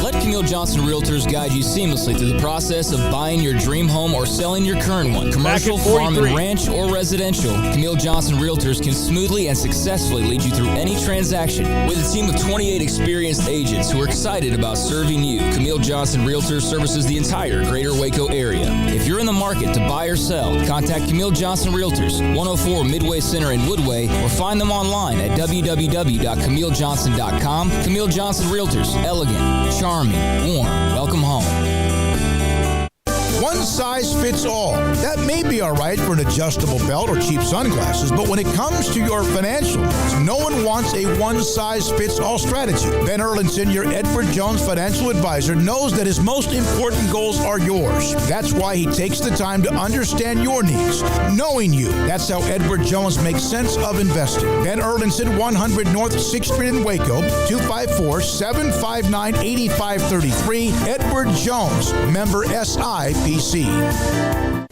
S7: Let Camille Johnson Realtors guide you seamlessly through the process of buying your dream home or selling your current one. Commercial, farm, and ranch, or residential, Camille Johnson Realtors can smoothly and successfully lead you through any transaction. With a team of 28 experienced agents who are excited about serving you, Camille Johnson Realtors services the entire greater Waco area. If you're in the market to buy or sell, contact Camille Johnson Realtors, 104 Midway Center in Woodway, or find them online at www.camillejohnson.com. Camille Johnson Realtors, elegant, charming, warm, welcome home.
S10: One size fits all. That may be all right for an adjustable belt or cheap sunglasses, but when it comes to your financial needs, no one wants a one-size-fits-all strategy. Ben Erlinson, your Edward Jones financial advisor, knows that his most important goals are yours. That's why he takes the time to understand your needs, knowing you. That's how Edward Jones makes sense of investing. Ben Erlinson, 100 North 6th Street in Waco, 254-759-8533. Edward Jones, member SIPC.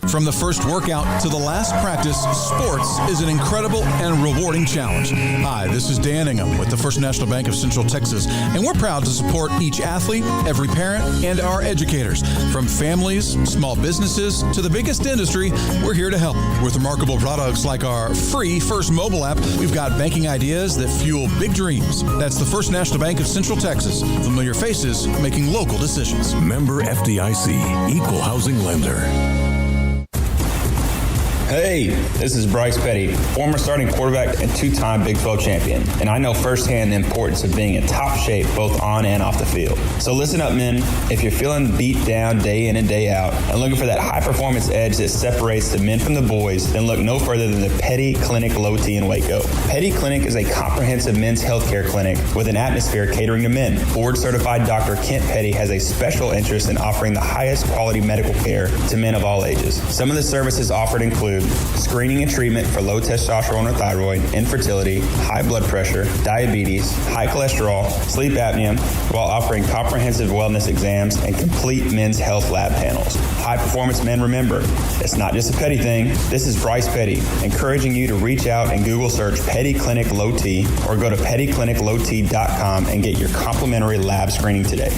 S21: From the first workout to the last practice, sports is an incredible and rewarding challenge. Hi, this is Dan Ingham with the First National Bank of Central Texas, and we're proud to support each athlete, every parent, and our educators. From families, small businesses, to the biggest industry, we're here to help. With remarkable products like our free First mobile app, we've got banking ideas that fuel big dreams. That's the First National Bank of Central Texas. Familiar faces making local decisions.
S22: Member FDIC, Equal Housing Lender.
S2: Hey, this is Bryce Petty, former starting quarterback and two-time Big 12 champion, and I know firsthand the importance of being in top shape both on and off the field. So listen up, men. If you're feeling beat down day in and day out and looking for that high-performance edge that separates the men from the boys, then look no further than the Petty Clinic Low T in Waco. Petty Clinic is a comprehensive men's healthcare clinic with an atmosphere catering to men. Board-certified Dr. Kent Petty has a special interest in offering the highest quality medical care to men of all ages. Some of the services offered include screening and treatment for low testosterone or thyroid, infertility, high blood pressure, diabetes, high cholesterol, sleep apnea, while offering comprehensive wellness exams and complete men's health lab panels. High performance men, remember, it's not just a Petty thing. This is Bryce Petty, encouraging you to reach out and Google search Petty Clinic Low T or go to pettycliniclowt.com and get your complimentary lab screening today.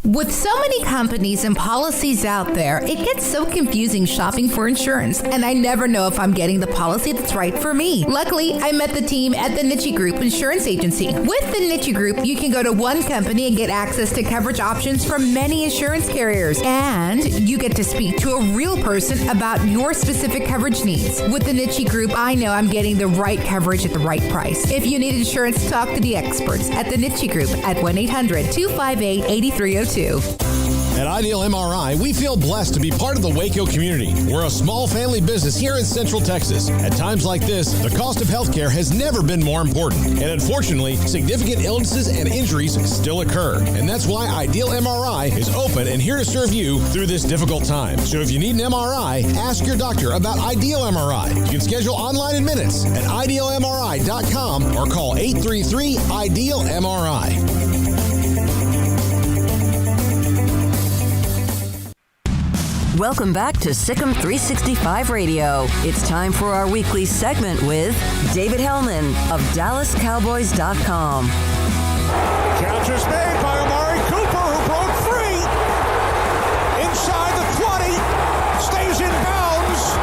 S6: With so many companies and policies out there, it gets so confusing shopping for insurance, and I never know if I'm getting the policy that's right for me. Luckily, I met the team at the Nitchie Group Insurance Agency. With the Nitchie Group, you can go to one company and get access to coverage options from many insurance carriers, and you get to speak to a real person about your specific coverage needs. With the Nitchie Group, I know I'm getting the right coverage at the right price. If you need insurance, talk to the experts at the Nitchie Group at 1-800-258-8302.
S9: At Ideal MRI, we feel blessed to be part of the Waco community. We're a small family business here in Central Texas. At times like this, the cost of healthcare has never been more important. And unfortunately, significant illnesses and injuries still occur. And that's why Ideal MRI is open and here to serve you through this difficult time. So if you need an MRI, ask your doctor about Ideal MRI. You can schedule online in minutes at idealmri.com or call 833-IDEAL-MRI.
S1: Welcome back to SicEm365 Radio. It's time for our weekly segment with David Hellman of DallasCowboys.com.
S23: Catch is made by Amari Cooper, who broke free inside the 20, stays in bounds,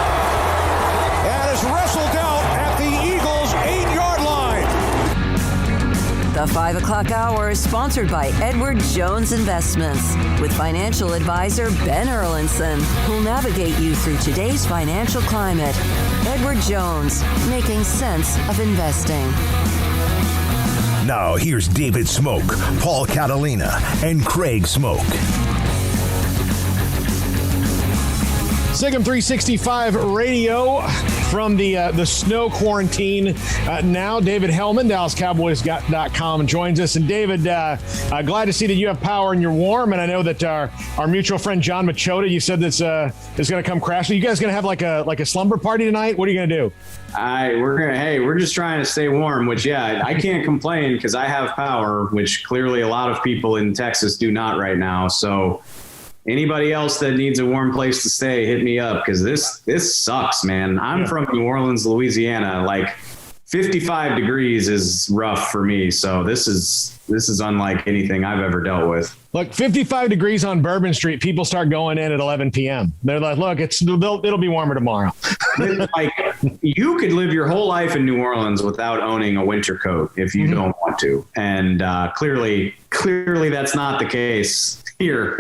S23: and is wrestled out at the Eagles' 8-yard line.
S1: The 5 o'clock hour is sponsored by Edward Jones Investments with financial advisor Ben Erlinson, who'll navigate you through today's financial climate. Edward Jones, making sense of investing.
S11: Now here's David Smoak, Paul Catalina, and Craig Smoak.
S4: SicEm365 Radio from the snow quarantine. Now, David Hellman, DallasCowboys.com, joins us. And David, glad to see that you have power and you're warm. And I know that our mutual friend John Machota, you said this is going to come crash. Are you guys going to have like a slumber party tonight? What are you going to do?
S5: We're just trying to stay warm, which, I can't complain because I have power, which clearly a lot of people in Texas do not right now. So anybody else that needs a warm place to stay, hit me up because this sucks, man. I'm from New Orleans, Louisiana. Like 55 degrees is rough for me. So this is unlike anything I've ever dealt with.
S4: Look, 55 degrees on Bourbon Street. People start going in at 11 p.m. They're like, look, it'll be warmer tomorrow.
S5: Like you could live your whole life in New Orleans without owning a winter coat if you don't want to. And clearly that's not the case here.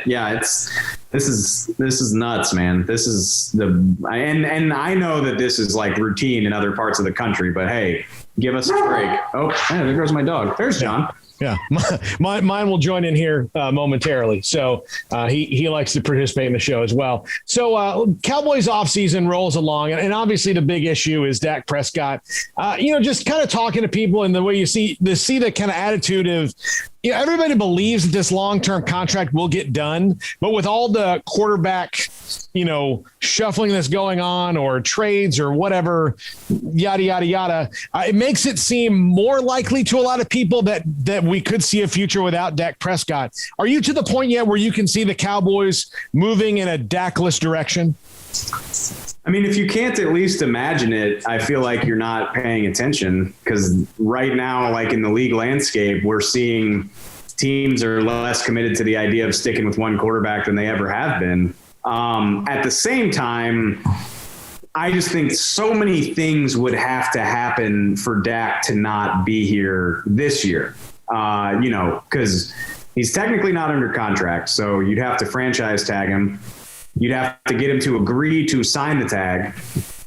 S5: This is nuts, man. This is and I know that this is like routine in other parts of the country, but hey, give us a break. Oh, man, there goes my dog. There's John.
S4: Yeah, mine will join in here momentarily. So he likes to participate in the show as well. So Cowboys offseason rolls along, and obviously the big issue is Dak Prescott. Just kind of talking to people and the way you see the kind of attitude of, everybody believes that this long-term contract will get done, but with all the quarterback, shuffling that's going on or trades or whatever, yada, yada, yada, it makes it seem more likely to a lot of people that we could see a future without Dak Prescott. Are you to the point yet where you can see the Cowboys moving in a Dak-less direction?
S5: I mean, if you can't at least imagine it, I feel like you're not paying attention because right now, like in the league landscape, we're seeing teams are less committed to the idea of sticking with one quarterback than they ever have been. At the same time, I just think so many things would have to happen for Dak to not be here this year, because he's technically not under contract. So you'd have to franchise tag him. You'd have to get him to agree to sign the tag.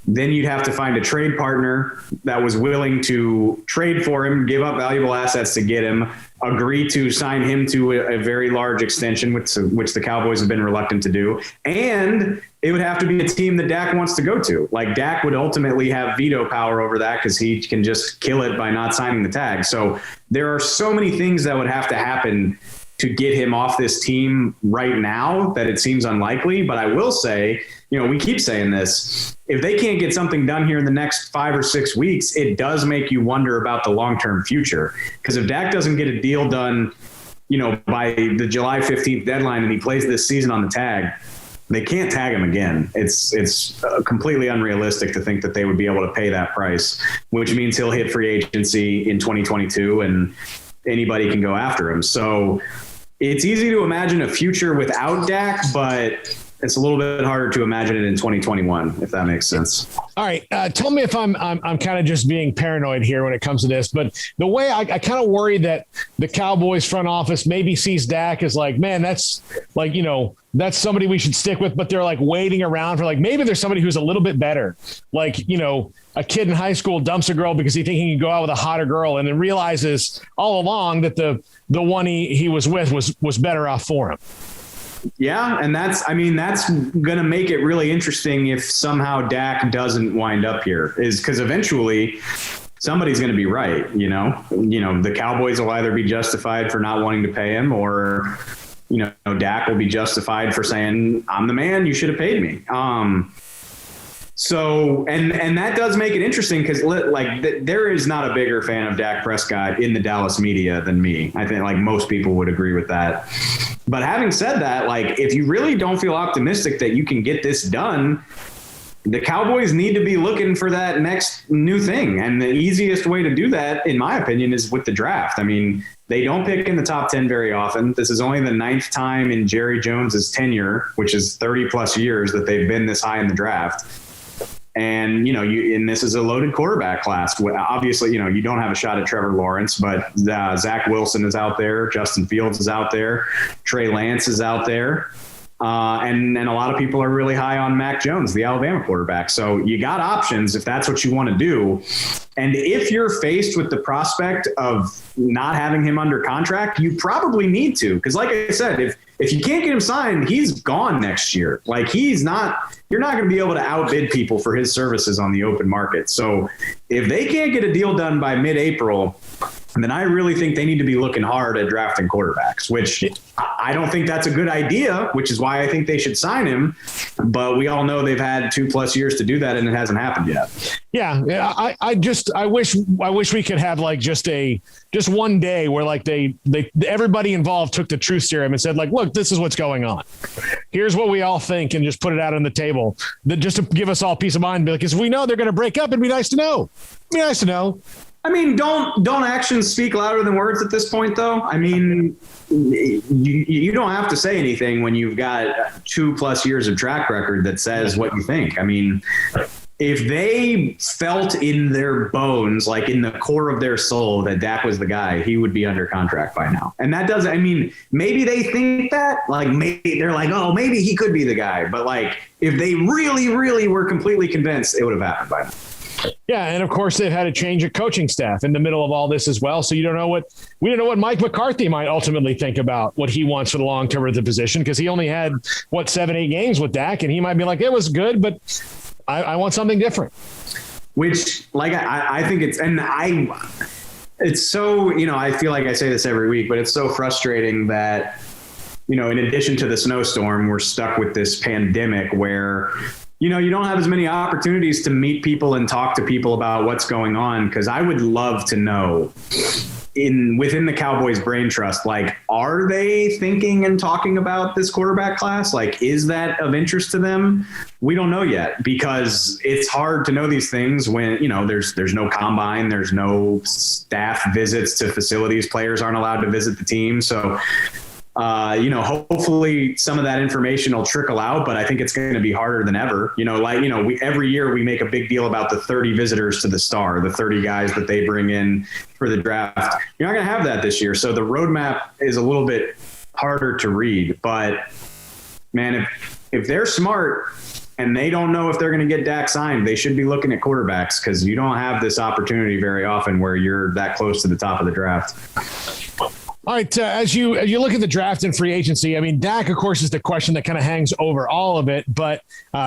S5: Then you'd have to find a trade partner that was willing to trade for him, give up valuable assets to get him, agree to sign him to a very large extension, which the Cowboys have been reluctant to do. And it would have to be a team that Dak wants to go to. Like Dak would ultimately have veto power over that because he can just kill it by not signing the tag. So there are so many things that would have to happen to get him off this team right now that it seems unlikely. But I will say, we keep saying this, if they can't get something done here in the next 5 or 6 weeks, it does make you wonder about the long-term future. Because if Dak doesn't get a deal done, by the July 15th deadline and he plays this season on the tag, they can't tag him again. It's completely unrealistic to think that they would be able to pay that price, which means he'll hit free agency in 2022 and anybody can go after him. So it's easy to imagine a future without Dak, but it's a little bit harder to imagine it in 2021, if that makes sense.
S4: All right. Tell me if I'm kind of just being paranoid here when it comes to this, but the way I kind of worry that the Cowboys front office maybe sees Dak as like, man, that's like, that's somebody we should stick with, but they're like waiting around for like, maybe there's somebody who's a little bit better. Like, a kid in high school dumps a girl because he thinks he can go out with a hotter girl and then realizes all along that the one he was with was better off for him.
S5: Yeah. And that's going to make it really interesting if somehow Dak doesn't wind up here, is because eventually somebody's going to be right. The Cowboys will either be justified for not wanting to pay him or, Dak will be justified for saying, I'm the man, you should have paid me. So, and that does make it interesting because there is not a bigger fan of Dak Prescott in the Dallas media than me. I think like most people would agree with that. But having said that, like if you really don't feel optimistic that you can get this done, the Cowboys need to be looking for that next new thing. And the easiest way to do that, in my opinion, is with the draft. I mean, they don't pick in the top 10 very often. This is only the 9th time in Jerry Jones's tenure, which is 30 plus years that they've been this high in the draft. And, and this is a loaded quarterback class. Obviously, you don't have a shot at Trevor Lawrence, but Zach Wilson is out there. Justin Fields is out there. Trey Lance is out there. And a lot of people are really high on Mac Jones, the Alabama quarterback. So you got options if that's what you want to do. And if you're faced with the prospect of not having him under contract, you probably need to. Because like I said, if you can't get him signed, he's gone next year. Like you're not going to be able to outbid people for his services on the open market. So if they can't get a deal done by mid-April, then I really think they need to be looking hard at drafting quarterbacks, which I don't think that's a good idea, which is why I think they should sign him. But we all know they've had 2+ years to do that, and it hasn't happened yet.
S8: Yeah. I wish we could have like just one day where like they everybody involved took the truth serum and said like, look, this is what's going on. Here's what we all think, and just put it out on the table. Just to give us all peace of mind, because we know they're going to break up. It'd be nice to know.
S5: I mean, don't actions speak louder than words at this point, though? I mean, you don't have to say anything when you've got 2+ years of track record that says what you think. I mean, if they felt in their bones, like in the core of their soul, that Dak was the guy, he would be under contract by now. And that doesn't, I mean, maybe they think that, like, maybe they're like, oh, maybe he could be the guy. But like, if they really, really were completely convinced, it would have happened by now.
S8: Yeah, and of course they've had a change of coaching staff in the middle of all this as well. So we don't know what Mike McCarthy might ultimately think about what he wants for the long term of the position, because he only had 7-8 games with Dak, and he might be like, it was good, but I want something different.
S5: Which, like, I think it's so, I feel like I say this every week, but it's so frustrating that, in addition to the snowstorm, we're stuck with this pandemic where you don't have as many opportunities to meet people and talk to people about what's going on. Because I would love to know within the Cowboys brain trust, like, are they thinking and talking about this quarterback class? Like, is that of interest to them? We don't know yet, because it's hard to know these things when, there's no combine, there's no staff visits to facilities. Players aren't allowed to visit the team. So, hopefully some of that information will trickle out, but I think it's going to be harder than ever. Every year we make a big deal about the 30 visitors to the Star, the 30 guys that they bring in for the draft. You're not going to have that this year. So the roadmap is a little bit harder to read, but man, if they're smart and they don't know if they're going to get Dak signed, they should be looking at quarterbacks, because you don't have this opportunity very often where you're that close to the top of the draft.
S8: All right, as you look at the draft and free agency, I mean, Dak, of course, is the question that kind of hangs over all of it. But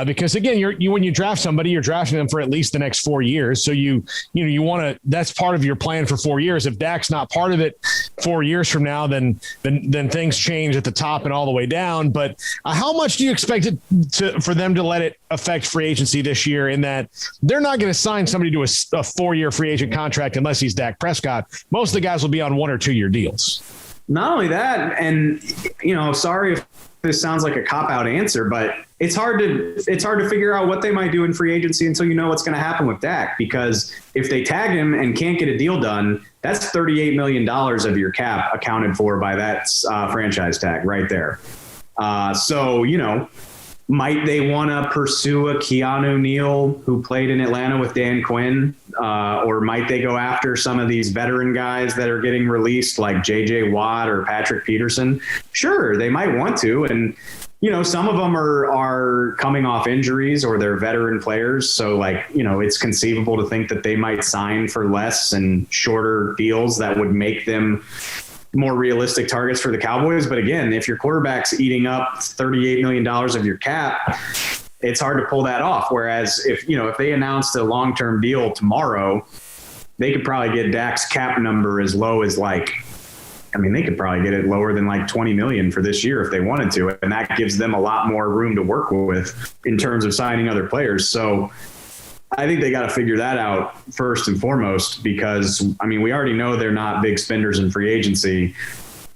S8: because again, when you draft somebody, you're drafting them for at least the next 4 years. So you want to, that's part of your plan for 4 years. If Dak's not part of it 4 years from now, then things change at the top and all the way down. But how much do you expect it for them to let it affect free agency this year, in that they're not going to sign somebody to a 4-year free agent contract unless he's Dak Prescott? Most of the guys will be on 1 or 2 year deals.
S5: Not only that, and sorry if this sounds like a cop-out answer, but it's hard to figure out what they might do in free agency until you know what's going to happen with Dak. Because if they tag him and can't get a deal done, that's $38 million of your cap accounted for by that franchise tag right there. Might they want to pursue a Keanu Neal who played in Atlanta with Dan Quinn? Or might they go after some of these veteran guys that are getting released, like J.J. Watt or Patrick Peterson? Sure, they might want to. And, some of them are coming off injuries, or they're veteran players. So, it's conceivable to think that they might sign for less and shorter deals that would make them more realistic targets for the Cowboys. But again, if your quarterback's eating up $38 million of your cap, it's hard to pull that off. Whereas if they announced a long-term deal tomorrow, they could probably get Dak's cap number as low as they could probably get it lower than $20 million for this year if they wanted to. And that gives them a lot more room to work with in terms of signing other players. So I think they got to figure that out first and foremost, because, we already know they're not big spenders in free agency.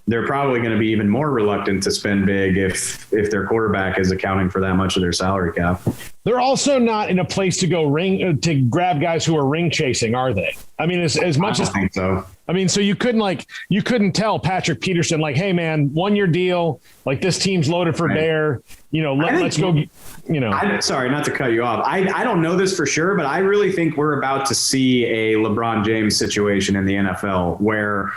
S5: They're probably going to be even more reluctant to spend big if their quarterback is accounting for that much of their salary cap.
S8: They're also not in a place to go to grab guys who are ring chasing, are they? As much as I think so. So you couldn't tell Patrick Peterson, hey man, 1 year deal, this team's loaded for bear. Let's go.
S5: I'm sorry, not to cut you off. I don't know this for sure, but I really think we're about to see a LeBron James situation in the NFL where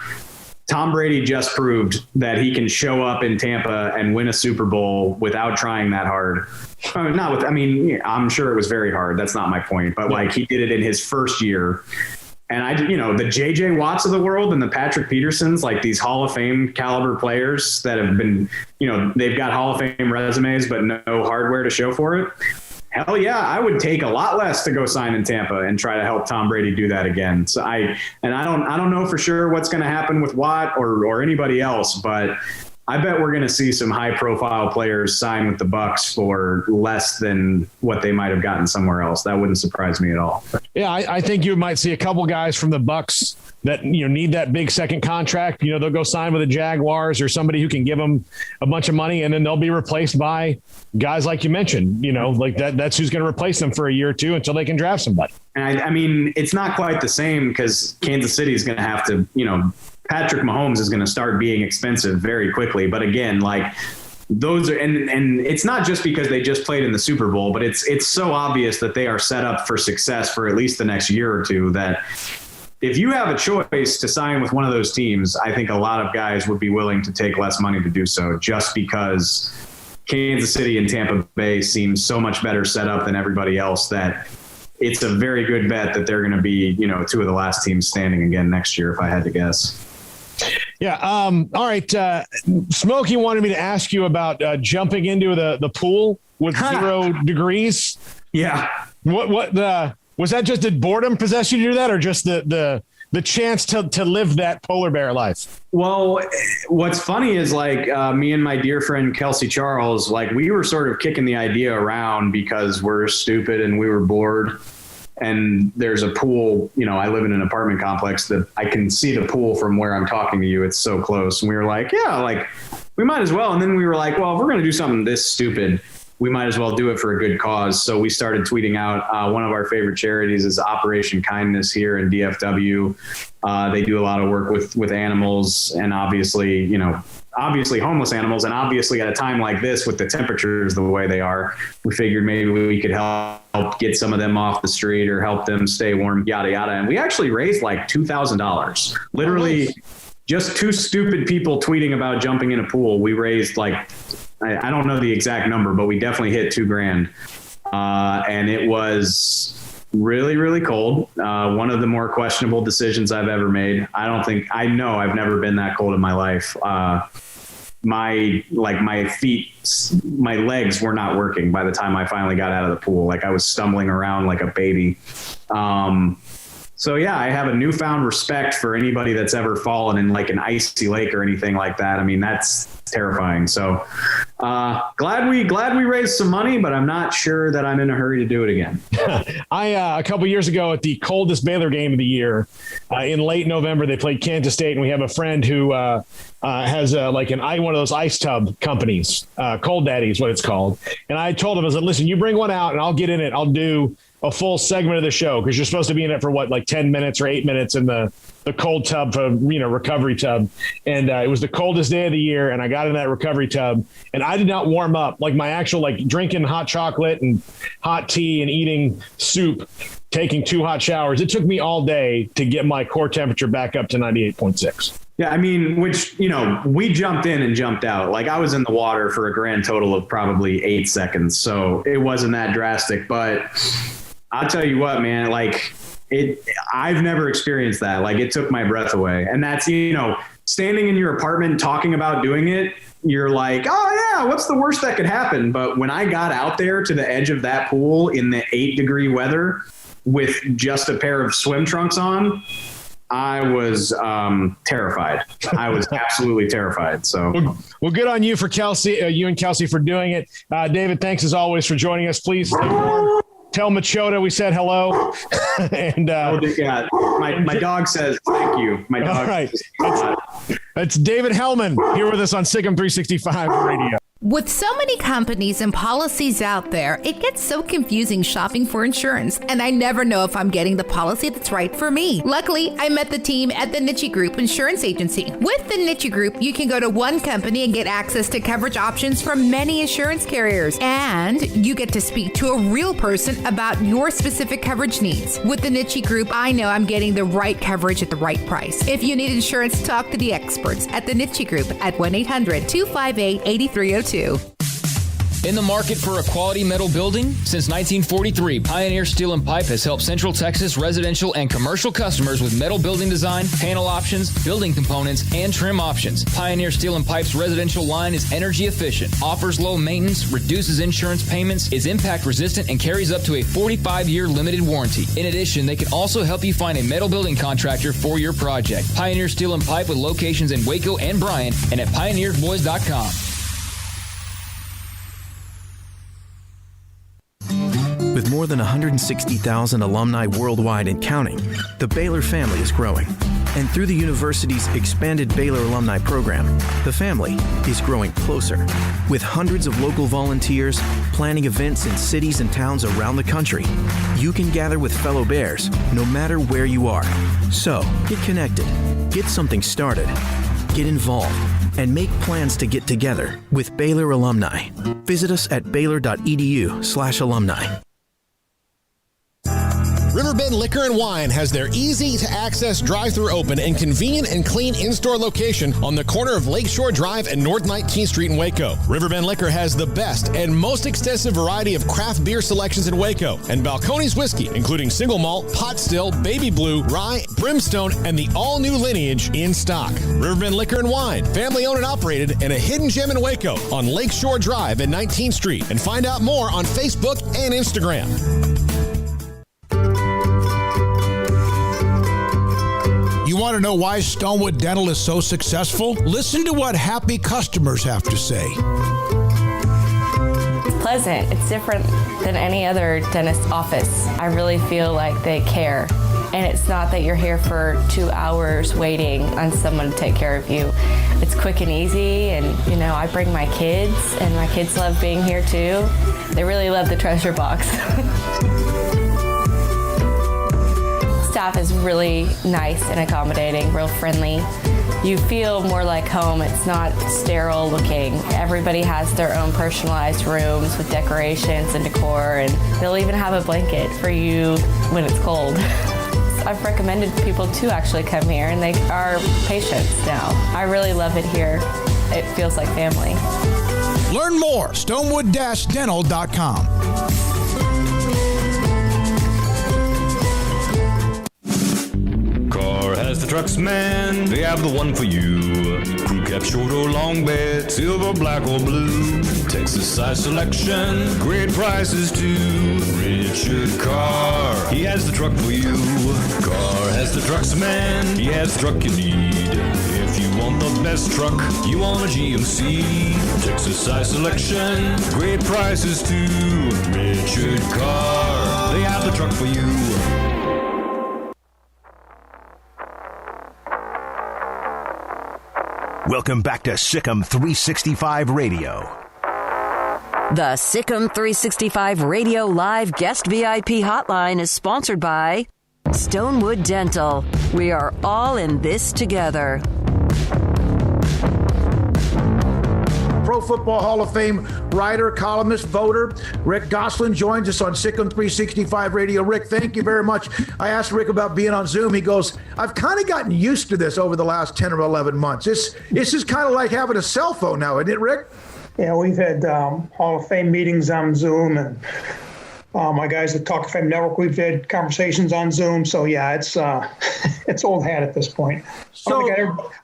S5: Tom Brady just proved that he can show up in Tampa and win a Super Bowl without trying that hard. I'm sure it was very hard. That's not my point. But he did it in his first year. And the J.J. Watts of the world and the Patrick Petersons, like these Hall of Fame caliber players that have been, they've got Hall of Fame resumes, but no hardware to show for it. Hell yeah, I would take a lot less to go sign in Tampa and try to help Tom Brady do that again. So I don't know for sure what's going to happen with Watt or anybody else, but I bet we're going to see some high profile players sign with the Bucs for less than what they might have gotten somewhere else. That wouldn't surprise me at all.
S8: Yeah, I think you might see a couple guys from the Bucs that need that big second contract. They'll go sign with the Jaguars or somebody who can give them a bunch of money, and then they'll be replaced by guys like you mentioned. Like that's who's going to replace them for a year or two until they can draft somebody.
S5: And I mean, it's not quite the same because Kansas City is going to have to, Patrick Mahomes is going to start being expensive very quickly. But again, like those are, and it's not just because they just played in the Super Bowl, but it's so obvious that they are set up for success for at least the next year or two that if you have a choice to sign with one of those teams, I think a lot of guys would be willing to take less money to do so just because Kansas City and Tampa Bay seem so much better set up than everybody else that it's a very good bet that they're going to be, two of the last teams standing again next year, if I had to guess.
S8: Yeah. All right. Smokey wanted me to ask you about jumping into the pool with 0 degrees.
S5: Yeah.
S8: What was that? Just did boredom possess you to do that, or just the chance to live that polar bear life?
S5: Well, what's funny is like me and my dear friend Kelsey Charles, like we were sort of kicking the idea around because we're stupid and we were bored. And there's a pool, I live in an apartment complex that I can see the pool from where I'm talking to you. It's so close. And we were like, yeah, like we might as well. And then we were like, well, if we're going to do something this stupid, we might as well do it for a good cause. So we started tweeting out one of our favorite charities is Operation Kindness here in DFW. They do a lot of work with animals and obviously homeless animals. And obviously at a time like this, with the temperatures the way they are, we figured maybe we could help get some of them off the street or help them stay warm, yada, yada. And we actually raised like $2,000, literally just two stupid people tweeting about jumping in a pool. We raised like, I don't know the exact number, but we definitely hit $2,000. And it was really, really cold. One of the more questionable decisions I've ever made. I know I've never been that cold in my life. My feet, my legs were not working by the time I finally got out of the pool. Like I was stumbling around like a baby. So yeah, I have a newfound respect for anybody that's ever fallen in like an icy lake or anything like that. I mean, that's terrifying. So glad we raised some money, but I'm not sure that I'm in a hurry to do it again.
S8: A couple years ago at the coldest Baylor game of the year, in late November, they played Kansas State, and we have a friend who has one of those ice tub companies, Cold Daddy is what it's called. And I told him, I said, listen, you bring one out and I'll get in it. I'll do a full segment of the show because you're supposed to be in it for 10 minutes or 8 minutes in the cold tub, recovery tub. And it was the coldest day of the year. And I got in that recovery tub and I did not warm up. Like my actual, drinking hot chocolate and hot tea and eating soup, taking 2 hot showers. It took me all day to get my core temperature back up to 98.6.
S5: Yeah, I mean, we jumped in and jumped out. Like I was in the water for a grand total of probably 8 seconds. So it wasn't that drastic, but I'll tell you what, man, I've never experienced that. Like it took my breath away. And that's, standing in your apartment talking about doing it, you're like, oh yeah, what's the worst that could happen? But when I got out there to the edge of that pool in the 8-degree weather with just a pair of swim trunks on, I was terrified. I was absolutely terrified. So,
S8: well, good on you for you and Kelsey for doing it. David, thanks as always for joining us. Please stay warm. Tell Machota we said hello. And
S5: my dog says thank you. My dog.
S8: All right. That's David Hellman here with us on SicEm365 Radio.
S6: With so many companies and policies out there, it gets so confusing shopping for insurance, and I never know if I'm getting the policy that's right for me. Luckily, I met the team at the Niche Group Insurance Agency. With the Niche Group, you can go to one company and get access to coverage options from many insurance carriers, and you get to speak to a real person about your specific coverage needs. With the Niche Group, I know I'm getting the right coverage at the right price. If you need insurance, talk to the experts at the Niche Group at 1-800-258-8302.
S7: In the market for a quality metal building? Since 1943, Pioneer Steel and Pipe has helped Central Texas residential and commercial customers with metal building design, panel options, building components, and trim options. Pioneer Steel and Pipe's residential line is energy efficient, offers low maintenance, reduces insurance payments, is impact resistant, and carries up to a 45-year limited warranty. In addition, they can also help you find a metal building contractor for your project. Pioneer Steel and Pipe with locations in Waco and Bryan and at pioneersboys.com.
S12: With more than 160,000 alumni worldwide and counting, the Baylor family is growing. And through the university's expanded Baylor alumni program, the family is growing closer. With hundreds of local volunteers planning events in cities and towns around the country, you can gather with fellow Bears no matter where you are. So, get connected, get something started, get involved, and make plans to get together with Baylor alumni. Visit us at baylor.edu/alumni.
S9: Riverbend Liquor and Wine has their easy-to-access drive-thru open and convenient and clean in-store location on the corner of Lakeshore Drive and North 19th Street in Waco. Riverbend Liquor has the best and most extensive variety of craft beer selections in Waco, and Balcones whiskey, including single malt, pot still, baby blue, rye, brimstone, and the all-new lineage in stock. Riverbend Liquor and Wine, family-owned and operated, and a hidden gem in Waco on Lakeshore Drive and 19th Street. And find out more on Facebook and Instagram.
S10: You want to know why Stonewood Dental is so successful? Listen to what happy customers have to say.
S13: It's pleasant. It's different than any other dentist office. I really feel like they care. And it's not that you're here for 2 hours waiting on someone to take care of you. It's quick and easy, and I bring my kids, and my kids love being here too. They really love the treasure box. Staff is really nice and accommodating, real friendly. You feel more like home. It's not sterile looking. Everybody has their own personalized rooms with decorations and decor, and they'll even have a blanket for you when it's cold. I've recommended people to actually come here, and they are patients now. I really love it here. It feels like family.
S10: Learn more, stonewood-dental.com.
S14: Has the trucks, man, they have the one for you. Crew cab, short or long bed, silver, black or blue. Texas size selection, great prices too. Richard Carr, he has the truck for you. Carr has the trucks, man, he has the truck you need. If you want the best truck, you want a GMC. Texas size selection, great prices too. Richard Carr, they have the truck for you.
S11: Welcome back to SicEm365 Radio.
S1: The SicEm365 Radio Live Guest VIP Hotline is sponsored by Stonewood Dental. We are all in this together.
S3: Pro Football Hall of Fame writer, columnist, voter, Rick Gosselin joins us on SicEm365 Radio. Rick, thank you very much. I asked Rick about being on Zoom. He goes, I've kind of gotten used to this over the last 10 or 11 months. This is kind of like having a cell phone now, isn't it, Rick?
S24: Yeah, we've had Hall of Fame meetings on Zoom, and my guys at Talk of Fame Network, we've had conversations on Zoom. So, yeah, it's old hat at this point. I don't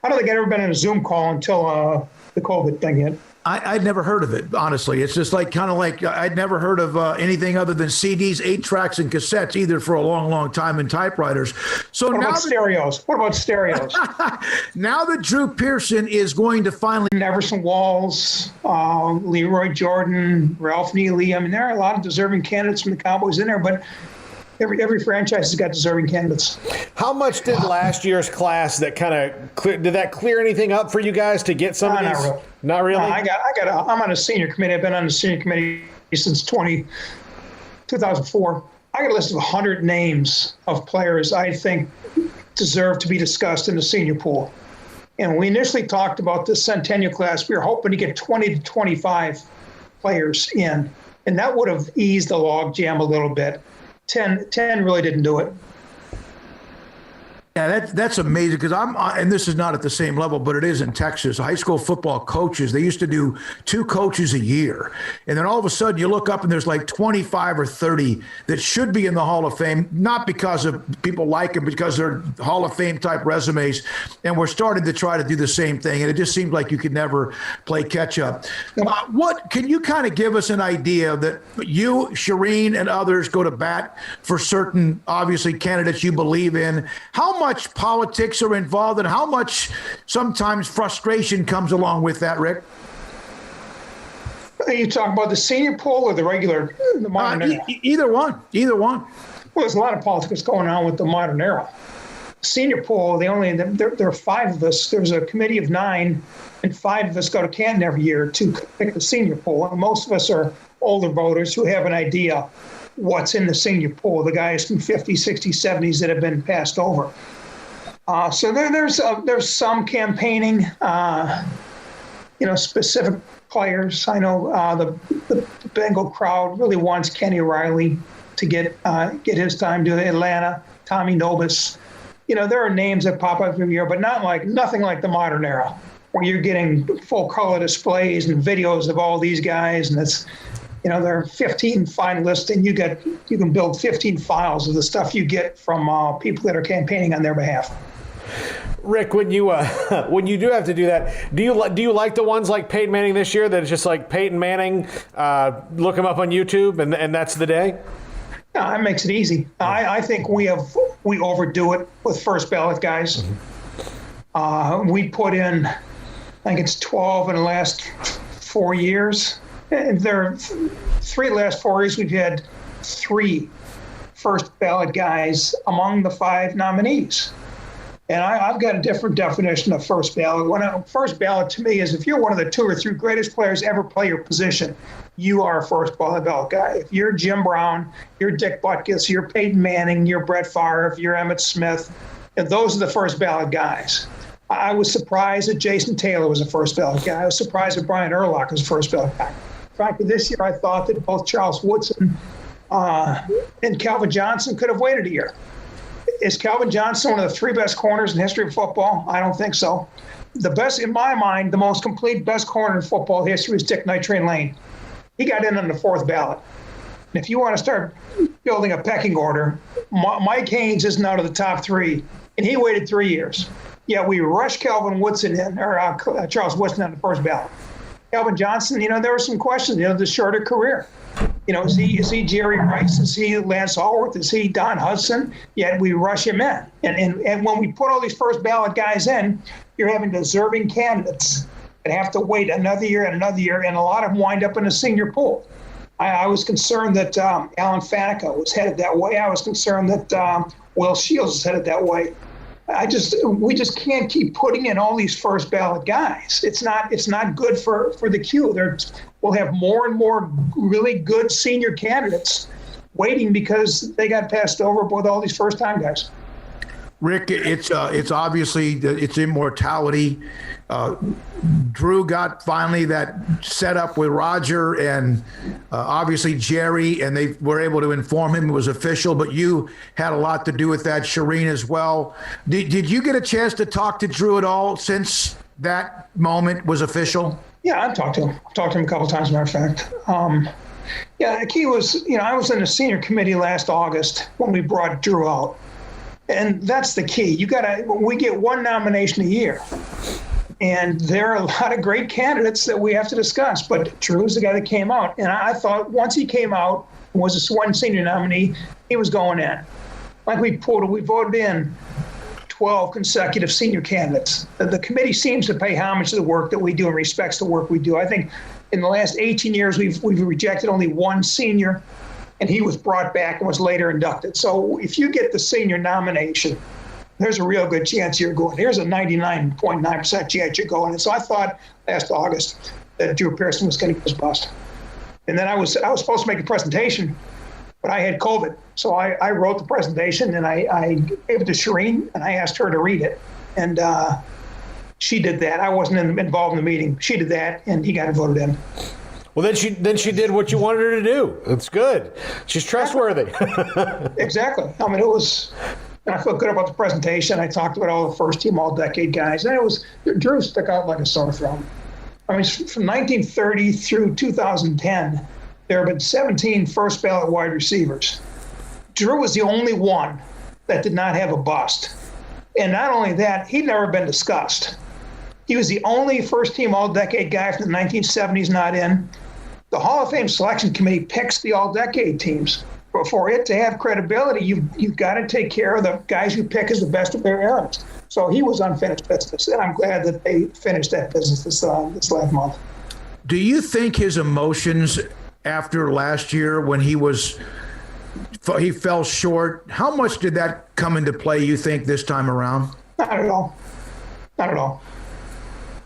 S24: think I'd ever been in a Zoom call until the COVID thing hit.
S3: I'd never heard of it, honestly. It's just kind of like I'd never heard of anything other than CDs, 8-tracks, and cassettes, either for a long, long time, and typewriters. So
S24: what about stereos?
S3: Now that Drew Pearson is going to finally...
S24: Everson Walls, Leroy Jordan, Ralph Neely. I mean, there are a lot of deserving candidates from the Cowboys in there, but every franchise has got deserving candidates.
S25: How much did last year's class that kind of did that clear anything up for you guys to get some of these? Not really.
S24: I'm on a senior committee. I've been on the senior committee since 2004. I got a list of 100 names of players I think deserve to be discussed in the senior pool. And when we initially talked about this Centennial class, we were hoping to get 20 to 25 players in, and that would have eased the log jam a little bit. 10 really didn't do it.
S3: Yeah, that's amazing because and this is not at the same level, but it is in Texas. High school football coaches, they used to do 2 coaches a year. And then all of a sudden you look up and there's like 25 or 30 that should be in the Hall of Fame, not because of people like them, because they're Hall of Fame type resumes. And we're starting to try to do the same thing. And it just seems like you could never play catch up. What can you kind of give us an idea that you, Shireen, and others go to bat for certain, obviously, candidates you believe in? How much politics are involved and how much sometimes frustration comes along with that, Rick?
S24: Are you talking about the senior poll or the regular, the modern era?
S3: Either one.
S24: Well, there's a lot of politics going on with the modern era. Senior poll, there are 5 of us. There's a committee of 9, and 5 of us go to Canton every year to pick the senior poll. And most of us are older voters who have an idea what's in the senior poll, the guys from 50s, 60s, 70s that have been passed over. So there's some campaigning, specific players. I know the Bengal crowd really wants Kenny Riley to get his time to Atlanta, Tommy Nobis. There are names that pop up every year, but nothing like the modern era, where you're getting full color displays and videos of all these guys, and it's, there are 15 finalists, and you can build 15 files of the stuff you get from people that are campaigning on their behalf.
S25: Rick, when you do have to do that, do you like the ones like Peyton Manning this year that it's just like Peyton Manning, look him up on YouTube and that's the day?
S24: No, that makes it easy. I think we overdo it with first ballot guys. We put in, I think it's 12 in the last 4 years. And there are 3 last 4 years we've had 3 first ballot guys among the 5 nominees. And I've got a different definition of first ballot. First ballot to me is if you're one of the 2 or 3 greatest players ever play your position, you are a first ballot guy. If you're Jim Brown, you're Dick Butkus, you're Peyton Manning, you're Brett Favre, you're Emmitt Smith, and those are the first ballot guys. I was surprised that Jason Taylor was a first ballot guy. I was surprised that Brian Urlacher was a first ballot guy. In fact, this year I thought that both Charles Woodson and Calvin Johnson could have waited a year. Is Calvin Johnson one of the 3 best corners in the history of football? I don't think so. The best, in my mind, the most complete best corner in football history is Dick Night Train Lane. He got in on the 4th ballot. And if you want to start building a pecking order, Mike Haynes isn't out of the top 3, and he waited 3 years. Yeah, we rushed Calvin Woodson in, or Charles Woodson on the 1st ballot. Calvin Johnson, there were some questions, the shorter career. Is he Jerry Rice? Is he Lance Allworth? Is he Don Hudson? Yet we rush him in. And when we put all these first ballot guys in, you're having deserving candidates that have to wait another year, and a lot of them wind up in a senior pool. I was concerned that Alan Faneca was headed that way. I was concerned that Will Shields is headed that way. We just can't keep putting in all these first ballot guys. It's not good for the queue. We'll have more and more really good senior candidates waiting because they got passed over with all these first time guys.
S3: Rick, it's obviously it's immortality. Drew got finally that set up with Roger and obviously Jerry, and they were able to inform him it was official, but you had a lot to do with that, Shireen, as well. Did you get a chance to talk to Drew at all since that moment was official?
S24: Yeah, I've talked to him. I've talked to him a couple of times, as a matter of fact. The key was, I was in the senior committee last August when we brought Drew out. And that's the key. We get 1 nomination a year. And there are a lot of great candidates that we have to discuss. But Drew's the guy that came out. And I thought once he came out, was a 1 senior nominee, he was going in. Like we voted in 12 consecutive senior candidates. The committee seems to pay homage to the work that we do and respects the work we do. I think in the last 18 years, we've rejected only 1 senior, and he was brought back and was later inducted. So if you get the senior nomination, there's a real good chance you're going. There's a 99.9% chance you're going. And so I thought last August that Drew Pearson was going to get his bust. And then I was supposed to make a presentation, but I had COVID. So I wrote the presentation and I gave it to Shireen and I asked her to read it. And she did that. I wasn't involved in the meeting. She did that and he got voted in.
S25: Well, then she did what you wanted her to do. That's good. She's trustworthy.
S24: Exactly. I mean, it was And I feel good about the presentation. I talked about all the first-team all-decade guys. And Drew stuck out like a sore thumb. I mean, from 1930 through 2010, there have been 17 first-ballot wide receivers. Drew was the only one that did not have a bust. And not only that, he'd never been discussed. He was the only first-team all-decade guy from the 1970s not in. The Hall of Fame Selection Committee picks the all-decade teams. But for it to have credibility, you've got to take care of the guys you pick as the best of their eras. So he was unfinished business, and I'm glad that they finished that business this last month.
S3: Do you think his emotions after last year when he fell short, how much did that come into play, you think, this time around?
S24: Not at all. Not at all.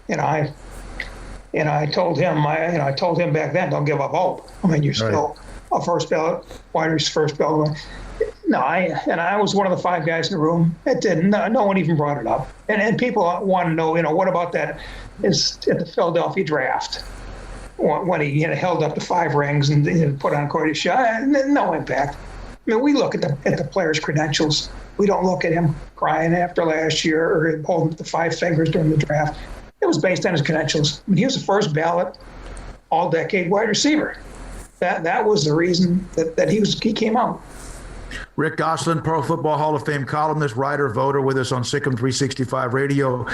S24: I told him back then, don't give up hope. I mean, you're still a first ballot, first ballot. No, I was one of the 5 guys in the room. It didn't. No one even brought it up. And people want to know, what about that is at the Philadelphia draft when he held up the 5 rings and put on quite a shot. No impact. I mean, we look at the player's credentials. We don't look at him crying after last year or holding up the 5 fingers during the draft. It was based on his credentials. I mean, he was a first ballot, all-decade wide receiver. That was the reason that he came out.
S3: Rick Gosselin, Pro Football Hall of Fame columnist, writer, voter, with us on SicEm365 Radio.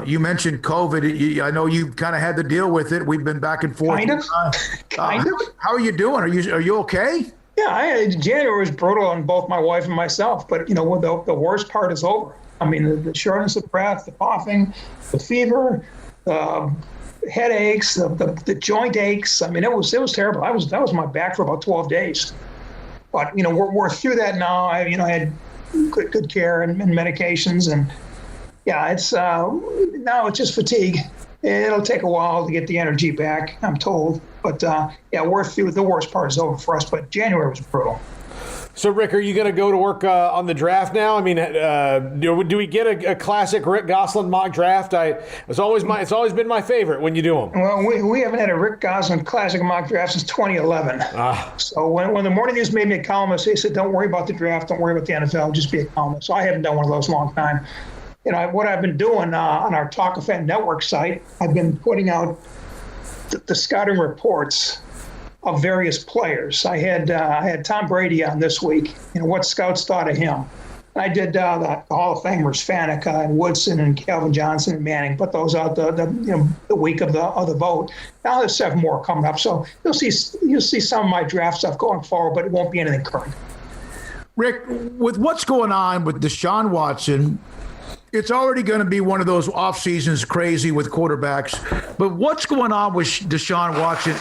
S3: You mentioned COVID. I know you kind of had to deal with it. We've been back and forth.
S24: Kind of.
S3: How are you doing? Are you okay?
S24: Yeah, January was brutal on both my wife and myself. But the worst part is over. I mean, the shortness of breath, the coughing, the fever, headaches, the joint aches. I mean, it was terrible. That was my back for about 12 days. But we're through that now. I had good care and medications, and it's now it's just fatigue. It'll take a while to get the energy back, I'm told. But we're through. The worst part is over for us. But January was brutal.
S25: So, Rick, are you going to go to work on the draft now? I mean, do we get a classic Rick Gosselin mock draft? It's always been my favorite when you do them.
S24: Well, we haven't had a Rick Gosselin classic mock draft since 2011. So when the Morning News made me a columnist, they said, "Don't worry about the draft. Don't worry about the NFL. Just be a columnist." So I haven't done one of those in a long time. What I've been doing on our Talk FM Network site, I've been putting out the scouting reports of various players. I had Tom Brady on this week. What scouts thought of him. And I did the Hall of Famers, Faneca and Woodson and Calvin Johnson and Manning. Put those out the week of the vote. Now there's 7 more coming up, so you'll see some of my draft stuff going forward, but it won't be anything current.
S3: Rick, with what's going on with Deshaun Watson, it's already going to be one of those off seasons crazy with quarterbacks. But what's going on with Deshaun Watson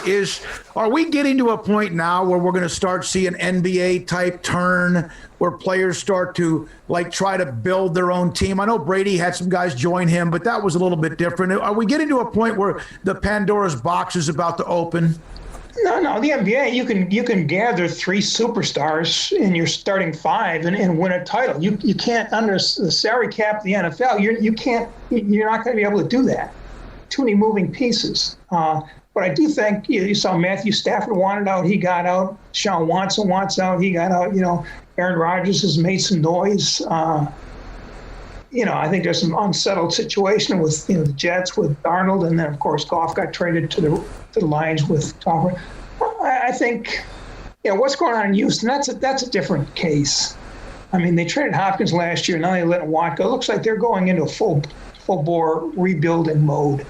S3: are we getting to a point now where we're going to start seeing NBA type turn where players start to try to build their own team? I know Brady had some guys join him, but that was a little bit different. Are we getting to a point where the Pandora's box is about to open?
S24: No. The NBA, you can gather 3 superstars in your starting 5 and win a title. You can't, under the salary cap of the NFL. You're not going to be able to do that. Too many moving pieces. But I do think you saw Matthew Stafford wanted out, he got out. Deshaun Watson wants out, he got out. Aaron Rodgers has made some noise. I think there's some unsettled situation with the Jets with Darnold, and then of course Goff got traded to the Lions with Tom. I think what's going on in Houston, that's a different case. I mean, they traded Hopkins last year, now they let Watt go. It looks like they're going into a full bore rebuilding mode.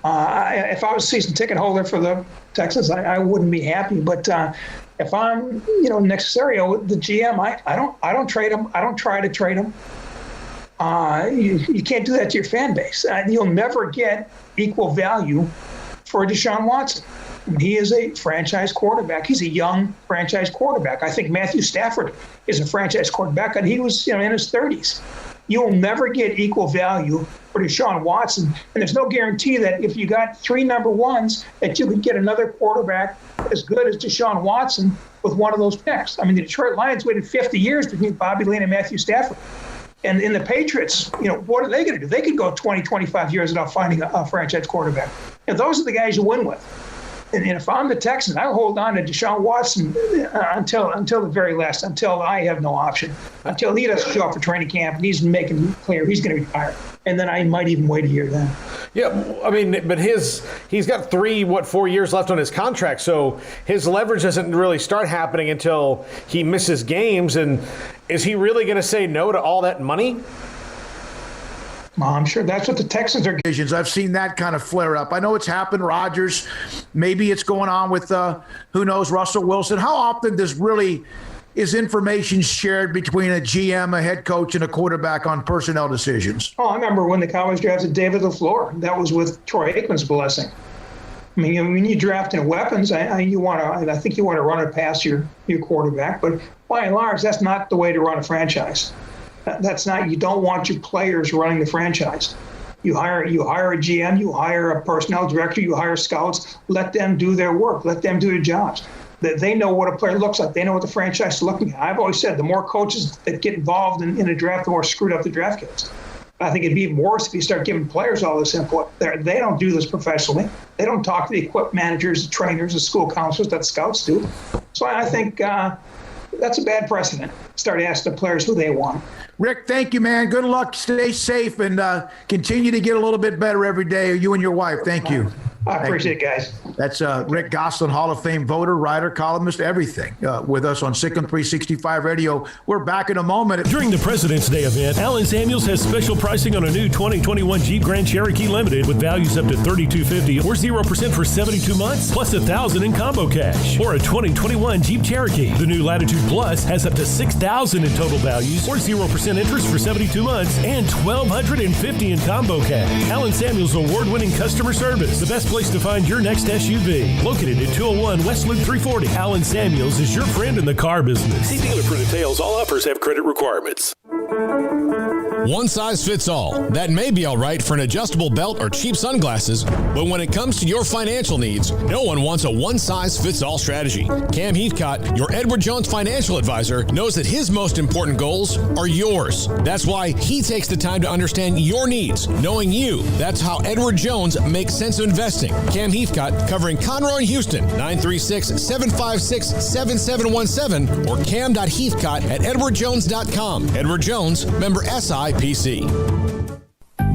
S24: If I was a season ticket holder for the Texans, I wouldn't be happy. But if I'm Nick Caserio, the GM, I don't trade him. I don't try to trade him. You can't do that to your fan base. You'll never get equal value for Deshaun Watson. He is a franchise quarterback. He's a young franchise quarterback. I think Matthew Stafford is a franchise quarterback, and he was in his 30s. You'll never get equal value for Deshaun Watson. And there's no guarantee that if you got 3 number 1s that you could get another quarterback as good as Deshaun Watson with one of those picks. I mean, the Detroit Lions waited 50 years between Bobby Lee and Matthew Stafford. And in the Patriots, what are they going to do? They could go 20, 25 years without finding a franchise quarterback. Those are the guys you win with. And if I'm the Texans, I hold on to Deshaun Watson until the very last, until I have no option, until he doesn't show up for training camp and he's making it clear he's going to retire. And then I might even wait a year then.
S25: Yeah, I mean, but he's got 4 years left on his contract, so his leverage doesn't really start happening until he misses games. And is he really going to say no to all that money?
S24: Well, I'm sure that's what the Texans are.
S3: I've seen that kind of flare up. I know it's happened, Rodgers. Maybe it's going on with, who knows, Russell Wilson. How often is information shared between a GM, a head coach, and a quarterback on personnel decisions?
S24: Oh, I remember when the Cowboys drafted David LaFleur. That was with Troy Aikman's blessing. I mean, when you draft in weapons, I think you want to run it past your quarterback. But by and large, that's not the way to run a franchise. That's not. You don't want your players running the franchise. You hire a GM, you hire a personnel director, you hire scouts. Let them do their work. Let them do their jobs. They know what a player looks like. They know what the franchise is looking at. I've always said the more coaches that get involved in a draft, the more screwed up the draft gets. I think it'd be even worse if you start giving players all this input. They don't do this professionally. They don't talk to the equipment managers, the trainers, the school counselors that scouts do. So I think that's a bad precedent. Start asking the players who they want.
S3: Rick, thank you, man. Good luck. Stay safe and continue to get a little bit better every day. You and your wife. Thank you.
S24: I appreciate it, guys.
S3: That's Rick Gosselin, Hall of Fame voter, writer, columnist, everything with us on SicEm365 Radio. We're back in a moment.
S15: During the President's Day event, Allen Samuels has special pricing on a new 2021 Jeep Grand Cherokee Limited with values up to $3,250 or 0% for 72 months, plus $1,000 in combo cash. Or a 2021 Jeep Cherokee. The new Latitude Plus has up to $6,000 in total values or 0% interest for 72 months and $1,250 in combo cash. Allen Samuels award-winning customer service. The best place to find your next SUV. Located at 201 West Loop 340. Allen Samuels is your friend in the car business.
S22: See dealer for details. All offers have credit requirements.
S9: One size fits all. That may be all right for an adjustable belt or cheap sunglasses, but when it comes to your financial needs, no one wants a one-size-fits-all strategy. Cam Heathcott, your Edward Jones financial advisor, knows that his most important goals are yours. That's why he takes the time to understand your needs. Knowing you, that's how Edward Jones makes sense of investing. Cam Heathcott, covering Conroe and Houston, 936-756-7717 or cam.heathcott@edwardjones.com. Edward Jones, member SIPC.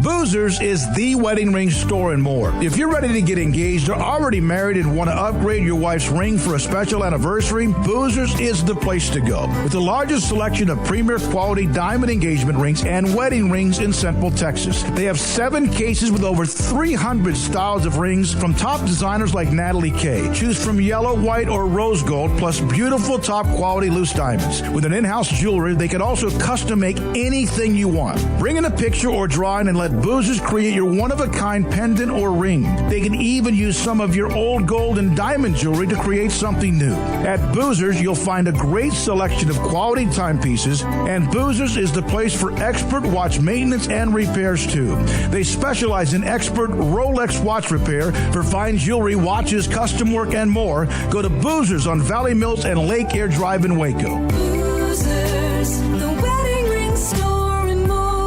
S10: Boozers is the wedding ring store and more. If you're ready to get engaged or already married and want to upgrade your wife's ring for a special anniversary, Boozers is the place to go. With the largest selection of premier quality diamond engagement rings and wedding rings in Central Texas. They have 7 cases with over 300 styles of rings from top designers like Natalie Kay. Choose from yellow, white, or rose gold, plus beautiful top quality loose diamonds. With an in-house jewelry, they can also custom make anything you want. Bring in a picture or drawing and let Boozers create your one-of-a-kind pendant or ring. They can even use some of your old gold and diamond jewelry to create something new. At Boozers, you'll find a great selection of quality timepieces, and Boozers is the place for expert watch maintenance and repairs, too. They specialize in expert Rolex watch repair for fine jewelry, watches, custom work, and more. Go to Boozers on Valley Mills and Lake Air Drive in Waco.
S16: Boozers, the wedding ring store and more.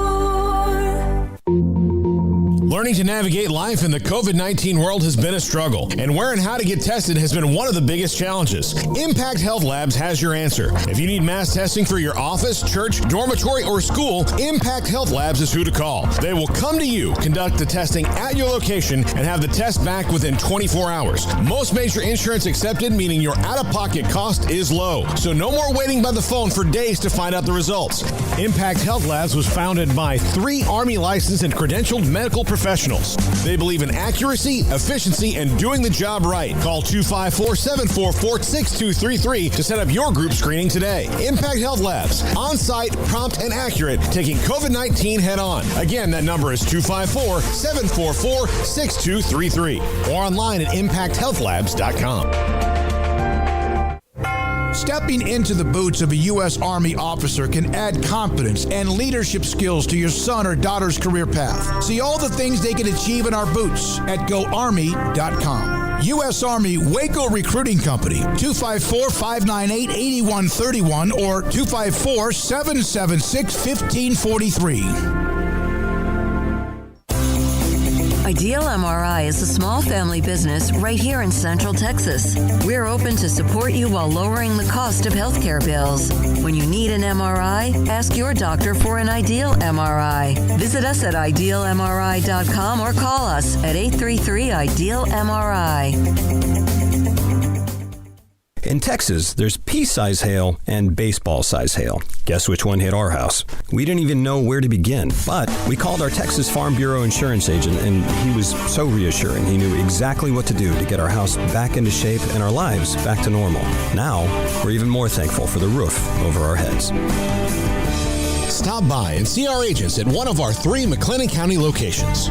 S9: Learning to navigate life in the COVID-19 world has been a struggle, and where and how to get tested has been one of the biggest challenges. Impact Health Labs has your answer. If you need mass testing for your office, church, dormitory, or school, Impact Health Labs is who to call. They will come to you, conduct the testing at your location, and have the test back within 24 hours. Most major insurance accepted, meaning your out-of-pocket cost is low. So no more waiting by the phone for days to find out the results. Impact Health Labs was founded by 3 Army licensed and credentialed medical professionals. They believe in accuracy, efficiency, and doing the job right. Call 254-744-6233 to set up your group screening today. Impact Health Labs, on-site, prompt, and accurate, taking COVID-19 head-on. Again, that number is 254-744-6233 or online at impacthealthlabs.com.
S10: Stepping into the boots of a U.S. Army officer can add confidence and leadership skills to your son or daughter's career path. See all the things they can achieve in our boots at GoArmy.com. U.S. Army Waco Recruiting Company, 254-598-8131 or 254-776-1543.
S1: A Ideal MRI is a small family business right here in Central Texas. We're open to support you while lowering the cost of healthcare bills. When you need an MRI, ask your doctor for an Ideal MRI. Visit us at idealmri.com or call us at 833-IDEAL-MRI.
S17: In Texas, there's pea-size hail and baseball-size hail. Guess which one hit our house? We didn't even know where to begin, but we called our Texas Farm Bureau insurance agent, and he was so reassuring. He knew exactly what to do to get our house back into shape and our lives back to normal. Now, we're even more thankful for the roof over our heads.
S9: Stop by and see our agents at one of our 3 McLennan County locations.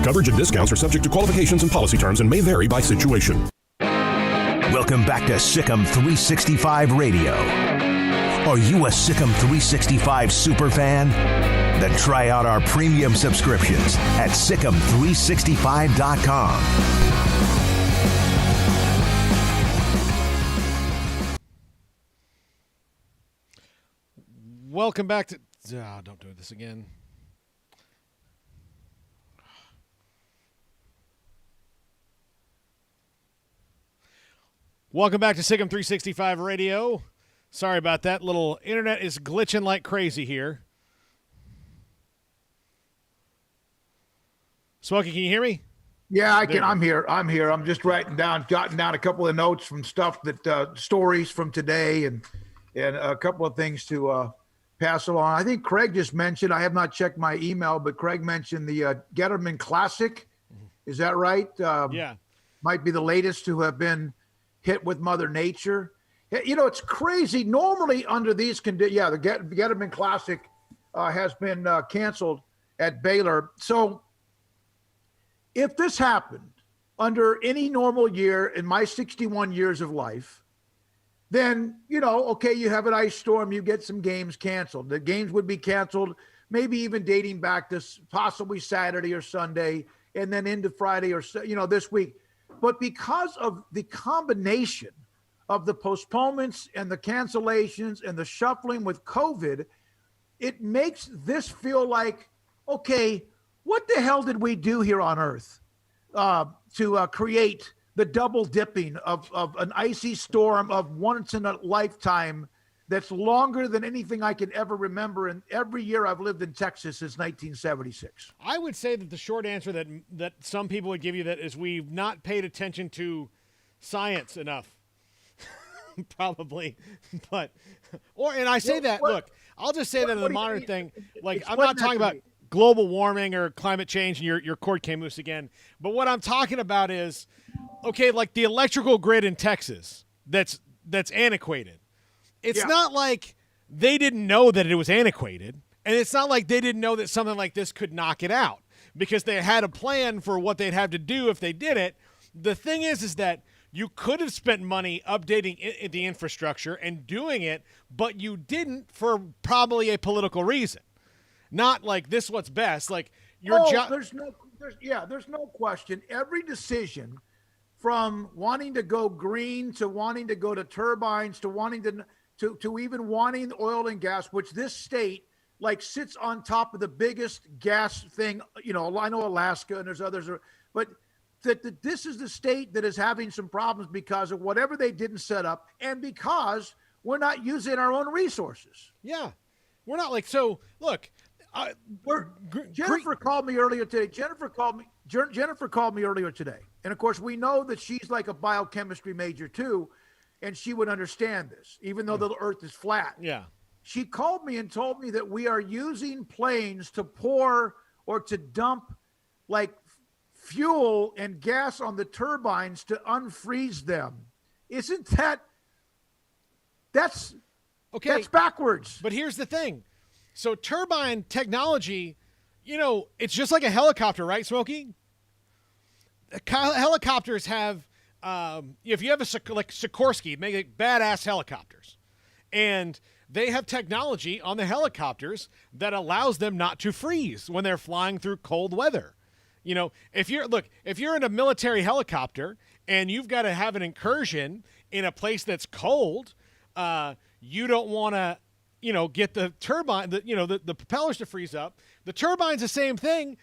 S22: Coverage and discounts are subject to qualifications and policy terms and may vary by situation.
S11: Welcome back to SicEm365 Radio. Are you a SicEm365 super fan? Then try out our premium subscriptions at SicEm365.com.
S4: Welcome back to... don't do this again. Welcome back to SicEm365 Radio. Sorry about that. Little internet is glitching like crazy here. Smokey, can you hear me?
S3: Yeah, I can. I'm here. I'm just jotting down a couple of notes from stuff that stories from today and a couple of things to pass along. I think Craig just mentioned, I have not checked my email, but Craig mentioned the Getterman Classic. Is that right?
S4: Yeah.
S3: Might be the latest to have been hit with Mother Nature. You know, it's crazy. Normally under these conditions, the Getterman Classic has been canceled at Baylor. So if this happened under any normal year in my 61 years of life, then, you have an ice storm, you get some games canceled. The games would be canceled, maybe even dating back to possibly Saturday or Sunday, and then into Friday or, this week. But because of the combination of the postponements and the cancellations and the shuffling with COVID, it makes this feel like, okay, what the hell did we do here on Earth to create the double dipping of an icy storm of once in a lifetime that's longer than anything I can ever remember. And every year I've lived in Texas since 1976.
S4: I would say that the short answer that some people would give you that is we've not paid attention to science enough. Probably. And I say look, I'll just say that in the modern thing, like I'm not talking about global warming or climate change and your court came loose again. But what I'm talking about is, okay, like the electrical grid in Texas that's antiquated. It's not like they didn't know that it was antiquated, and it's not like they didn't know that something like this could knock it out because they had a plan for what they'd have to do if they did it. The thing is that you could have spent money updating the infrastructure and doing it, but you didn't for probably a political reason. Not like this what's best. Like your job. There's no question. Every decision from wanting to go green to wanting to go to turbines to wanting to even wanting oil and gas, which this state like sits on top of the biggest gas thing. I know Alaska and there's others, but that this is the state that is having some problems because of whatever they didn't set up and because we're not using our own resources. Yeah, we're not like, so look, Jennifer called me earlier today. Jennifer called me earlier today. And of course we know that she's like a biochemistry major too. And she would understand this, even though the earth is flat. Yeah. She called me and told me that we are using planes to pour or to dump like fuel and gas on the turbines to unfreeze them. Isn't that's okay? That's backwards. But here's the thing. So turbine technology, it's just like a helicopter, right, Smokey? Helicopters have, if you have like Sikorsky, make like badass helicopters, and they have technology on the helicopters that allows them not to freeze when they're flying through cold weather. If you're in a military helicopter and you've got to have an incursion in a place that's cold, you don't want to, get the turbine, the propellers to freeze up. The turbine's the same thing.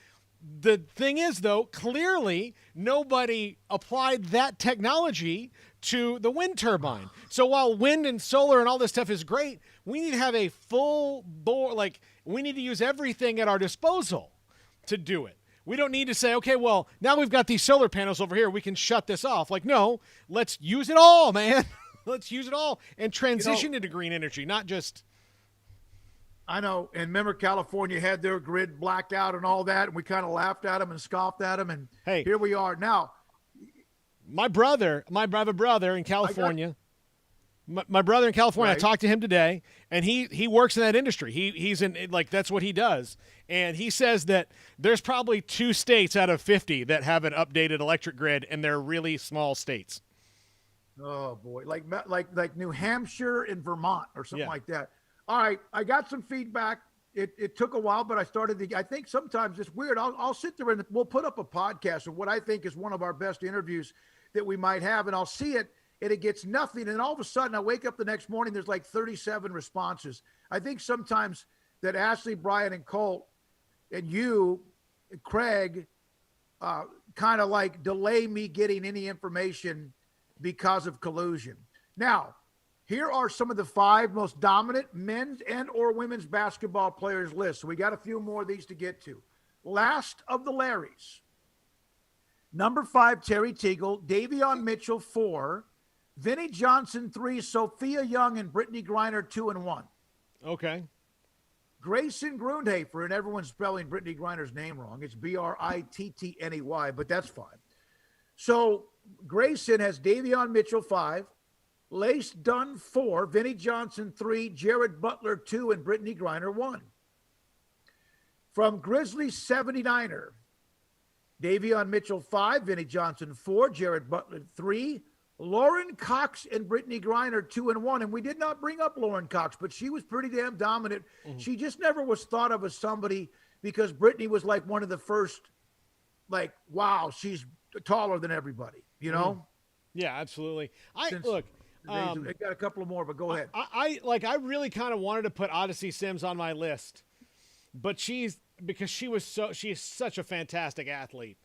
S4: The thing is, though, clearly nobody applied that technology to the wind turbine. So while wind and solar and all this stuff is great, we need to have a full bore, like we need to use everything at our disposal to do it. We don't need to say, okay, well, now we've got these solar panels over here, we can shut this off. Like, no, let's use it all, man. Let's use it all and transition into green energy, not just...
S3: I know, and remember California had their grid blacked out and all that, and we kind of laughed at them and scoffed at them, and
S4: hey,
S3: here we are now.
S4: My brother in California, my brother in California, right. I talked to him today, and he works in that industry. He's in, like, that's what he does, and he says that there's probably 2 states out of 50 that have an updated electric grid, and they're really small states.
S3: Oh boy, like New Hampshire and Vermont or something like that. All right, I got some feedback. It took a while, but I think sometimes it's weird. I'll sit there and we'll put up a podcast of what I think is one of our best interviews that we might have, and I'll see it, and it gets nothing. And all of a sudden, I wake up the next morning, there's like 37 responses. I think sometimes that Ashley, Brian, and Colt, and you, and Craig, kind of like delay me getting any information because of collusion. Now, here are some of the 5 most dominant men's and or women's basketball players list. So we got a few more of these to get to. Last of the Larrys. Number 5, Terry Teagle. Davion Mitchell, 4. Vinnie Johnson, 3. Sophia Young and Brittany Griner, 2 and 1.
S4: Okay.
S3: Grayson Grundhafer, and everyone's spelling Brittany Griner's name wrong. It's Brittney, but that's fine. So Grayson has Davion Mitchell, 5. Lace Dunn, 4, Vinnie Johnson, 3, Jared Butler, 2, and Brittany Griner, 1. From Grizzly 79er, Davion Mitchell, 5, Vinnie Johnson, 4, Jared Butler, 3, Lauren Cox and Brittany Griner, 2 and 1. And we did not bring up Lauren Cox, but she was pretty damn dominant. Mm-hmm. She just never was thought of as somebody because Brittany was like one of the first, like, wow, she's taller than everybody, you know?
S4: Mm-hmm. Yeah, absolutely. I
S3: got a couple more, but go ahead.
S4: I really kind of wanted to put Odyssey Sims on my list, but she is such a fantastic athlete.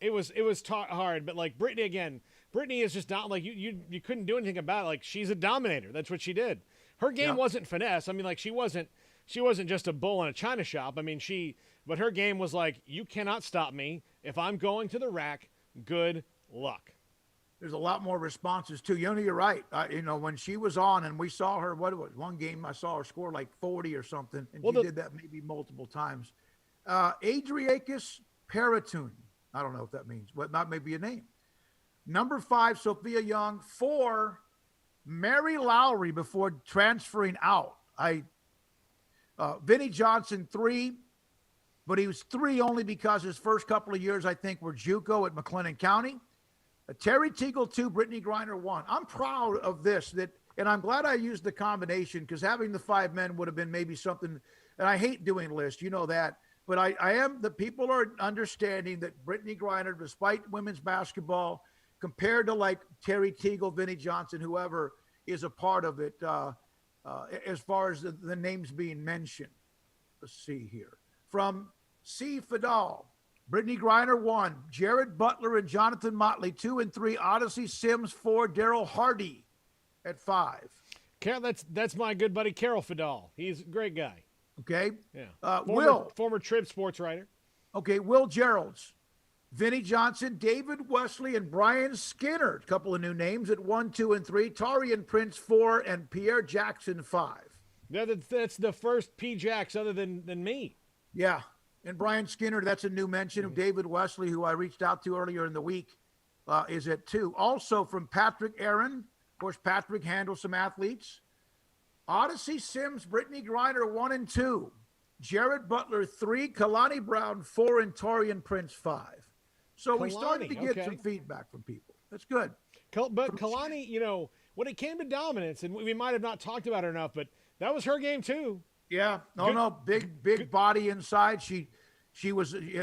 S4: It was hard, but like Brittany is just not like you couldn't do anything about it. Like she's a dominator. That's what she did. Her game wasn't finesse. I mean, like she wasn't just a bull in a china shop. I mean, but her game was like, you cannot stop me. If I'm going to the rack, good luck.
S3: There's a lot more responses too. You're right. When she was on and we saw her, one game I saw her score like 40 or something, and she did that maybe multiple times. Adriakis Paratun. I don't know what that means, but that may be a name. Number 5, Sophia Young. 4, Mary Lowry before transferring out. Vinnie Johnson, 3, but he was 3 only because his first couple of years, I think, were JUCO at McLennan County. Terry Teagle, 2, Brittany Griner, 1. I'm proud of this, and I'm glad I used the combination because having the 5 men would have been maybe something, and I hate doing lists, you know that, but the people are understanding that Brittany Griner, despite women's basketball, compared to like Terry Teagle, Vinnie Johnson, whoever is a part of it, as far as the names being mentioned. Let's see here. From C. Fidal, Brittany Griner, 1. Jared Butler and Jonathan Motley, 2 and 3. Odyssey Sims, 4. Daryl Hardy at 5.
S4: That's my good buddy Carol Fidal. He's a great guy.
S3: Okay.
S4: Yeah. Former Trib sports writer.
S3: Okay. Will Geralds, Vinnie Johnson, David Wesley, and Brian Skinner. A couple of new names at 1, 2, and 3. Tarian Prince, 4, and Pierre Jackson, 5.
S4: Yeah, that's the first P. Jacks other than me.
S3: Yeah. And Brian Skinner, that's a new mention of David Wesley, who I reached out to earlier in the week, is at 2. Also from Patrick Aaron. Of course, Patrick handles some athletes. Odyssey Sims, Brittany Griner, 1 and 2. Jared Butler, 3. Kalani Brown, 4. And Torian Prince, 5. So we started to get some feedback from people. That's good.
S4: But Kalani, when it came to dominance, and we might have not talked about her enough, but that was her game too.
S3: Yeah. No. Big body inside. She was, she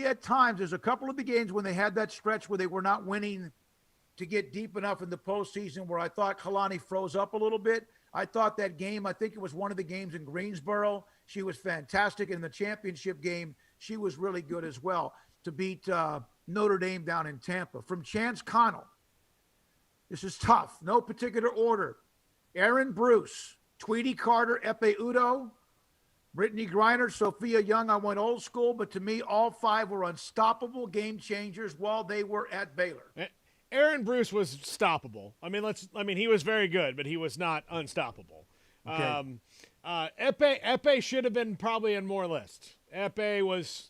S3: at times, there's a couple of the games when they had that stretch where they were not winning to get deep enough in the postseason where I thought Kalani froze up a little bit. I thought that game, I think it was one of the games in Greensboro, she was fantastic. In the championship game, she was really good as well to beat Notre Dame down in Tampa. From Chance Connell, this is tough. No particular order. Aaron Bruce, Tweety Carter, Epe Udo, Brittany Griner, Sophia Young. I went old school, but to me, all 5 were unstoppable game changers while they were at Baylor.
S4: Aaron Bruce was stoppable. I mean, he was very good, but he was not unstoppable.
S3: Okay.
S4: Epe should have been probably in more lists. Epe was,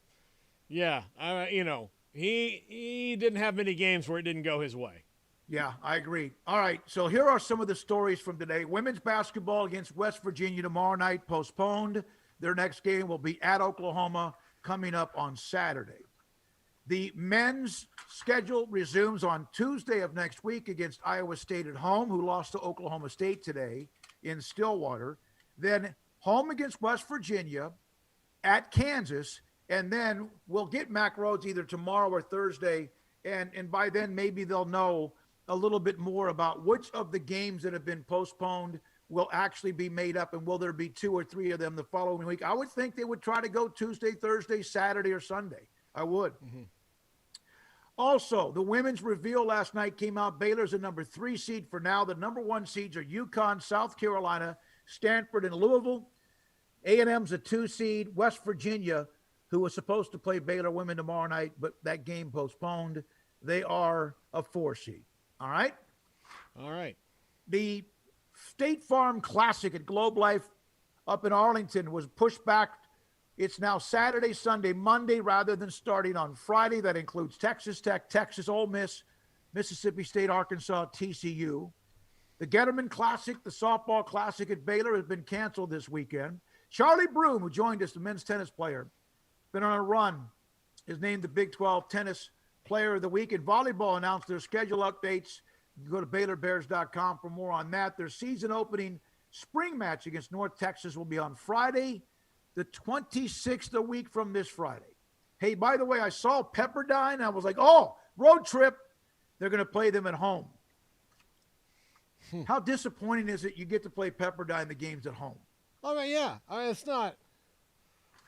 S4: he didn't have many games where it didn't go his way.
S3: Yeah, I agree. All right, so here are some of the stories from today. Women's basketball against West Virginia tomorrow night postponed. Their next game will be at Oklahoma coming up on Saturday. The men's schedule resumes on Tuesday of next week against Iowa State at home, who lost to Oklahoma State today in Stillwater. Then home against West Virginia, at Kansas, and then we'll get Mac Rhodes either tomorrow or Thursday, and by then maybe they'll know a little bit more about which of the games that have been postponed will actually be made up, and will there be 2 or 3 of them the following week. I would think they would try to go Tuesday, Thursday, Saturday, or Sunday. I would. Mm-hmm. Also, the women's reveal last night came out. Baylor's a number 3 seed for now. The number 1 seeds are UConn, South Carolina, Stanford, and Louisville. A&M's a 2 seed. West Virginia, who was supposed to play Baylor women tomorrow night, but that game postponed, they are a 4 seed. All right?
S4: All right.
S3: The State Farm Classic at Globe Life up in Arlington was pushed back. It's now Saturday, Sunday, Monday, rather than starting on Friday. That includes Texas Tech, Texas, Ole Miss, Mississippi State, Arkansas, TCU. The Getterman Classic, the softball classic at Baylor, has been canceled this weekend. Charlie Broom, who joined us, the men's tennis player, been on a run, is named the Big 12 Tennis Player of the Week. And volleyball announced their schedule updates. You can go to BaylorBears.com for more on that. Their season opening spring match against North Texas will be on Friday, the 26th, a week from this Friday. Hey, by the way, I saw Pepperdine. I was like, oh, road trip. They're going to play them at home. How disappointing is it you get to play Pepperdine the games at home?
S4: I mean, yeah. I mean, it's not.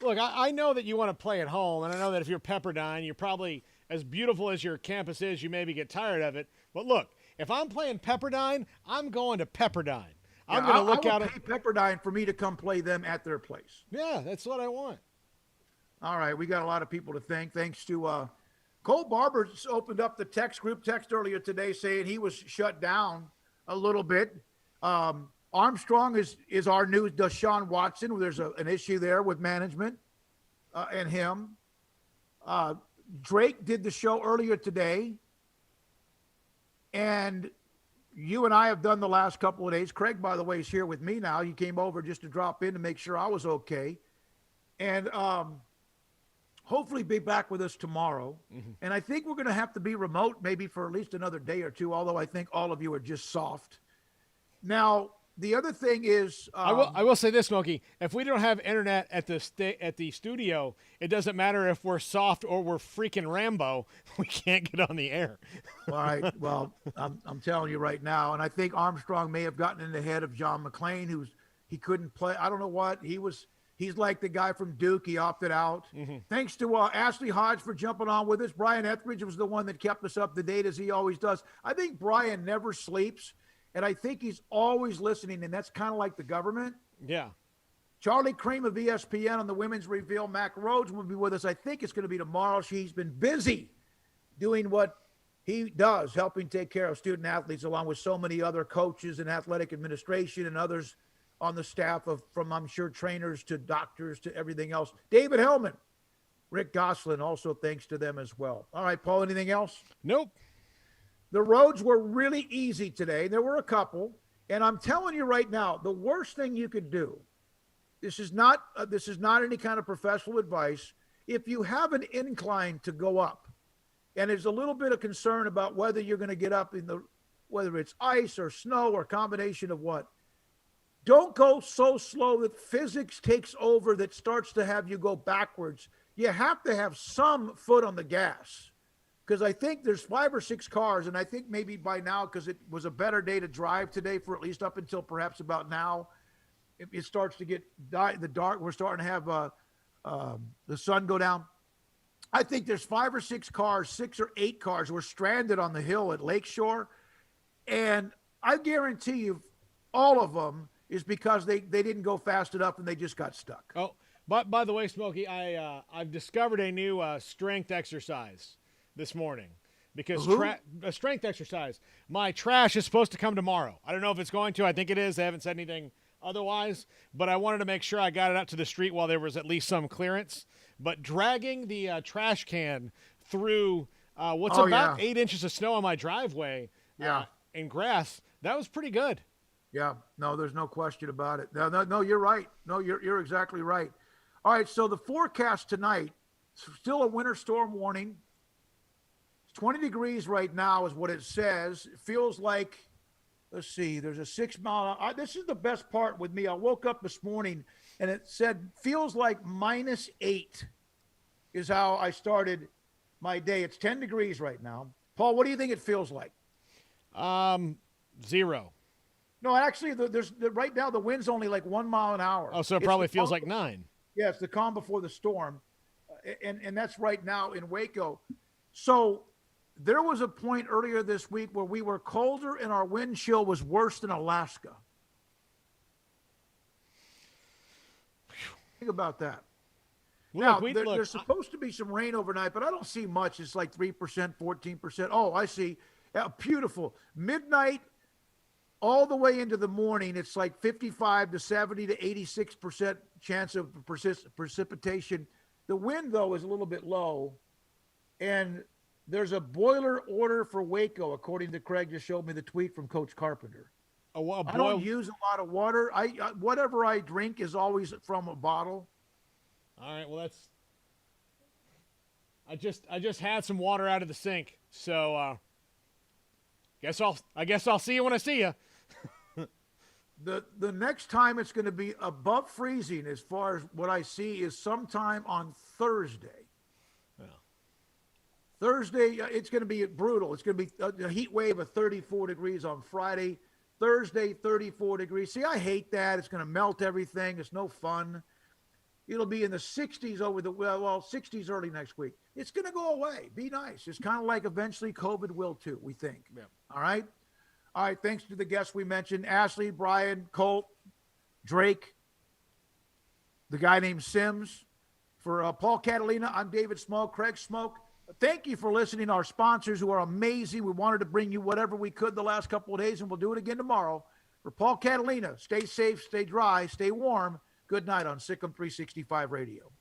S4: Look, I know that you want to play at home, and I know that if you're Pepperdine, you're probably, as beautiful as your campus is, you maybe get tired of it. But look, if I'm playing Pepperdine, I'm going to Pepperdine. I'm going to look out
S3: at Pepperdine for me to come play them at their place.
S4: Yeah, that's what I want.
S3: All right, we got a lot of people to thank. Thanks to Cole Barber opened up the group text earlier today saying he was shut down a little bit. Armstrong is our new Deshaun Watson. There's an issue there with management and him. Drake did the show earlier today, and you and I have done the last couple of days. Craig, by the way, is here with me now. He came over just to drop in to make sure I was okay. And hopefully be back with us tomorrow. Mm-hmm. And I think we're going to have to be remote maybe for at least another day or two, although I think all of you are just soft. Now, the other thing is,
S4: I will say this, Smokey. If we don't have internet at the studio, it doesn't matter if we're soft or we're freaking Rambo. We can't get on the air.
S3: All right. Well, I'm telling you right now, and I think Armstrong may have gotten in the head of John McClain, he couldn't play. I don't know what he's like the guy from Duke. He opted out. Mm-hmm. Thanks to Ashley Hodge for jumping on with us. Brian Etheridge was the one that kept us up to date as he always does. I think Brian never sleeps. And I think he's always listening, and that's kind of like the government.
S4: Yeah.
S3: Charlie Cream of ESPN on the women's reveal. Mac Rhodes will be with us. I think it's going to be tomorrow. He's been busy doing what he does, helping take care of student athletes, along with so many other coaches and athletic administration and others on the staff from, I'm sure, trainers to doctors to everything else. David Hellman, Rick Goslin, also thanks to them as well. All right, Paul, anything else?
S4: Nope.
S3: The roads were really easy today. There were a couple, and I'm telling you right now, the worst thing you could do, this is not any kind of professional advice. If you have an incline to go up, and there's a little bit of concern about whether you're going to get up whether it's ice or snow or combination of what, don't go so slow that physics takes over that starts to have you go backwards. You have to have some foot on the gas. because I think there's 5 or 6 cars, and I think maybe by now, because it was a better day to drive today for at least up until perhaps about now, it starts to get the dark. We're starting to have the sun go down. I think there's 5 or 6 cars, 6 or 8 cars were stranded on the hill at Lakeshore, and I guarantee you all of them is because they didn't go fast enough and they just got stuck.
S4: Oh, but by the way, Smokey, I've discovered a new strength exercise this morning because a strength exercise. My trash is supposed to come tomorrow. I don't know if it's going to. I think it is. They haven't said anything otherwise, but I wanted to make sure I got it out to the street while there was at least some clearance. But dragging the trash can through about 8 inches of snow on my driveway and grass, that was pretty good.
S3: Yeah, no, there's no question about it. No, you're right. No, you're exactly right. All right, so the forecast tonight, still a winter storm warning. It's 20 degrees right now is what it says. It feels like, let's see, there's a 6 mile. This is the best part with me. I woke up this morning and it said feels like -8 is how I started my day. It's 10 degrees right now. Paul, what do you think it feels like?
S4: 0.
S3: No, actually, right now the wind's only like 1 mile an hour.
S4: Oh, so it probably feels like 9.
S3: Yeah, it's the calm before the storm, and that's right now in Waco. So there was a point earlier this week where we were colder and our wind chill was worse than Alaska. Think about that. There's supposed to be some rain overnight, but I don't see much. It's like 3%, 14%. Oh, I see. Beautiful. Midnight all the way into the morning, it's like 55 to 70 to 86% chance of precipitation. The wind, though, is a little bit low. And there's a boiler order for Waco, according to Craig just showed me the tweet from Coach Carpenter. I don't use a lot of water. Whatever I drink is always from a bottle.
S4: All right, well, I just had some water out of the sink, so I guess I'll see you when I see you.
S3: The next time it's going to be above freezing, as far as what I see, is sometime on Thursday.
S4: Yeah.
S3: Thursday, it's going to be brutal. It's going to be a heat wave of 34 degrees on Friday. Thursday, 34 degrees. See, I hate that. It's going to melt everything. It's no fun. It'll be in the 60s over 60s early next week. It's going to go away. Be nice. It's kind of like eventually COVID will too, we think.
S4: Yeah.
S3: All right? All right, thanks to the guests we mentioned, Ashley, Brian, Colt, Drake, the guy named Sims. For Paul Catalina, I'm David Smoak, Craig Smoak. Thank you for listening. Our sponsors who are amazing. We wanted to bring you whatever we could the last couple of days, and we'll do it again tomorrow. For Paul Catalina, stay safe, stay dry, stay warm. Good night on SicEm365 Radio.